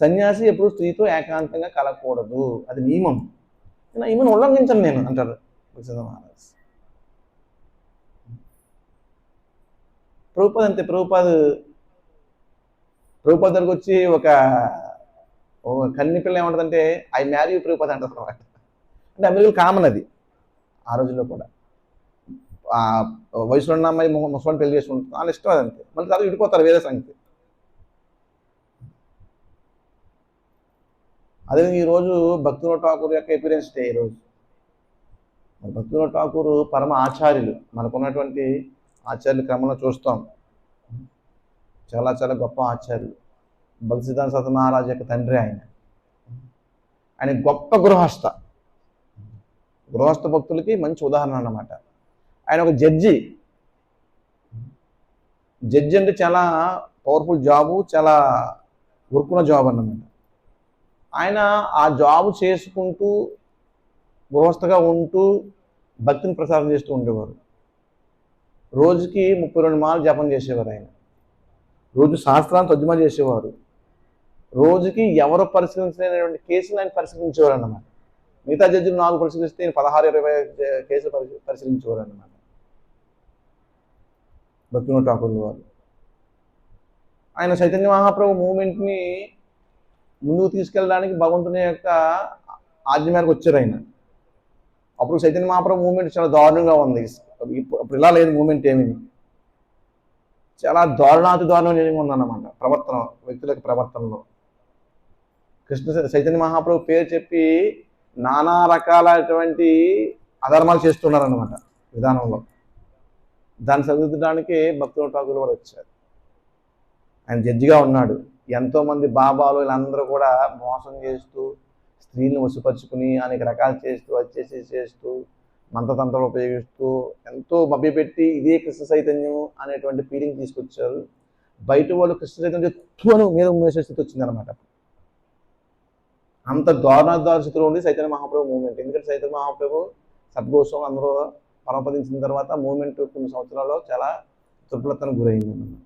సన్యాసి ఎప్పుడు స్త్రీతో ఏకాంతంగా కలగకూడదు, అది నియమం, నియమం ఉల్లంఘించను నేను అంటారు మహారాజ్. ప్రభుపాద్ అంతే. ప్రభుపాద్ దగ్గరకు వచ్చి ఒక కన్ని పిల్ల ఏమంటుందంటే ఐ మ్యారీ ప్రభుపాద్ అంటారు అనమాట. అంటే అమెరికలో కామన్ అది ఆ రోజుల్లో కూడా. వయసులో ఉన్న అమ్మాయి ముసలాన్ని పెళ్లి చేసుకుంటుంది, వాళ్ళ ఇష్టం అదంతే. మళ్ళీ తర్వాత విడిపోతారు, వేరే సంగతి. అదే ఈరోజు భక్తివినోద్ ఠాకూర్ యొక్క ఎపిరియన్స్ డే. ఈరోజు భక్తివినోద్ ఠాకూర్ పరమ ఆచార్యులు, మనకున్నటువంటి ఆచార్యుల క్రమంలో చూస్తాం. చాలా చాలా గొప్ప ఆచార్యులు. భక్తిసిద్ధాంత సరస్వతి మహారాజ్ యొక్క తండ్రి ఆయన గొప్ప గృహస్థ భక్తులకి మంచి ఉదాహరణ అన్నమాట. ఆయన ఒక జడ్జి అంటే చాలా పవర్ఫుల్ జాబు, చాలా వర్కున్న జాబ్ అన్నమాట. ఆయన ఆ జాబ్ చేసుకుంటూ గృహస్థగా ఉంటూ భక్తిని ప్రసారం చేస్తూ ఉండేవారు. రోజుకి 32 మార్లు జపం చేసేవారు. ఆయన రోజు శాస్త్రాన్ని తర్జుమా చేసేవారు. రోజుకి ఎవరు పరిశీలించలేనటువంటి కేసులు ఆయన పరిశీలించేవారు అన్నమాట. మిగతా జడ్జిలు 4 పరిశీలిస్తే 16-20 కేసులు పరిశీలించేవారు అన్నమాట భక్తివినోద్ ఠాకూర్ వారు. ఆయన చైతన్య మహాప్రభు మూమెంట్ని ముందుకు తీసుకెళ్ళడానికి భగవంతుని యొక్క ఆజ్ఞ మేరకు వచ్చారు ఆయన. అప్పుడు చైతన్య మహాప్రభు మూమెంట్ చాలా దారుణంగా ఉంది. అప్పుడు ఇలా లేదు మూమెంట్ ఏమీ, చాలా దారుణాతి దారుణంగా ఉందన్నమాట ప్రవర్తన, వ్యక్తుల యొక్క ప్రవర్తనలో. చైతన్య మహాప్రభు పేరు చెప్పి నానా రకాలైనటువంటి అధర్మాలు చేస్తున్నారన్నమాట విధానంలో. దాన్ని సరిదిద్దడానికి భక్తివినోద్ ఠాకూర్ వారు వచ్చారు. ఆయన జడ్జిగా ఉన్నాడు. ఎంతోమంది బాబాలు వీళ్ళందరూ కూడా మోసం చేస్తూ, స్త్రీలను వశపరుచుకుని అనేక రకాలు చేస్తూ మంత్రతంత్రాలు ఉపయోగిస్తూ ఎంతో మభ్యపెట్టి ఇదే కృష్ణ చైతన్యం అనేటువంటి ఫీలింగ్ తీసుకొచ్చారు. బయట వాళ్ళు కృష్ణ చైతన్యం ఎక్కువను మీద ఉమ్మేసే స్థితి వచ్చిందనమాట. అంత దారుణ స్థితిలో ఉండి చైతన్య మహాప్రభు మూమెంట్. ఎందుకంటే చైతన్య మహాప్రభు సద్గోసం అందరూ పరమపదించిన తర్వాత మూమెంట్ కొన్ని సంవత్సరాల్లో చాలా దుర్బలతను గురైంది అన్నమాట.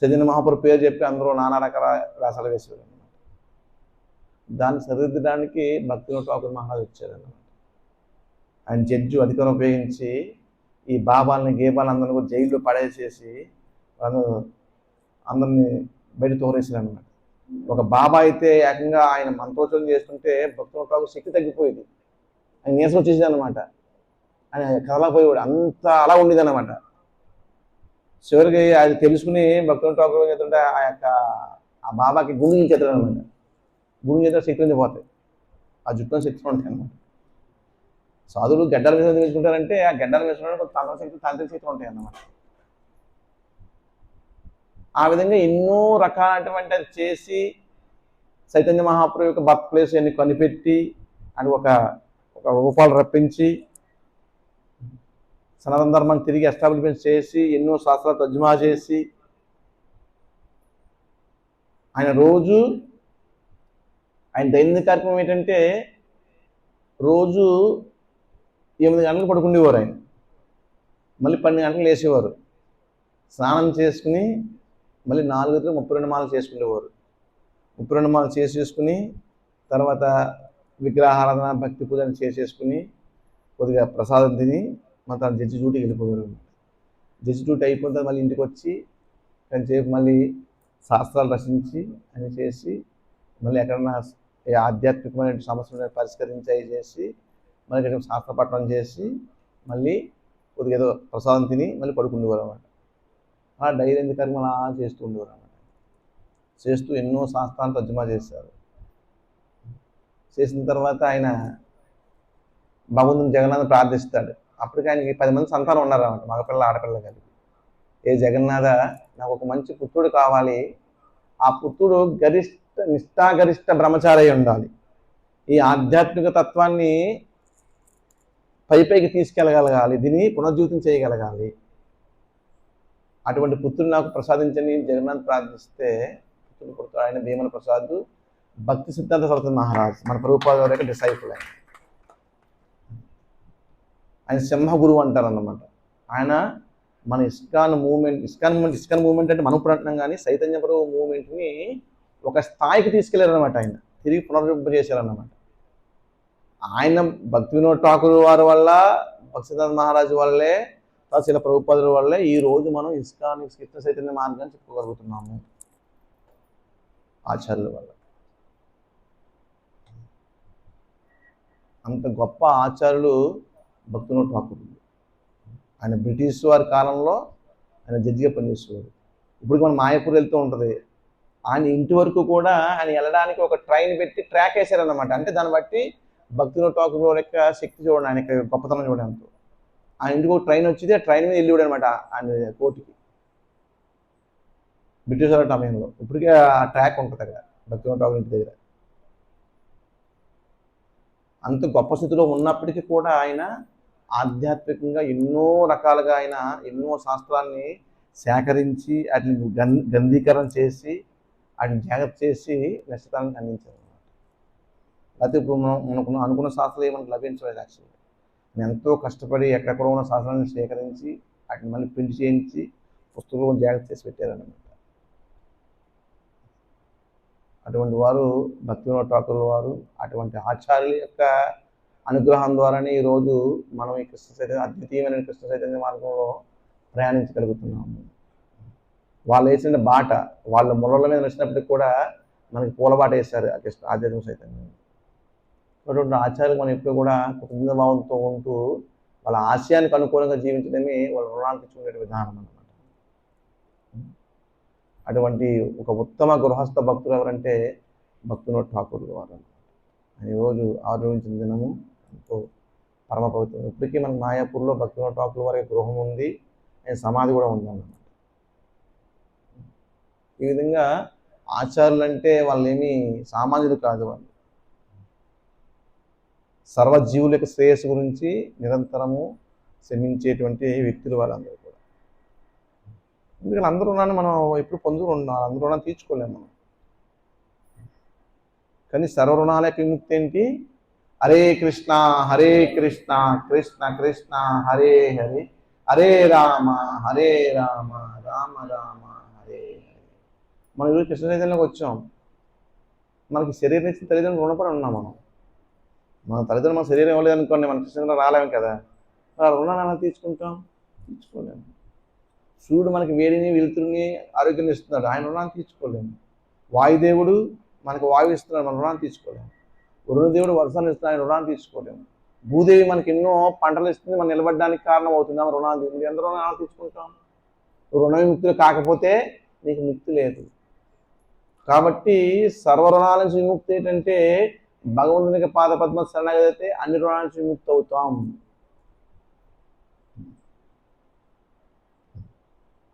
చైతన్య మహాప్రభు పేరు చెప్పి అందరూ నానా రకాల వేషాలు వేసేవారు అన్నమాట. దాన్ని సరిదిద్దడానికి భక్తివినోద్ ఠాకూర్ మహారాజ్ వచ్చారన్నమాట. ఆయన జడ్జి అధికారం ఉపయోగించి ఈ బాబాలని గేబాలందరినీ కూడా జైల్లో పడేసేసి అందరినీ బయట తోరేసారు అన్నమాట. ఒక బాబా అయితే ఏకంగా ఆయన మంత్రోచ్చరణ చేస్తుంటే భక్తుల ఠాకూర్ శక్తి తగ్గిపోయేది, ఆయన నీరసం వచ్చేసేది అనమాట. ఆయన కదలపోయేవాడు, అంత అలా ఉండేది అనమాట. చివరికి అది తెలుసుకుని భక్తుల ఠాకూర్ చేస్తుంటే ఆ బాబాకి గుండె చేస్తాడు అనమాట. గుండె చేత శక్తులు పోతాయి, ఆ జుట్టులో శక్తులు ఉంటాయి అనమాట. సాధువులు గడ్డల మీద వేసుకుంటారంటే ఆ గడ్డల వేసుకుంటే తాంత్రిక శక్తులు ఉంటాయి అన్నమాట. ఆ విధంగా ఎన్నో రకాలైనటువంటి అది చేసి చైతన్య మహాప్రభు యొక్క బర్త్ ప్లేస్ అన్ని కనిపెట్టి అని ఒక రూపాలు రప్పించి సనాతన ధర్మాన్ని తిరిగి ఎస్టాబ్లిష్మెంట్ చేసి ఎన్నో శాస్త్రాలు తర్జుమా చేసి ఆయన రోజు ఆయన దైనందిక కార్యక్రమం ఏంటంటే రోజు 8 గంటలకు పడుకునేవారు. ఆయన మళ్ళీ 12 గంటలకు లేచేవారు, స్నానం చేసుకుని మళ్ళీ 4 గంటలకు 32 మాలలు చేసుకునేవారు. 32 మాలలు చేసేసుకుని తర్వాత విగ్రహారాధన భక్తి పూజను చేసేసుకుని కొద్దిగా ప్రసాదం తిని తన జడ్జి డ్యూటీకి వెళ్ళిపోయారు. జడ్జి డ్యూటీ అయిపోయిన తర్వాత మళ్ళీ ఇంటికి వచ్చి కొంచెంసేపు మళ్ళీ శాస్త్రాలు రచించి అని చేసి మళ్ళీ ఎక్కడన్నా ఆధ్యాత్మికమైన సమస్యలను పరిష్కరించి చేసి మళ్ళీ ఎక్కడ శాస్త్ర పఠనం చేసి మళ్ళీ కొద్దిగా ఏదో ప్రసాదం తిని మళ్ళీ పడుకునేవారు అన్నమాట. అలా డైలీ కర్మ అలా చేస్తూ ఉండేవారు అన్నమాట. చేస్తూ ఎన్నో శాస్త్రాలను తర్జుమా చేశారు. చేసిన తర్వాత ఆయన భగవంతుని జగన్నాథ్ ప్రార్థిస్తాడు. అప్పటికి ఆయనకి 10 మంది సంతానం ఉన్నారు అన్నమాట, మగపిల్ల ఆడపిల్ల కలిపి. ఏ జగన్నాథ, నాకు ఒక మంచి పుత్రుడు కావాలి, ఆ పుత్రుడు నిష్ఠాగరిష్ట బ్రహ్మచారి ఉండాలి, ఈ ఆధ్యాత్మిక తత్వాన్ని పైకి తీసుకెళ్ళగలగాలి, దీన్ని పునర్జీవితం చేయగలగాలి, అటువంటి పుత్రుడు నాకు ప్రసాదించని జగన్నాథ్ ప్రార్థిస్తే పుత్రుడు పుడతాడు. ఆయన భీమన ప్రసాద్ భక్తి సిద్ధాంత సరస్వతి మహారాజ్, మన ప్రభుపాద గారి యొక్క డిసైపుల్. ఆయన సింహ గురువు అంటారు అన్నమాట. ఆయన మన ఇస్కాన్ మూమెంట్ అంటే మనం ఇప్పుడు అంటున్నాం, కానీ చైతన్య ప్రభు మూమెంట్ని ఒక స్థాయికి తీసుకెళ్లారనమాట. ఆయన తిరిగి పునరుద్ధరింప చేశారన్నమాట. ఆయన భక్తి వినోద్ ఠాకూర్ వారి వల్ల, భక్తి సిద్ధాంత మహారాజు వల్లే, శిల ప్రభుపాదుల వల్లే ఈరోజు మనం ఇస్కాన్ కృష్ణ చైతన్య మార్గాన్ని చెప్పుకోగలుగుతున్నాము, ఆచార్యుల వల్ల. అంత గొప్ప ఆచార్యులు భక్తి వినోద్ ఠాకూర్. ఆయన బ్రిటిష్ వారి కాలంలో ఆయన జడ్జిగా పనిచేసేవారు. ఇప్పుడు మనం మాయాపూర్ వెళ్తూ ఉంటుంది, ఆయన ఇంటి వరకు కూడా ఆయన వెళ్ళడానికి ఒక ట్రైన్ పెట్టి ట్రాక్ వేసారన్నమాట. అంటే దాన్ని బట్టి భక్తి వినోద్ ఠాకూర్ యొక్క శక్తి చూడండి, ఆయన గొప్పతనం చూడండి. అంత ఆయన ఇంటికి ఒక ట్రైన్ వచ్చింది, ఆ ట్రైన్ మీద వెళ్ళివాడు అనమాట ఆయన కోర్టుకి, బ్రిటిష్ వారి సమయంలో. ఇప్పటికే ఆ ట్రాక్ ఉంటుంది అక్కడ భక్తి వినోద్ ఠాకూర్ ఇంటి దగ్గర. అంత గొప్ప స్థితిలో ఉన్నప్పటికీ కూడా ఆయన ఆధ్యాత్మికంగా ఎన్నో రకాలుగా ఆయన ఎన్నో శాస్త్రాన్ని సేకరించి వాటిని గంధీకరణ చేసి వాటిని జాగ్రత్త చేసి నక్షత్రానికి అందించారు అన్నమాట. లేకపోతే ఇప్పుడు మనకు అనుకున్న శాస్త్రాలు ఏమన్నా లభించలేదు. యాక్చువల్గా నేను ఎంతో కష్టపడి ఎక్కడెక్కడ ఉన్న శాస్త్రాన్ని సేకరించి వాటిని మళ్ళీ ప్రింట్ చేయించి పుస్తకంలో జాగ్రత్త చేసి పెట్టారన్నమాట. అటువంటి వారు భక్తి వినోద్ ఠాకూర్ వారు. అటువంటి ఆచార్యుల యొక్క అనుగ్రహం ద్వారానే ఈరోజు మనం ఈ కృష్ణ చైతన్య అద్వితీయమైన కృష్ణ చైతన్య మార్గంలో ప్రయాణించగలుగుతున్నాము. వాళ్ళు వేసిన బాట, వాళ్ళ ముళ్ళ మీద నచ్చినప్పటికి కూడా మనకి పూలబాట వేశారు ఆ కృష్ణ ఆధ్యాత్మిక చైతన్యం. అటువంటి ఆచార్యులు మనం ఎప్పుడు కూడా కృతజ్ఞ భావంతో ఉంటూ వాళ్ళ ఆశయానికి అనుకూలంగా జీవించడమే వాళ్ళ రుణాలు తెచ్చుకునే విధానం అన్నమాట. అటువంటి ఒక ఉత్తమ గృహస్థ భక్తులు ఎవరంటే భక్తి వినోద్ ఠాకూర్ వారు. ఈరోజు ఆవిర్భవించిన దినము ఎంతో పరమ పవిత్రం. ఇప్పటికీ మన మాయాపూర్లో భక్తి వినోద్ ఠాకూర్ వారి గృహం ఉంది, ఆయన సమాధి కూడా ఉందన్నమాట. ఈ విధంగా ఆచార్యులు అంటే వాళ్ళు ఏమీ సామాన్యులు కాదు. వాళ్ళు సర్వజీవుల యొక్క శ్రేయస్సు గురించి నిరంతరము శ్రమించేటువంటి వ్యక్తులు వాళ్ళందరూ కూడా. ఎందుకంటే అందరూ రుణాన్ని మనం ఎప్పుడు పొందుకుని ఉన్నాం, అందరూ రుణాన్ని తీర్చుకోలేము మనం. కానీ సర్వ రుణాల యొక్క విముక్తి ఏంటి? హరే కృష్ణ కృష్ణ కృష్ణ హరే హరే, హరే రామ రామ రామ హరే హరే. మనం ఈరోజు కృష్ణ చైతన్యంలోకి వచ్చాం. మనకి శరీరం ఇచ్చిన తల్లిదండ్రులు రుణపడి ఉన్నాం. మన తల్లిదండ్రులు మన శరీరం ఇవ్వలేదు అనుకోండి, మన కృష్ణ రాలేము కదా. ఆ రుణాన్ని ఎలా తీర్చుకుంటాం? తీర్చుకోలేము. సూర్యుడు మనకి వేడిని వెలుతురుని ఆరోగ్యం ఇస్తున్నాడు, ఆయన రుణాన్ని తీర్చుకోలేము. వాయుదేవుడు మనకు వాయువు ఇస్తున్నాడు, మన రుణాన్ని తీర్చుకోలేము. వరుణదేవుడు వర్షాన్ని ఇస్తున్నాడు, ఆయన రుణాన్ని తీర్చుకోలేము. భూదేవి మనకి ఎన్నో పంటలు ఇస్తుంది, మనం నిలబడడానికి కారణం అవుతుంది, ఆమె రుణాన్ని. ఎంత రుణాలు తీర్చుకుంటాం? రుణ విముక్తులు కాకపోతే నీకు ముక్తి లేదు. కాబట్టి సర్వ రుణాల నుంచి విముక్తి ఏంటంటే భగవంతునికి పాద పద్మ శరణాగతి, అన్ని రుణాల నుంచి విముక్తి అవుతాం.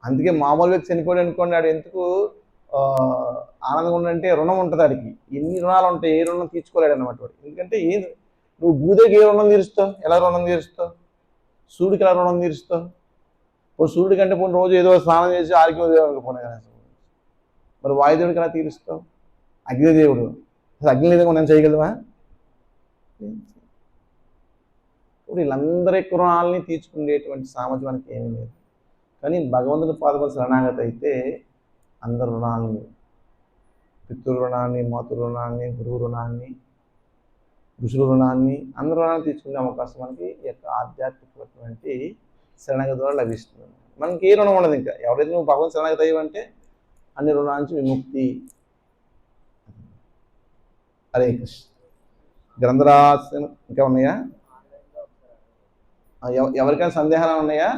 అందుకే మామూలు వ్యక్తి చనిపోయాడు అనుకోండి, ఆడు ఎందుకు ఆనందంగా ఉండంటే రుణం ఉంటుంది ఆడికి. ఎన్ని రుణాలు ఉంటాయి, ఏ రుణం తీర్చుకోలేడు అనమాట వాడు. ఎందుకంటే నువ్వు భూదేవికి ఏ రుణం తీరుస్తావు? ఎలా రుణం తీరుస్తావు? సూర్యుడికి ఎలా రుణం తీరుస్తావు? సూర్యుడి కంటే పోయిన రోజు ఏదో స్నానం చేసి ఆరోగ్యం పోయినా కానీ మరి వాయుదేవుడికి ఎలా తీరుస్తావు? అగ్నిదేవుడు అసలు అగ్ని లేదంగా మనం చేయగలవా? ఇప్పుడు వీళ్ళందరి రుణాలని తీర్చుకునేటువంటి సామర్థ్యం మనకి ఏమీ లేదు. కానీ భగవంతుని పాదపద శరణాగతి అయితే అందరు రుణాలని, పితృ రుణాన్ని, మాతృ రుణాన్ని, గురువు రుణాన్ని, ఋషుల రుణాన్ని, అందరు రుణాన్ని తీర్చుకునే అవకాశం మనకి ఈ యొక్క ఆధ్యాత్మికమైనటువంటి శరణాగతి ద్వారా లభిస్తుంది. మనకి ఏ రుణం ఉండదు. ఇంకా ఎవరైతే నువ్వు భగవంతు శరణాగతి అయ్యంటే అన్ని రుణాల నుంచి విముక్తి. హరే కృష్ణ. గ్రంథరాశి ఇంకా ఉన్నాయా? ఎవరికైనా సందేహాలు ఉన్నాయా?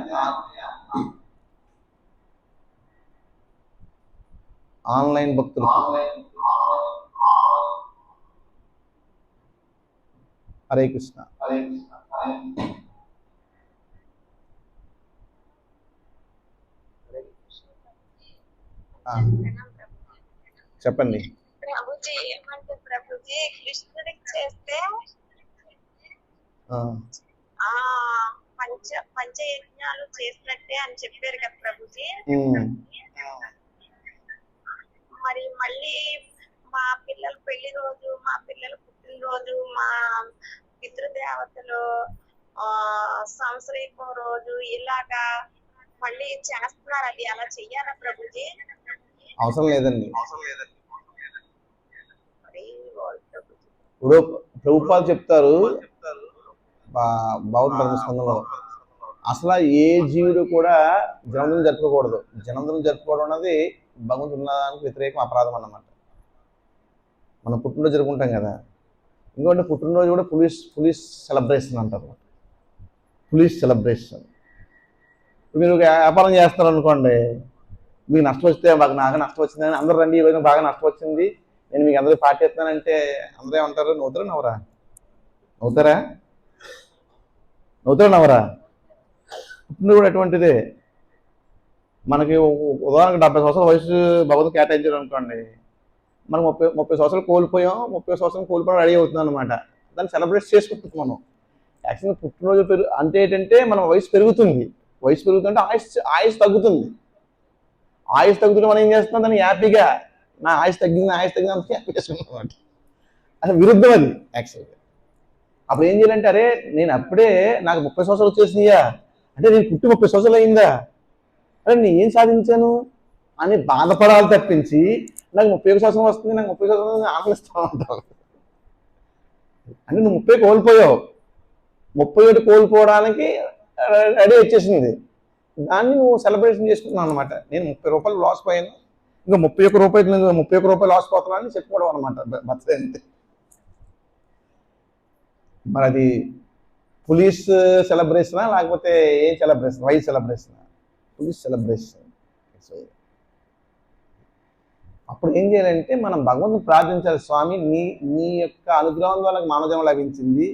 ఆన్లైన్ భక్తులు హరే కృష్ణ. చెప్పండి. ప్రభుజీ ఏమంటే ప్రభుజీ కృష్ణుడికి చేస్తే పంచయజ్ఞాలు చేసినట్టే అని చెప్పారు కదా ప్రభుజీ. మరి మళ్ళీ మా పిల్లల పెళ్లి రోజు, మా పిల్లల పుట్టినరోజు, మా పితృదేవతలు సంవత్సరీకం రోజు ఇలాగా మళ్ళీ చేస్తున్నారు. అది అలా చెయ్యాలా ప్రభుజీ? అవసరం లేదండి. ఇప్పుడు ప్రభుపాలు చెప్తారు భగవద్ స్కందంలో, అసలు ఏ జీవుడు కూడా జన్మదినం జరుపుకోకూడదు. జన్మదినం జరుపుకోవడం అన్నది భగవంతుడు ఉన్నదానికి వ్యతిరేకం, అపరాధం అన్నమాట. మనం పుట్టినరోజు జరుపుకుంటాం కదా. ఇంకోటి పుట్టినరోజు కూడా పులిస్ సెలబ్రేషన్ అంటారు. పులిస్ సెలబ్రేషన్. మీరు వ్యాపారం చేస్తారనుకోండి, మీకు నష్టం వస్తే బాగా బాగా నష్టం వచ్చిందని అందరూ రండి, ఈరోజు బాగా నష్టం వచ్చింది, నేను మీకు అందరూ పార్టీ ఇస్తానంటే అందరూ ఏమంటారు? నవ్వుతారా నవ్వరా? నవ్వుతారా నవ్వరా? పుట్టిన కూడా అటువంటిదే. మనకి ఉదాహరణకు 70 సంవత్సరాల వయసు భగవంతుడు కేటాయించాడు అనుకోండి, మనం 30 సంవత్సరాలు కోల్పోయాం, 30 సంవత్సరాలు కోల్పోవడం రెడీ అవుతున్నాం అనమాట. దాన్ని సెలబ్రేట్ చేసుకుంటుంది మనం. యాక్చువల్గా పుట్టినరోజు అంటే ఏంటంటే మనం వయసు పెరుగుతుంది. వయసు పెరుగుతుంటే ఆయుష్ తగ్గుతుంది. ఆయుష్ తగ్గుతుంటే మనం ఏం చేస్తున్నాం? దాన్ని హ్యాపీగా నా ఆయుష్ తగ్గింది అంత హ్యాపీ చేసుకుంటాం అనమాట. అసలు విరుద్ధం అది యాక్చువల్గా. అప్పుడు ఏం చేయాలంటే, అరే నేను అప్పుడే నాకు 30 సంవత్సరాలు వచ్చేసినాయా, అంటే నేను పుట్టి 30 సంవత్సరాలు అయిందా, అరే నేను ఏం సాధించాను అని బాధపడాలి తప్పించి నాకు 31 సంవత్సరం వస్తుంది, నాకు 30 సంవత్సరం ఆనందిస్తూ ఉంటావు. అంటే నువ్వు 30 కోల్పోయావు, 31 కోల్పోవడానికి రెడీ వచ్చేసింది. దాన్ని నువ్వు సెలబ్రేషన్ చేసుకున్నావు అనమాట. నేను 30 రూపాయలు లాస్ పోయాను, ఇంకా 31 రూపాయలు లాస్ పోతున్నా అని చెప్పుకోవడం అనమాట బర్త్డే అంతే. మరి అది పులీస్ సెలబ్రేషనా లేకపోతే ఏం సెలబ్రేషన్? వైస్ సెలబ్రేషనా? Police celebration. అప్పుడు ఏం చేయాలంటే మనం భగవంతుని ప్రార్థించాలి, స్వామి నీ యొక్క అనుగ్రహం ద్వారా మానవజన్మ లభించింది,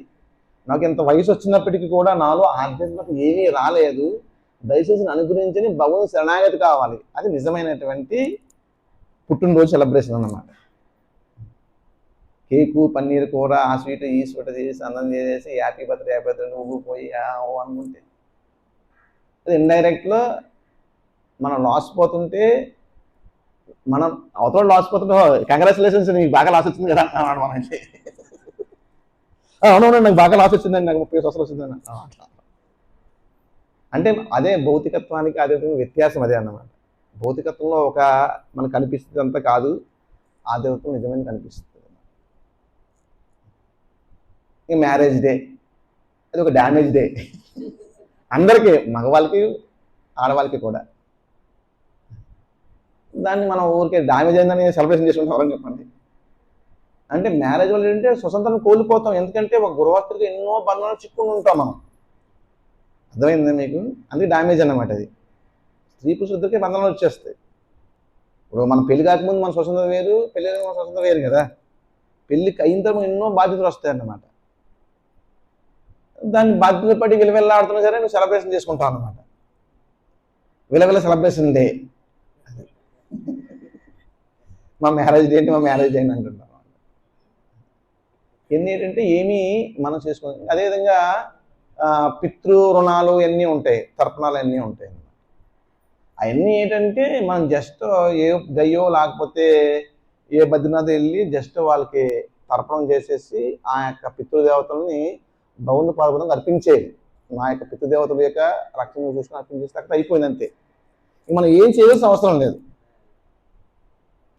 నాకు ఎంత వయసు వచ్చినప్పటికీ కూడా నాలో ఆధ్యాత్మికత ఏమీ రాలేదు, దయచేసి అనుగ్రహించని భగవంతుని శరణాగతి కావాలి. అది నిజమైనటువంటి పుట్టినరోజు సెలబ్రేషన్ అన్నమాట. కేకు పన్నీర్ కూర ఆ స్వీట్ ఈ స్వీట్ చేసి అన్నం చేసేసి హ్యాపీ బర్త్డే నువ్వు పోయి ఓ అనుకుంటే అది ఇండైరెక్ట్లో మనం లాస్ పోతుంటే మనం అవతల లాస్ పోతుంటే కంగ్రాచులేషన్స్ నీకు బాగా లాస్ వచ్చింది కదా అన్నాడు మనకి. అవునవును నాకు బాగా లాస్ వచ్చిందండి, నాకు 30 సంవత్సరాలు వచ్చిందని అట్లా. అంటే అదే భౌతికత్వానికి అదే వ్యత్యాసం అదే అన్నమాట. భౌతికత్వంలో ఒక మనకు కనిపిస్తుంది అంతా కాదు, ఆధ్యాత్మికం నిజమైన కనిపిస్తుంది. ఈ మ్యారేజ్ డే అది ఒక డ్యామేజ్ డే అందరికీ, మగవాళ్ళకి ఆడవాళ్ళకి కూడా. దాన్ని మనం ఊరికే డ్యామేజ్ అయిందని సెలబ్రేషన్ చేసుకుంటామని చెప్పండి. అంటే మ్యారేజ్ వల్ల ఏంటంటే స్వతంత్రం కోల్పోతాం, ఎందుకంటే ఒక గృహస్థుడికి ఎన్నో బంధాలు చిక్కుని ఉంటాం మనం. అర్థమైందా మీకు? అందుకే డ్యామేజ్ అన్నమాట అది. స్త్రీ పురుషుడికి బంధనాలు వచ్చేస్తాయి. ఇప్పుడు మనం పెళ్లి కాకముందు మన స్వతంత్రం వేరు, పెళ్లి మన స్వతంత్రం వేరు కదా. పెళ్ళికి అయిన తర్వాత ఎన్నో బాధ్యతలు వస్తాయి అన్నమాట. దాన్ని బాధ్యత పడి విలువెల్లాడుతున్నా సరే నువ్వు సెలబ్రేషన్ చేసుకుంటావు అన్నమాట. విలువెల సెలబ్రేషన్ డే, మా మ్యారేజ్ డే ఏంటి, మా మ్యారేజ్ డే అంటుంటాం. ఎన్ని ఏంటంటే ఏమీ మనం చేసుకో. అదేవిధంగా పితృ రుణాలు అన్నీ ఉంటాయి, తర్పణాలు అన్నీ ఉంటాయి. అవన్నీ ఏంటంటే మనం జస్ట్ ఏ గయ్యో లేకపోతే ఏ బద్రీనాథ్ వెళ్ళి జస్ట్ వాళ్ళకి తర్పణం చేసేసి ఆ యొక్క పితృదేవతల్ని బౌంద పాల్గొనకు అర్పించేది. మా యొక్క పితృదేవతల యొక్క రక్షణ చూసుకుని అర్పించేస్తే అక్కడ అయిపోయింది అంతే. మనం ఏం చేయాల్సిన అవసరం లేదు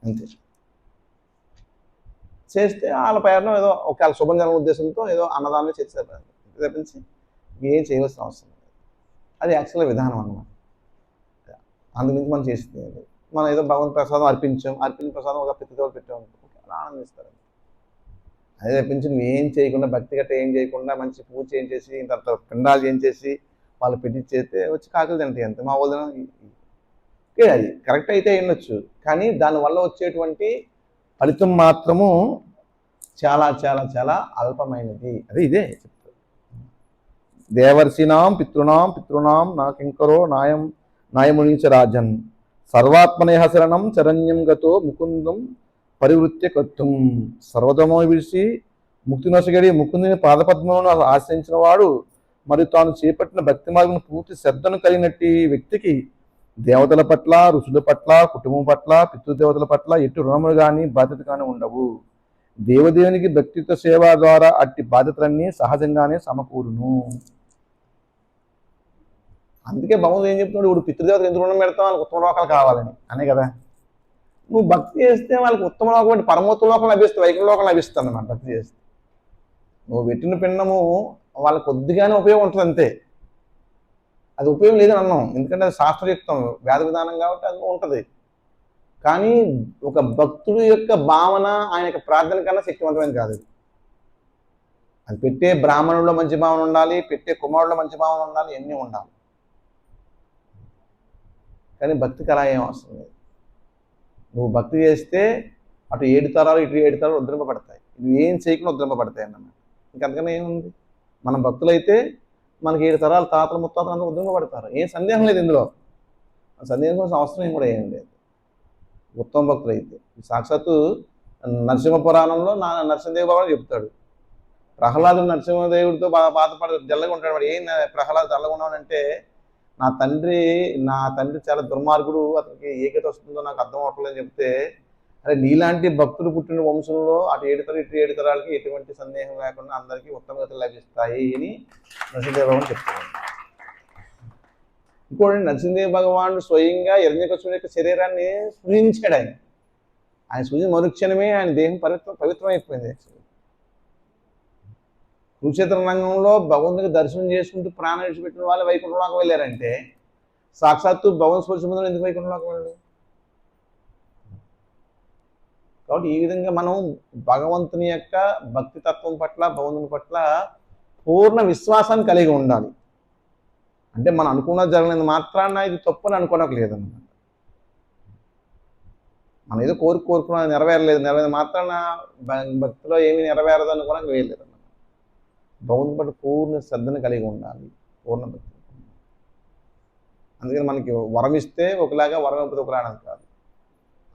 అంతే. చేస్తే వాళ్ళ పేరును ఏదో ఒకవేళ శుభం జరగని ఉద్దేశంతో ఏదో అన్నదానం చేసేది తప్పించి ఏం చేయవలసిన అవసరం లేదు. అది యాక్చువల్గా విధానం అన్నమాట. అందుగురించి మనం చేస్తుంది మనం ఏదో భగవంతు ప్రసాదం అర్పించాం, అర్పించిన ప్రసాదం ఒక పితృదేవతలు పెట్టాం, ఆనందిస్తారు. అదే తప్పించి నువ్వు ఏం చేయకుండా భక్తి గట్ట ఏం చేయకుండా మంచి పూజ చేయించేసి తర్వాత పిండాలు చేయించేసి వాళ్ళు పెట్టించేస్తే వచ్చి కాకులు తింటాయి అంతే. మా వదిన అది కరెక్ట్ అయితే ఉండొచ్చు, కానీ దానివల్ల వచ్చేటువంటి ఫలితం మాత్రము చాలా చాలా చాలా అల్పమైనది. అది ఇదే చెప్తారు. దేవర్షినాం పితృణాం నాకింకరో నాయమునించ రాజన్ సర్వాత్మనేహ శరణం చరణ్యం గతో ముకుందం పరివృత్య కత్తుం. సర్వతమో విడిచి ముక్తి నొసగడి ముకుందుని పాదపద్మను ఆశ్రయించిన వాడు మరియు తాను చేపట్టిన భక్తి మార్గం పూర్తి శ్రద్ధను కలిగినట్టి వ్యక్తికి దేవతల పట్ల, ఋషుల పట్ల, కుటుంబం పట్ల, పితృదేవతల పట్ల ఎటు రుణములు కానీ బాధ్యత కానీ ఉండవు. దేవదేవునికి భక్తిత్వ సేవ ద్వారా అట్టి బాధ్యతలన్నీ సహజంగానే సమకూరును. అందుకే భగవంతుడు ఏం చెప్తున్నాడు, ఇప్పుడు పితృదేవతలు ఎందుకు రుణం పెడతాం, వాళ్ళకి ఉత్తమ లోకాలు కావాలని అనే కదా. నువ్వు భక్తి చేస్తే వాళ్ళకి ఉత్తమ లోకం, పరమోత్తమ లోకం లభిస్తుంది, వైకుంఠ లోకం లభిస్తుంది అన్నమాట. భక్తి చేస్తే నువ్వు పెట్టిన పిండము వాళ్ళకి కొద్దిగానే ఉపయోగం ఉంటుంది అంతే. అది ఉపయోగం లేదని అన్నాం, ఎందుకంటే అది శాస్త్రయుక్తం వేద విధానం కాబట్టి అది ఉంటుంది. కానీ ఒక భక్తుడు యొక్క భావన, ఆయన యొక్క ప్రార్థన కన్నా శక్తివంతమైనది కాదు. అది పెట్టే బ్రాహ్మణుల్లో మంచి భావన ఉండాలి, పెట్టే కుమారుల్లో మంచి భావన ఉండాలి, ఎన్ని ఉండాలి. కానీ భక్తికి అలా ఏం అవసరం లేదు. నువ్వు భక్తి చేస్తే అటు 7 తరాలు ఇటు 7 తరాలు ఉద్ధరింపబడతాయి. నువ్వు ఏం చేయకుండా ఉద్ధరింపబడతాయి అన్నమాట. ఇంకంతకన్నా ఏముంది. మన భక్తులైతే మనకి 7 తరాల తాతలు ముత్తాతలు అందరూ ఉద్ధరింపబడతారు. ఏం సందేహం లేదు ఇందులో, సందేహం అవసరం కూడా ఏం లేదు. ఉత్తమ భక్తులు అయితే సాక్షాత్తు నరసింహ పురాణంలో నరసింహదేవి బాబు చెప్తాడు, ప్రహ్లాదుడు నరసింహదేవుడితో బాధపడ జల్లగా ఉంటాడు. వాడు ఏం ప్రహ్లాదు జల్లగా ఉన్నాడంటే, నా తండ్రి చాలా దుర్మార్గుడు, అతనికి ఏ గతి వస్తుందో నాకు అర్థం అవట్లేదని చెప్తే, అరే నీలాంటి భక్తుడు పుట్టిన వంశంలో అటు 7 తరాలు ఇటు 7 తరాలకి ఎటువంటి సందేహం లేకుండా అందరికీ ఉత్తమ గతులు లభిస్తాయి అని నరసింహదేవ భగవాన్ చెప్తున్నాడు. ఇంకోటి నరసింహదేవ భగవానుడు స్వయంగా హిరణ్యకశిపుని యొక్క శరీరాన్ని సృజించాడు. ఆయన సృజించిన మరుక్షణమే ఆయన దేహం పవిత్రమైపోయింది. కురుక్షేత్ర రంగంలో భగవంతుడికి దర్శనం చేసుకుంటూ ప్రాణం విడిచిపెట్టిన వాళ్ళు వైకుంఠంలోకి వెళ్ళారంటే, సాక్షాత్తు భగవంతు స్పర్శముందు ఎందుకు వైకుంఠంలోకి వెళ్ళాడు? కాబట్టి ఈ విధంగా మనం భగవంతుని యొక్క భక్తి తత్వం పట్ల, భగవంతుని పట్ల పూర్ణ విశ్వాసాన్ని కలిగి ఉండాలి. అంటే మనం అనుకున్నది జరగలేదు మాత్రాన ఇది తప్పు అని అనుకోనట్లేదన్నమాట. మనం ఏదో కోరుకున్నది నెరవేరలేదు మాత్రాన భక్తిలో ఏమీ నెరవేరదు అనుకోవడానికి వేయలేదు. భగవంతుని పట్ల పూర్ణ శ్రద్ధను కలిగి ఉండాలి, పూర్ణ భక్తి. అందుకని మనకి వరం ఇస్తే ఒకలాగా, వరం ఇవ్వకపోతే ఒకలాగా కాదు.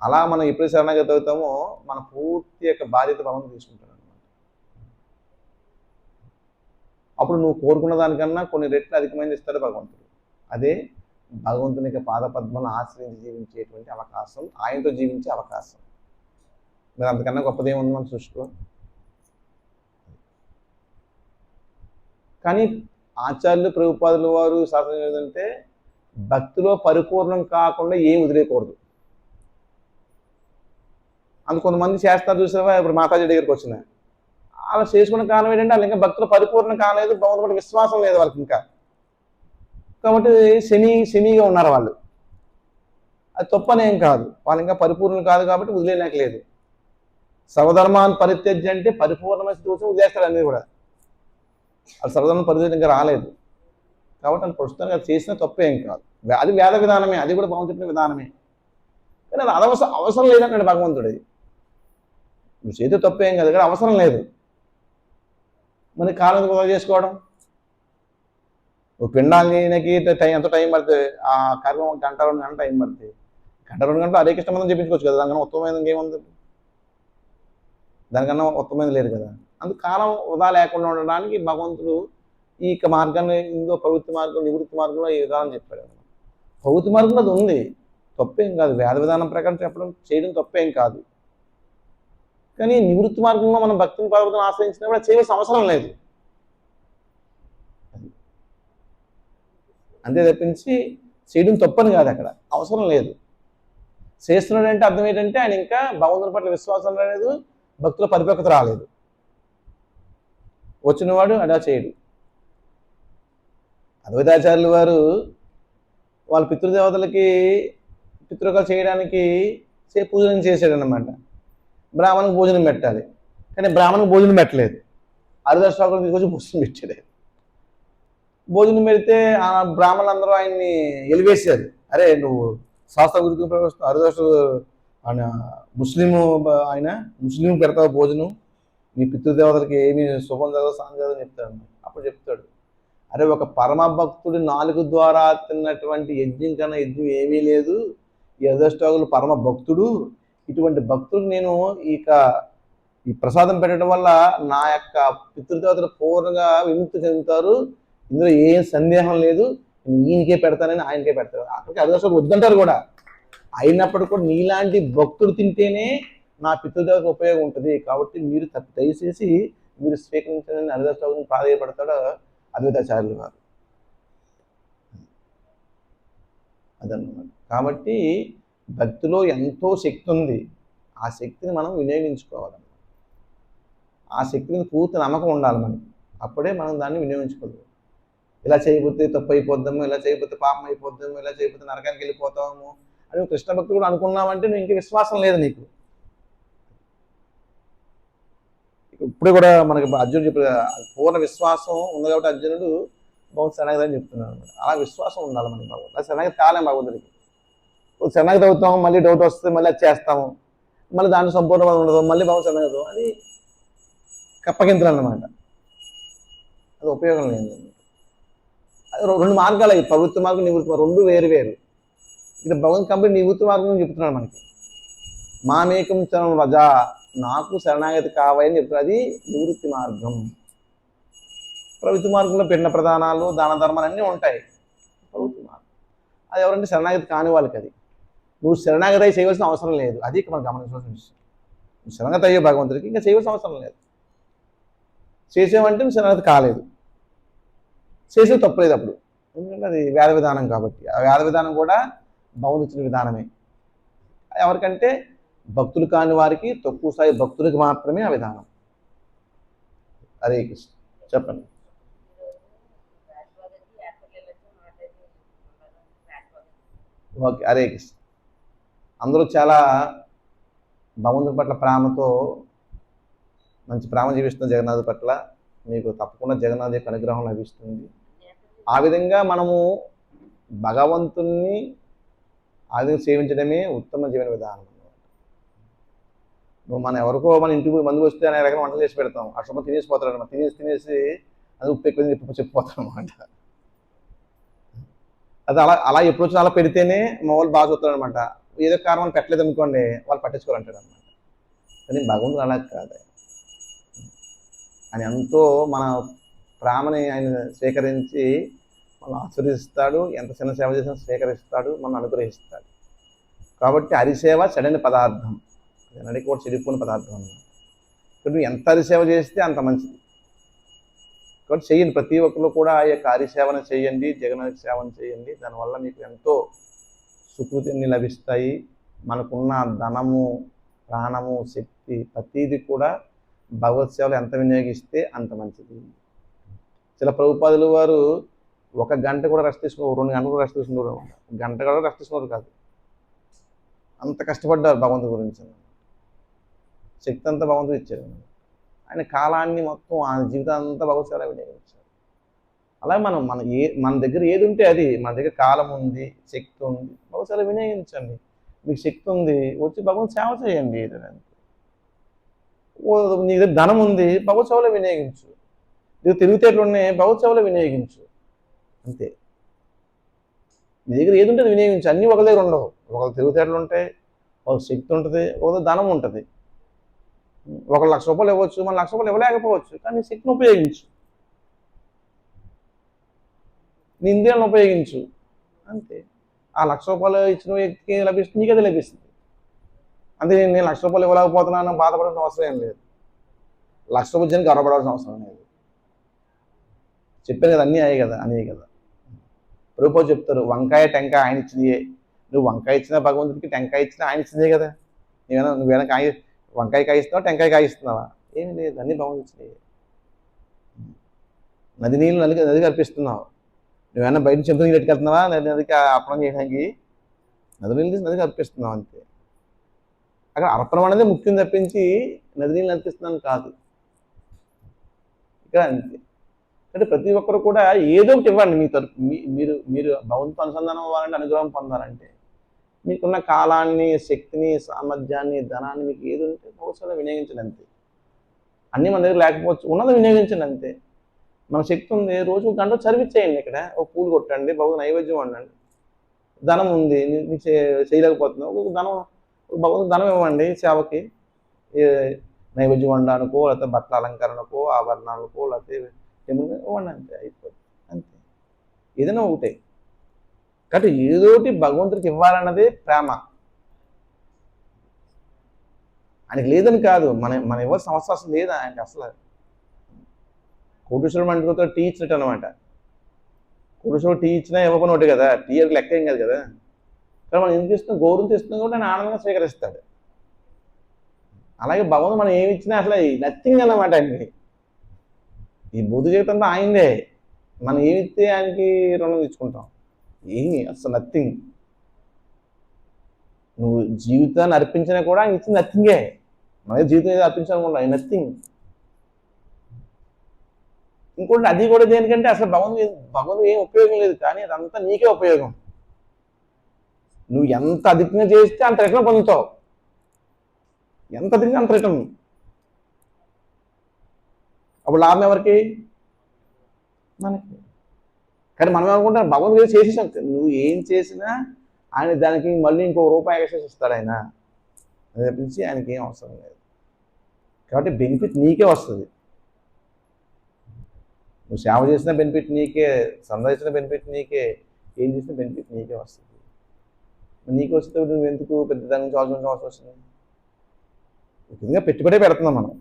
అలా మనం ఎప్పుడు శరణాగతి అవుతామో మన పూర్తి యొక్క బాధ్యత భగవంతుడు తీసుకుంటాడు అనమాట. అప్పుడు నువ్వు కోరుకున్న దానికన్నా కొన్ని రెట్లు అధికమైనది ఇస్తాడు భగవంతుడు. అదే భగవంతుని యొక్క పాదపద్మను ఆశ్రయించి జీవించేటువంటి అవకాశం, ఆయనతో జీవించే అవకాశం. మరి అంతకన్నా గొప్పదేముంది మన సృష్టిలో? కానీ ఆచార్యులు ప్రభుపాదుల వారు శాసనం ఏంటంటే భక్తిలో పరిపూర్ణం కాకుండా ఏం వదిలేయకూడదు. అందుకు కొంతమంది చేస్తారు చూసావా, ఇప్పుడు మాతాజీ దగ్గరికి వచ్చిన అలా చేసుకున్న కారణం ఏంటంటే వాళ్ళు ఇంకా భక్తులు పరిపూర్ణం కాలేదు, భగవంతుడి విశ్వాసం లేదు వాళ్ళకి ఇంకా. కాబట్టి శనిగా ఉన్నారు వాళ్ళు. అది తప్పనేం కాదు, వాళ్ళు ఇంకా పరిపూర్ణం కాదు కాబట్టి వదిలేనాక లేదు. సర్వధర్మాన్ని పరిత్యజ్య అంటే పరిపూర్ణమైన స్థితి కోసం వదిలేస్తారు అన్నీ కూడా. అది సర్వధర్మ పరిత్యజ్యం ఇంకా రాలేదు కాబట్టి వాళ్ళు ప్రస్తుతానికి అది చేసిన తప్పేం కాదు. అది వేద విధానమే, అది కూడా భగవంతుడు చెప్పిన విధానమే. కానీ అది అవసరం లేదన్నాడు భగవంతుడు. నువ్వు చేతి తప్పేం కాదు కానీ అవసరం లేదు. మరి కాలం వృధా చేసుకోవడం, పిండానికి ఎంత టైం పడుతుంది? ఆ కార్యక్రమం గంట 2 గంటలు టైం పడుతుంది. గంట 2 గంటలు హరే కృష్ణ మంత్రం చెప్పించుకోవచ్చు కదా, దానికన్నా ఉత్తమమైన ఇంకేముంది? దానికన్నా ఉత్తమమైనది లేదు కదా. అందుకు కాలం వృధా లేకుండా ఉండడానికి భగవంతుడు ఈ మార్గాన్ని, ఇందులో ప్రవృత్తి మార్గం, నివృత్తి మార్గంలో ఈ విధానం చెప్పాడు. ప్రవృత్తి మార్గంలో అది ఉంది, తప్పేం కాదు. వేద విధానం ప్రకారం చేయడం తప్పేం కాదు. కానీ నివృత్తి మార్గంలో మనం భక్తిని పర్వతం ఆశ్రయించినప్పుడు అది చేయవలసిన అవసరం లేదు. అంతే తప్పించి చేయడం తప్పని కాదు, అక్కడ అవసరం లేదు. చేస్తున్నాడంటే అర్థం ఏంటంటే ఆయన ఇంకా భగవంతుని పట్ల విశ్వాసం రాలేదు, భక్తుల పరిపక్వత రాలేదు. వచ్చినవాడు అలా చేయడు. అద్వైతాచార్యులు వారు వాళ్ళ పితృదేవతలకి పితృకలు చేయడానికి పూజనం చేశాడనమాట. బ్రాహ్మణకు భోజనం పెట్టాలి, కానీ బ్రాహ్మణకు భోజనం పెట్టలేదు. హరిదాసులు తీసుకొచ్చి భోజనం పెట్టాడు. భోజనం పెడితే ఆ బ్రాహ్మణులందరూ ఆయన్ని ఎలివేశారు. అరే నువ్వు శాస్త్ర గురించి ప్రవేశిస్తావు, హరిదాసు ఆయన ముస్లిం పెడతావు భోజనం, నీ పితృదేవతలకి ఏమి శుభం జరగదు, సాయం జరగదు అని చెప్తాడు. అప్పుడు చెప్తాడు, అరే ఒక పరమ భక్తుడి 4 ద్వారా తిన్నటువంటి యజ్ఞం కన్నా యజ్ఞం ఏమీ లేదు. ఈ హరిదాసు పరమ భక్తుడు, ఇటువంటి భక్తులకు నేను ఈ ప్రసాదం పెట్టడం వల్ల నా యొక్క పితృదేవతలు పూర్ణంగా విముక్తి చెందుతారు, ఇందులో ఏం సందేహం లేదు, ఈయనకే పెడతానని ఆయనకే పెడతారు. అక్కడికి హరిదాసు వద్దంటారు కూడా. అయినప్పటికీ కూడా నీలాంటి భక్తులు తింటేనే నా పితృదేవతకు ఉపయోగం ఉంటుంది, కాబట్టి మీరు దయచేసి మీరు స్వీకరించాలని హరిదాసు ప్రాధాన్యపడతాడు అద్వైతాచార్యులు గారు. అదన్నమాట. కాబట్టి భక్తిలో ఎంతో శక్తి ఉంది, ఆ శక్తిని మనం వినియోగించుకోవాలి. ఆ శక్తిని పూర్తి నమ్మకం ఉండాలి మనకి, అప్పుడే మనం దాన్ని వినియోగించుకోవాలి. ఇలా చేయకపోతే తప్పు అయిపోద్దాము, ఇలా చేయకపోతే పాపం అయిపోద్దాము, ఇలా చేయకపోతే నరకానికి వెళ్ళిపోతాము అని కృష్ణ భక్తుడు కూడా అనుకున్నామంటే నువ్వు ఇంక విశ్వాసం లేదు నీకు. ఇప్పుడు కూడా మనకి అర్జునుడు చెప్పిన పూర్ణ విశ్వాసం ఉంది కాబట్టి అర్జునుడు భగవంతుడు శరణాగతి అని చెప్తున్నాడు అనమాట. అలా విశ్వాసం ఉండాలి మనకి భగవంతుడు. అలా శరణాగతి కాలేం భగవంతుడికి. శరణాగతి అవుతాము, మళ్ళీ డౌట్ వస్తుంది, మళ్ళీ అది చేస్తాము, మళ్ళీ దాంట్లో సంపూర్ణంగా ఉండదు, మళ్ళీ భగవంతుడు శరణాగతి అది కప్పగింతలు అన్నమాట. అది ఉపయోగం లేదు. అది 2 మార్గాలు అవి, ప్రవృత్తి మార్గం, నివృత్తి మార్గం, 2 వేరు. ఇక్కడ భగవంతుడు కంప్లీట్ నివృత్తి మార్గం చెప్తున్నాడు మనకి. మామేకం చరణం రజ, నాకు శరణాగతి కావాలని చెప్తున్నాడు. అది నివృత్తి మార్గం. ప్రవృత్తి మార్గంలో పిండ ప్రదానాలు, దాన ధర్మాలు అన్నీ ఉంటాయి. ప్రవృత్తి మార్గం అది ఎవరంటే శరణాగతి కాని వాళ్ళకి. అది నువ్వు శరణాగతి అయి చేయవలసిన అవసరం లేదు. అది మనం గమనించవలసిన విషయం. నువ్వు శరణాగతి అయ్యే భగవంతుడికి ఇంకా చేయవలసిన అవసరం లేదు. చేసేవంటే నువ్వు శరణాగతి కాలేదు, చేసే తప్పలేదు అప్పుడు, ఎందుకంటే అది వేద విధానం కాబట్టి. ఆ వేద విధానం కూడా భగవంతుని విధానమే. ఎవరికంటే భక్తులు కాని వారికి, తక్కువ స్థాయి భక్తులకు మాత్రమే ఆ విధానం. హరే కృష్ణ. చెప్పండి. ఓకే, హరే కృష్ణ. అందరూ చాలా భగవంతుని పట్ల ప్రేమతో మంచి ప్రేమ జీవిస్తున్న జగన్నాథ్ పట్ల మీకు తప్పకుండా జగన్నాథ్ యొక్క అనుగ్రహం లభిస్తుంది. ఆ విధంగా మనము భగవంతుణ్ణి ఆ విధంగా సేవించడమే ఉత్తమ జీవన విధానం. నువ్వు మన ఇంటికి మందుకు వస్తే అనేక రకాల వంటలు చేసి పెడతాం, ఆ శుభ్రం తినేసిపోతాడు అనమాట. తినేసి అది ఉప్పు ఎక్కువ చెప్పిపోతాడు అనమాట. అది అలా ఎప్పుడు వచ్చినా అలా పెడితేనే మా వాళ్ళు బాగా చూస్తాడు అనమాట. ఏదో కారణం పెట్టలేదు అనుకోండి, వాళ్ళు పట్టించుకోవాలంటాడు అన్నమాట. కానీ భగవంతుడు అలా కాదు. ఆయన ఎంతో మన ప్రేమని ఆయన స్వీకరించి మనం ఆశీర్వదిస్తాడు. ఎంత చిన్న సేవ చేసినా స్వీకరిస్తాడు, మనం అనుగ్రహిస్తాడు. కాబట్టి హరిసేవ చెడని పదార్థం, అన్నడికి కూడా చెడిపోయిన పదార్థం అన్నమాట. కాబట్టి ఎంత హరిసేవ చేస్తే అంత మంచిది. కాబట్టి చెయ్యండి, ప్రతి ఒక్కరు కూడా ఆ యొక్క హరిసేవను చేయండి, జగన్నాథ సేవను చేయండి. దానివల్ల మీకు ఎంతో సుకృతిని లభిస్తాయి. మనకున్న ధనము, ప్రాణము, శక్తి ప్రతీది కూడా భగవత్ సేవలు ఎంత వినియోగిస్తే అంత మంచిది. చిల ప్రభుపాదులు వారు 1 గంట కూడా రెస్ట్ తీసుకున్నారు, 2 గంటలు కూడా రెస్ట్ తీసుకున్నారు, గంట కూడా రెస్ట్ తీసుకున్నారు కాదు. అంత కష్టపడ్డారు భగవంతుడి గురించి. శక్తి అంతా భగవంతుడు ఇచ్చారు. ఆయన కాలాన్ని మొత్తం ఆ జీవితం అంతా భగవత్ సేవలో వినియోగించారు. అలాగే మన దగ్గర ఏది ఉంటే అది, మన దగ్గర కాలం ఉంది, శక్తి ఉంది, భగవత్ సేవలో వినియోగించండి. మీకు శక్తి ఉంది, వచ్చి భగవంతు సేవ చేయండి. నీ దగ్గర ధనం ఉంది, భగవత్ సేవలో వినియోగించు. నీకు తెలివితేటలు ఉన్నాయి, భగవత్ సేవలో వినియోగించు. అంతే. నీ దగ్గర ఏది ఉంటుంది వినియోగించు. అన్నీ ఒక దగ్గర ఉండవు. ఒకళ్ళు తెలివితేటలు ఉంటాయి, ఒక శక్తి ఉంటుంది, ఒక ధనం ఉంటుంది. ఒక 1,00,000 రూపాయలు ఇవ్వచ్చు, మన 1,00,000 రూపాయలు ఇవ్వలేకపోవచ్చు, కానీ శక్తిని ఉపయోగించు, నీ ఇంద్రియాలను ఉపయోగించు. అంతే. ఆ 1,00,000 రూపాయలు ఇచ్చిన వ్యక్తికి లభిస్తుంది, నీకు అది లభిస్తుంది. అంతే. నేను 1,00,000 రూపాయలు ఇవ్వలేకపోతున్నాను బాధపడాల్సిన అవసరం ఏం లేదు. 1,00,000 రూపాయలు గర్వపడాల్సిన అవసరం లేదు. చెప్పాను కదా, అన్నీ అయ్యాయి కదా. ప్రభుపాదులు చెప్తారు, వంకాయ టెంకాయ ఆయన ఇచ్చినయే. నువ్వు వంకాయ ఇచ్చినా భగవంతుడికి, టెంకాయ ఇచ్చినా ఆయన ఇచ్చినదే కదా. నువ్వేనా వంకాయ కాయ ఇస్తున్నావా, టెంకాయ కాయ ఇస్తున్నావా? ఏమీ లేదు, అన్నీ భగవంతుడు ఇచ్చినయే. నది నీళ్ళు నదికి అర్పిస్తున్నావు. నువ్వేమైనా బయట చెంతు నీళ్ళు ఎట్టుకెళ్తున్నావా, నదికి అర్పణ చేయడానికి? నది నీళ్ళు తీసి నదికి అర్పిస్తున్నావు అంతే. అక్కడ అర్పణం అనేది ముఖ్యం తప్పించి నది నీళ్ళు అర్పిస్తున్నాను కాదు. ఇక్కడ అంతే. అంటే ప్రతి ఒక్కరు కూడా ఏదో ఒకటి ఇవ్వండి. మీరు భగవంతుతో అనుసంధానం అవ్వాలంటే, అనుగ్రహం పొందాలంటే మీకున్న కాలాన్ని, శక్తిని, సామర్థ్యాన్ని, ధనాన్ని మీకు ఏది ఉంటే భగవత్సేవలో వినియోగించండి అంతే. అన్నీ మన దగ్గర లేకపోవచ్చు, ఉన్నది వినియోగించండి అంతే. మన శక్తి ఉంది, రోజు 1 గంట సర్వీస్ చేయండి. ఇక్కడ ఒక పూలు కొట్టండి, భగవంతు నైవేద్యం వండండి. ధనం ఉంది, నీకు చేయలేకపోతున్నావు, భగవంతు ధనం ఇవ్వండి సేవకి. నైవేద్యం వండడానికో, లేకపోతే బట్టల అలంకరణకో, ఆభరణాలకో, లేకపోతే ఇవ్వండి అంతే, అయిపోతుంది అంతే. ఏదైనా ఒకటే. కాబట్టి ఏదోటి భగవంతుడికి ఇవ్వాలన్నదే ప్రేమ. ఆయనకి లేదని కాదు, మన ఇవ్వాల్సిన అవసరం లేదు ఆయనకి అసలు. కోటేశ్వరం మండితో టీ ఇచ్చినట్టు అనమాట. కోటేశ్వరం టీ ఇచ్చినా ఇవ్వకుండా ఒకటి కదా, టీ అది లెక్క ఏం కాదు కదా. కానీ మనం ఎందుకు ఇస్తున్నాం, గౌరవం ఇస్తున్నాం కూడా ఆయన ఆనందంగా స్వీకరిస్తాడు. అలాగే భగవంతుడు మనం ఏమి ఇచ్చినా అసలు నథింగ్ అన్నమాట ఆయనకి. ఈ బుద్ధి జీవితం అంతా ఆయనదే. మనం ఏమి ఇస్తే ఆయనకి రుణం తెచ్చుకుంటాం, ఏమి అసలు నథింగ్. నువ్వు జీవితాన్ని అర్పించినా కూడా ఆయన ఇచ్చింది నథింగే. మన జీవితం ఏదో అర్పించాలనుకుంటా, నథింగ్. ఇంకోటి అది కూడా దేనికంటే అసలు భగవంతుడు ఏం ఉపయోగం లేదు, కానీ అదంతా నీకే ఉపయోగం. నువ్వు ఎంత అధికంగా చేస్తే అంత రిటర్న్ పొందుతావు, ఎంత అధికంగా అంత రిటర్న్. అప్పుడు లాభం ఎవరికి? మనకి. కానీ మనం ఏమనుకుంటాం, భగవంతుడు చేసేసాం. నువ్వు ఏం చేసినా ఆయన దానికి మళ్ళీ ఇంకో రూపాయి ఎక్స్ట్రా ఇస్తాడు ఆయన. అది తప్పించి ఆయనకి ఏం అవసరం లేదు. కాబట్టి బెనిఫిట్ నీకే వస్తుంది. నువ్వు సేవ చేసిన బెనిఫిట్ నీకే, సందర్శించిన బెనిఫిట్ నీకే, ఏం చేసిన బెనిఫిట్ నీకే వస్తుంది. నీకు వస్తే నువ్వు ఎందుకు పెద్ద దాని నుంచి అవసరం వస్తుంది? విధంగా పెట్టుబడే పెడుతున్నాం మనం.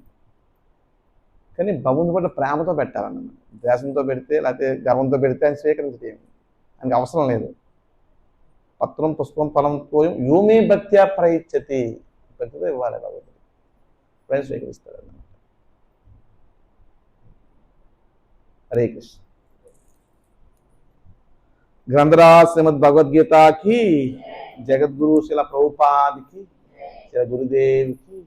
కానీ భగవంతుడి పట్ల ప్రేమతో పెట్టాలన్నమాట. ద్వేషంతో పెడితే, లేకపోతే గర్వంతో పెడితే ఆయన స్వీకరించడం ఆయనకి అవసరం లేదు. పత్రం పుష్పం ఫలం తోయం యోమే భక్త్యా ప్రయిచ్చతి, భక్తితో ఇవ్వాలి భగవంతుడు, ఆయన స్వీకరిస్తాడు అన్నమాట. హరే కృష్ణ. గ్రంథరాజ్ శ్రీమద్ భగవద్గీతకి, జగద్గురు శిల ప్రభుపాదికి, శిల గురుదేవ్కి